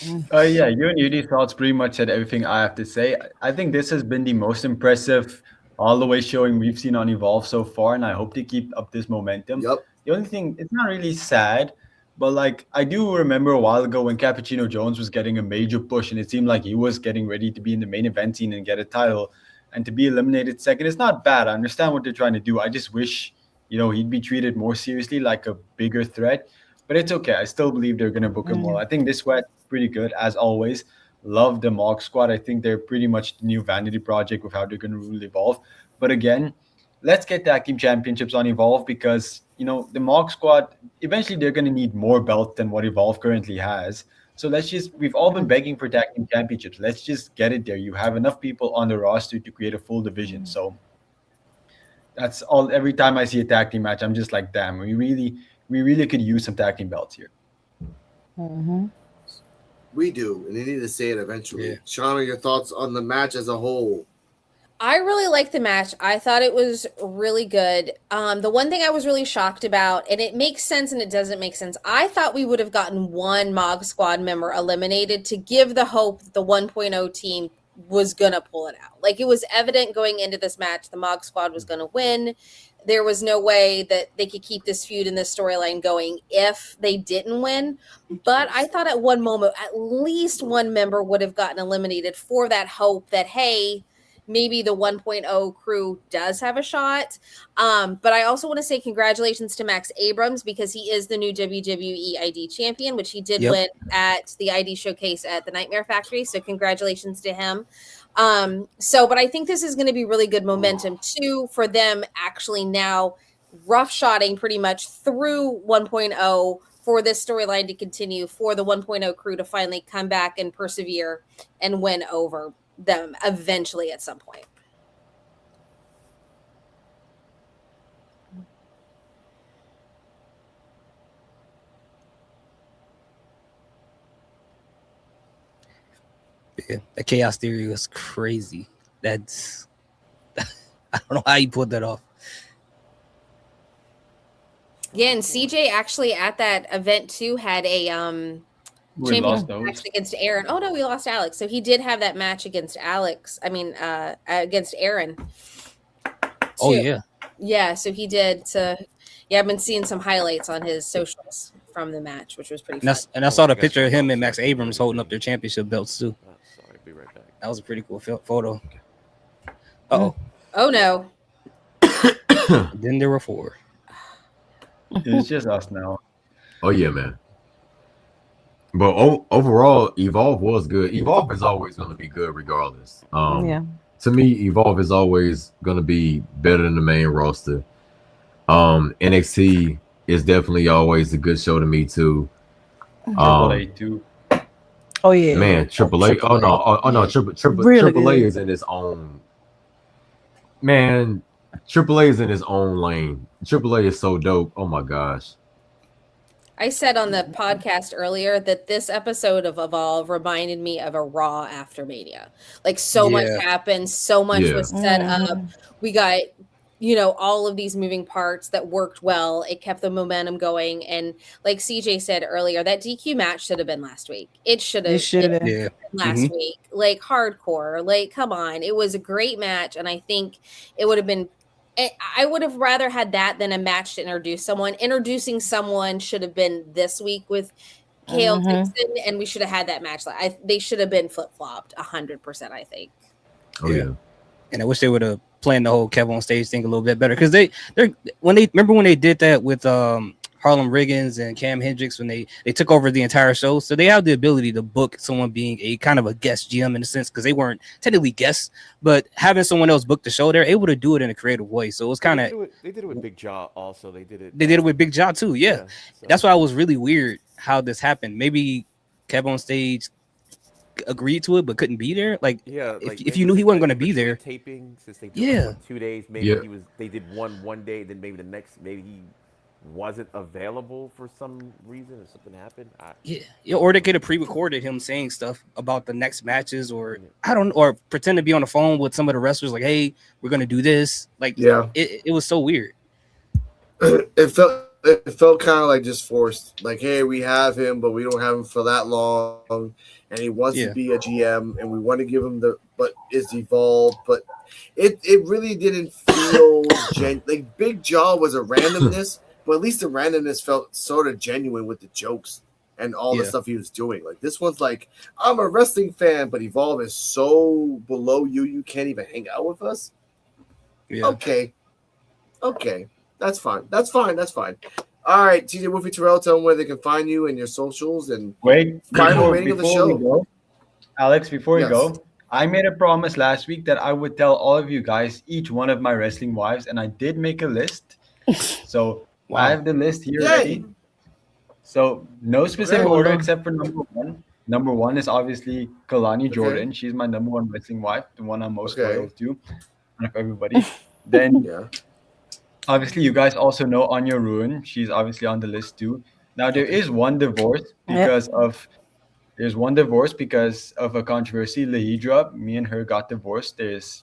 Yeah, you and Yudi thoughts pretty much said everything I have to say. I think this has been the most impressive all the way showing we've seen on Evolve so far, and I hope to keep up this momentum. Yep. The only thing, it's not really sad, but like I do remember a while ago when Cappuccino Jones was getting a major push, and it seemed like he was getting ready to be in the main event scene and get a title, and to be eliminated second, it's not bad. I understand what they're trying to do. I just wish, he'd be treated more seriously, like a bigger threat. But it's okay. I still believe they're gonna book him well. I think this sweat pretty good as always. Love the Mog Squad. I think they're pretty much the new vanity project with how they're gonna rule Evolve. But again, let's get tag team championships on Evolve because the Mog Squad eventually they're gonna need more belts than what Evolve currently has. So we've all been begging for tag team championships. Let's just get it there. You have enough people on the roster to create a full division. So that's all. Every time I see a tag team match, I'm just like, damn, we really could use some tag team belts here. Mm-hmm. We do, and they need to say it eventually. Yeah. Shauna, your thoughts on the match as a whole? I really liked the match. I thought it was really good. The one thing I was really shocked about, and it makes sense and it doesn't make sense, I thought we would have gotten one Mog Squad member eliminated to give the hope that the 1.0 team was going to pull it out. Like, it was evident going into this match the Mog Squad was going to win. There was no way that they could keep this feud and this storyline going if they didn't win. But I thought at one moment, at least one member would have gotten eliminated for that hope that, hey, maybe the 1.0 crew does have a shot. But I also want to say congratulations to Max Abrams because he is the new WWE ID champion, which he did win at the ID showcase at the Nightmare Factory. So congratulations to him. But I think this is going to be really good momentum too for them actually now roughshotting pretty much through 1.0 for this storyline to continue, for the 1.0 crew to finally come back and persevere and win over them eventually at some point. Yeah, the Chaos Theory was crazy. That's I don't know how you pulled that off. Yeah, and CJ actually at that event too had a championship match against Aaron. Oh no, we lost Alex. So he did have that match against Alex. Against Aaron. Oh yeah. Yeah, so he did. I've been seeing some highlights on his socials from the match, which was pretty fun. And I saw the picture of him and Max Abrams holding up their championship belts too. Sorry, be right back. That was a pretty cool photo. Uh-oh. Oh no. Then there were four. It's just us now. Oh yeah, man. But overall, Evolve was good. Evolve is always going to be good regardless. To me, Evolve is always going to be better than the main roster. NXT is definitely always a good show to me too. Triple A too. Oh yeah, man, Triple A. Oh no, Triple A is in its own. Man, Triple A is in its own lane. Triple A is so dope. Oh my gosh. I said on the podcast earlier that this episode of Evolve reminded me of a Raw after Mania. Like so much happened, so much was set up. We got, all of these moving parts that worked well. It kept the momentum going. And like CJ said earlier, that DQ match should have been last week. It should have been last week. Like hardcore. Like, come on. It was a great match. And I think it would have been I would have rather had that than a match to introduce someone. Introducing someone should have been this week with Kale Dixon, and we should have had that match. They should have been flip-flopped 100%, I think. Oh yeah. And I wish they would have planned the whole Kevin on stage thing a little bit better because they're when they did that with Harlem Riggins and Cam Hendricks when they took over the entire show. So they have the ability to book someone being a kind of a guest GM in a sense because they weren't technically guests, but having someone else book the show, they're able to do it in a creative way. So it was kind of they did it with Big Jaw also. They did it with Big Jaw too. Yeah. So. That's why it was really weird how this happened. Maybe Kevin on stage agreed to it but couldn't be there. Like if you knew he wasn't going to be there. Taping since they did 2 days, maybe they did one day, then maybe the next maybe he wasn't available for some reason or something happened. Or they could have pre-recorded him saying stuff about the next matches, or or pretend to be on the phone with some of the wrestlers, like, "Hey, we're gonna do this." Like, it was so weird. It felt it felt kind of like just forced. Like, hey, we have him, but we don't have him for that long, and he wants to be a GM, and we want to give him but it's evolved, but it really didn't feel like Big Jaw was a randomness, but at least the randomness felt sort of genuine with the jokes and all the stuff he was doing. Like this one's like, I'm a wrestling fan, but Evolve is so below you can't even hang out with us. Yeah. Okay. That's fine. All right, TJ Wolfie Terrell, tell them where they can find you and your socials and final rating of the show. Alex, before you go, I made a promise last week that I would tell all of you guys each one of my wrestling wives, and I did make a list. So I have the list here ready. So no specific order except for number one. Number one is obviously Kalani Jordan. She's my number one wrestling wife, the one I'm most loyal to out of everybody. Then obviously you guys also know Anya Ruin. She's obviously on the list too. Now there is one divorce because of a controversy. Lahidra, me and her got divorced. There's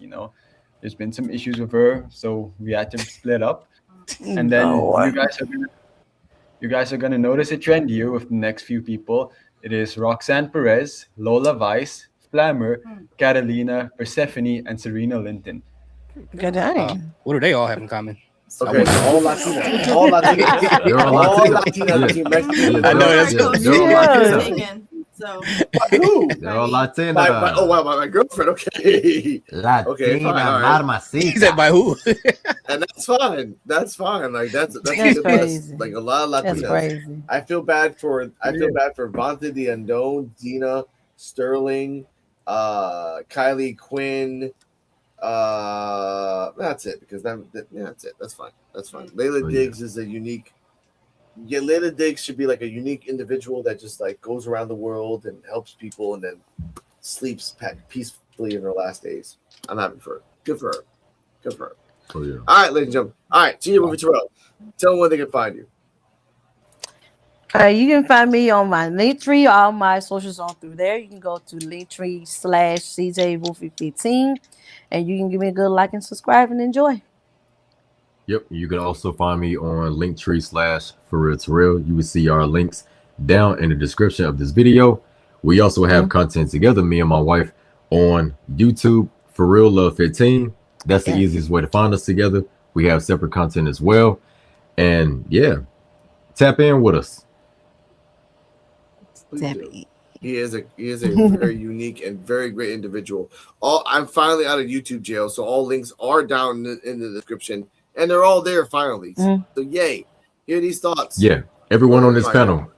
been some issues with her, so we had to split up. And then you guys are gonna notice a trend here with the next few people. It is Roxanne Perez, Lola Vice, Flammer, Catalina, Persephone, and Serena Linton. Good day. What do they all have in common? Okay, all Latina. All Latina. They're all Latina. I know that's good. So who? They're all Latina. My girlfriend. Okay. Latina, Marmacita. He said by who? And that's fine. Like that's a good crazy. list. Like a lot of Latinas. That's crazy. I feel bad for Vonta the Unknown, Dina, Sterling, Kylie Quinn. That's it because that's it. That's fine. Layla Diggs is a unique. Yeah, Layla Diggs should be like a unique individual that just like goes around the world and helps people and then sleeps peacefully in her last days. I'm happy for her. Good for her. Oh, yeah. All right, ladies and gentlemen. All right, TJ Wolfie Terrell. Tell them where they can find you. You can find me on my Linktree. All my socials on through there. You can go to Linktree/CJ Wolfie 15, and you can give me a good like and subscribe and enjoy. Yep, you can also find me on Linktree/ForRealToReal. You will see our links down in the description of this video. We also have content together, me and my wife, on YouTube, For Real Love 15. That's the easiest way to find us together. We have separate content as well. And tap in with us. He is a very unique and very great individual. I'm finally out of YouTube jail, so all links are down in the description. And they're all there finally. So yay. Hear these thoughts. Yeah. Everyone on this panel.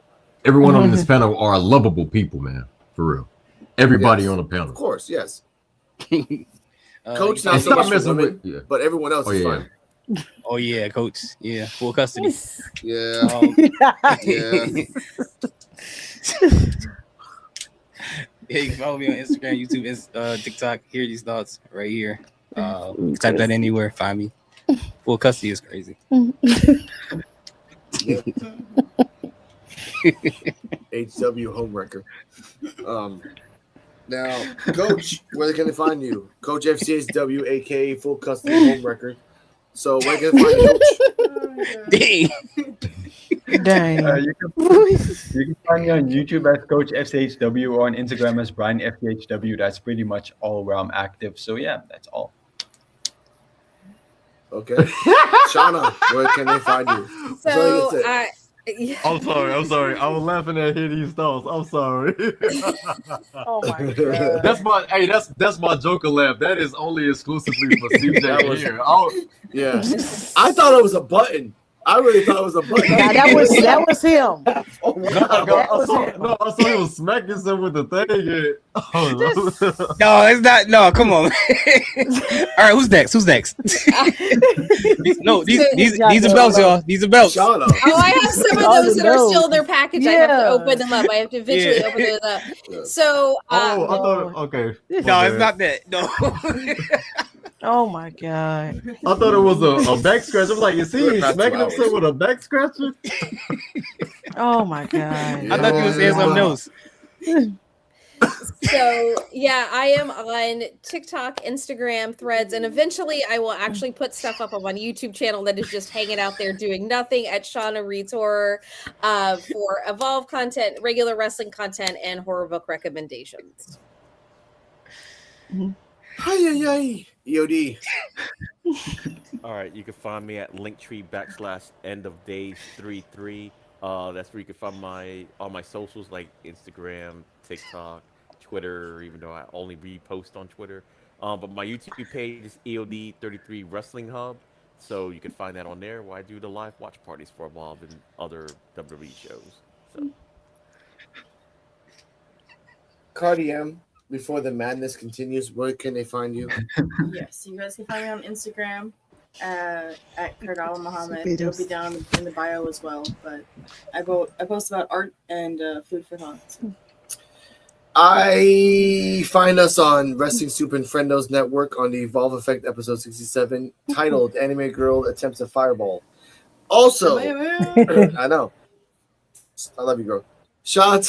Everyone on this panel are lovable people, man. For real. Everybody on the panel. Of course, yes. Coach not so much for women, but everyone else is fine. Oh yeah, Coach. Yeah, full custody. Yeah. You can follow me on Instagram, YouTube, TikTok. Hear these thoughts right here. Type that anywhere. Find me. Full custody is crazy. HW homewrecker. Now, Coach, where can they find you? Coach FCHW, aka Full Custody Homewrecker. So where can they find you? Dang. You can find me on YouTube as Coach FCHW or on Instagram as Brian FCHW. That's pretty much all where I'm active. So yeah, that's all. Okay. Shauna, where can they find you? So I'm sorry. I was laughing at these thoughts. I'm sorry. Oh my god. That's my Joker laugh. That is only exclusively for CJ here. Yeah. I thought it was a button. I really thought it was a button. Nah, that was him. Oh my God. I saw he was smacking himself with the thing. No, it's not. No, come on. All right, who's next? These are belts, y'all. These are belts. Oh, I have some of those that are still in their package. I have to open them up. I have to visually open those up. So, I thought, okay. No, it's not that. No. Oh my god! I thought it was a back scratch. I'm like, is he smacking himself with a back scratcher? Oh my god! I thought you were saying something else. So yeah, I am on TikTok, Instagram, Threads, and eventually I will actually put stuff up on my YouTube channel that is just hanging out there doing nothing at Shauna Reads Horror for Evolve content, regular wrestling content, and horror book recommendations. Hi, EOD. All right, you can find me at linktree/endofdays33. That's where you can find all my socials like Instagram, TikTok, Twitter, even though I only repost on Twitter. But my YouTube page is EOD33 Wrestling Hub. So you can find that on there where I do the live watch parties for Evolve and other WWE shows. So. Cardi M, before the madness continues, where can they find you? Yes, you guys can find me on Instagram at Kardala Muhammad. It'll be down in the bio as well. But I post about art and food for thought. I find us on Wrestling Soup and Friendos Network on the Evolve Effect episode 67, titled "Anime Girl Attempts a Fireball." Also, I know, I love you, girl. Shout out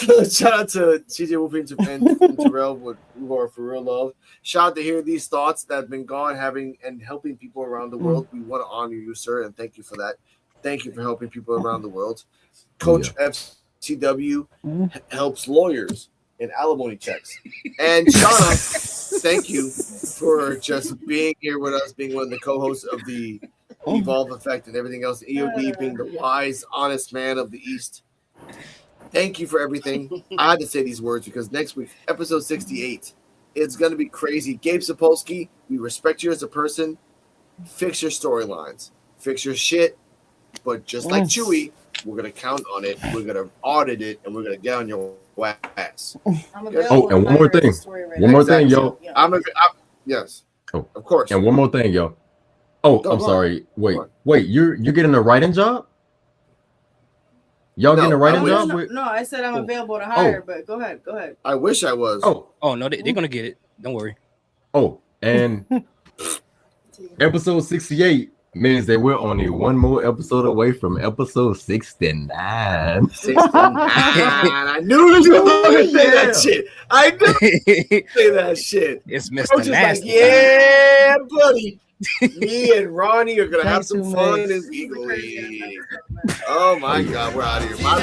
to CJ Wolfing and Terrell who are for real love. Shout out to Hear These Thoughts that have been gone, having and helping people around the world. We want to honor you, sir, and thank you for that. Thank you for helping people around the world. Coach FCW helps lawyers in alimony checks. And Shauna, thank you for just being here with us, being one of the co-hosts of the Evolve Effect and everything else. EOD being the wise, honest man of the East. Thank you for everything. I had to say these words because next week, episode 68, it's going to be crazy. Gabe Sapolsky, we respect you as a person. Fix your storylines. Fix your shit. But just like Chewy, we're going to count on it. We're going to audit it. And we're going to get on your ass. Oh, and one more thing. One more thing, yo. Yes. Oh, of course. And one more thing, yo. Oh, I'm sorry. Wait, you're getting a writing job? Y'all getting a writing job? No, I said I'm available to hire, but go ahead. I wish I was. Oh no, they're gonna get it. Don't worry. Oh, and episode 68 means that we're only one more episode away from episode 69. 69. I knew you were going to say that shit. I knew say that shit. It's Mr. Coach Nasty. like, yeah, buddy. Me and Ronnie are gonna have some fun in Eagle League. Oh my God, we're out of here. Bye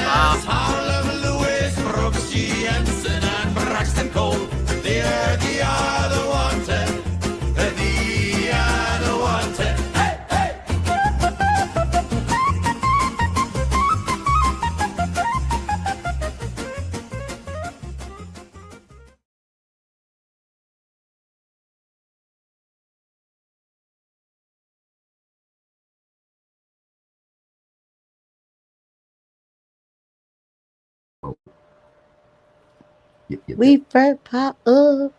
We first pop up.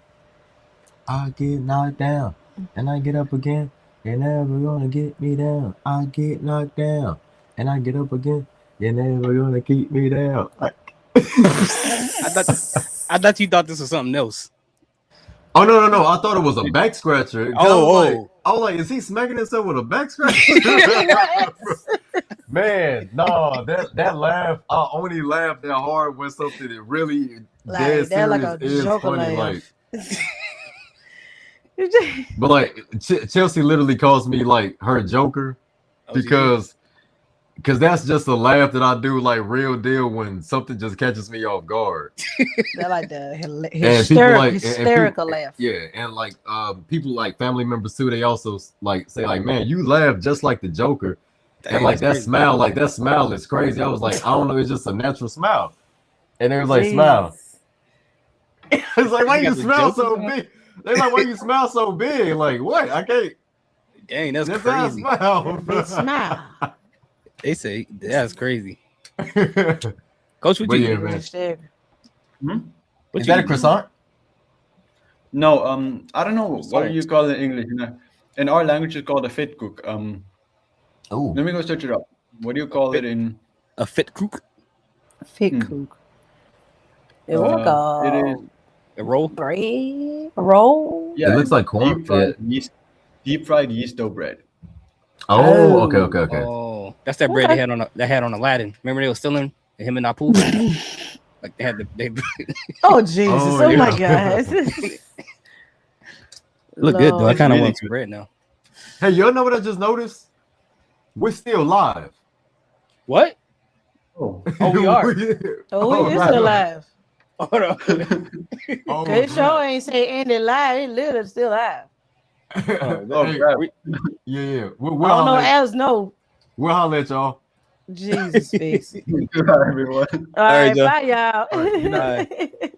I get knocked down and I get up again. You're never gonna get me down. I get knocked down and I get up again. You're never gonna keep me down. I thought you thought this was something else. Oh no! I thought it was a back scratcher. I was like, is he smacking himself with a back scratcher? Man, no, that laugh. I only laugh that hard when something that really dead serious like a is funny. laugh. But like Chelsea literally calls me like her Joker because that's just a laugh that I do like real deal when something just catches me off guard. They're like the hysterical laugh. Yeah, and like people like family members too. They also like say like, man, you laugh just like the Joker. And like that smile is crazy. I was like, I don't know, it's just a natural smile. And they was like, smile. It's like, why you smell so big? They're like, why you smile so big? Like, what? I can't. Dang, that's crazy. Smile. They say that's crazy. Coach, what you Hmm? Is that a croissant? No, I don't know what do you call it in English. In our language, it's called a fit cook. Oh, let me go search it up. What do you call it in a fit cook? Fit cook. It was it is a roll. Bread. A roll. Yeah, it looks like corn. Deep fried yeast dough bread. Oh, okay. Oh, that's that bread they had on Aladdin. Remember they were stealing him and Apu? Like they had they Oh Jesus! Oh, yeah. my God! look good though. I kind of Really want some bread now. Hey, y'all know what I just noticed? We're still live. What? Oh, we are. Oh, we is still alive. Hold on. Oh, His show crap. ain't say ended live. It literally still live. Hey, crap. yeah. I don't know. As no. We'll holler at y'all. Jesus face. Everyone. All right, Joe. bye, y'all. All right, good night.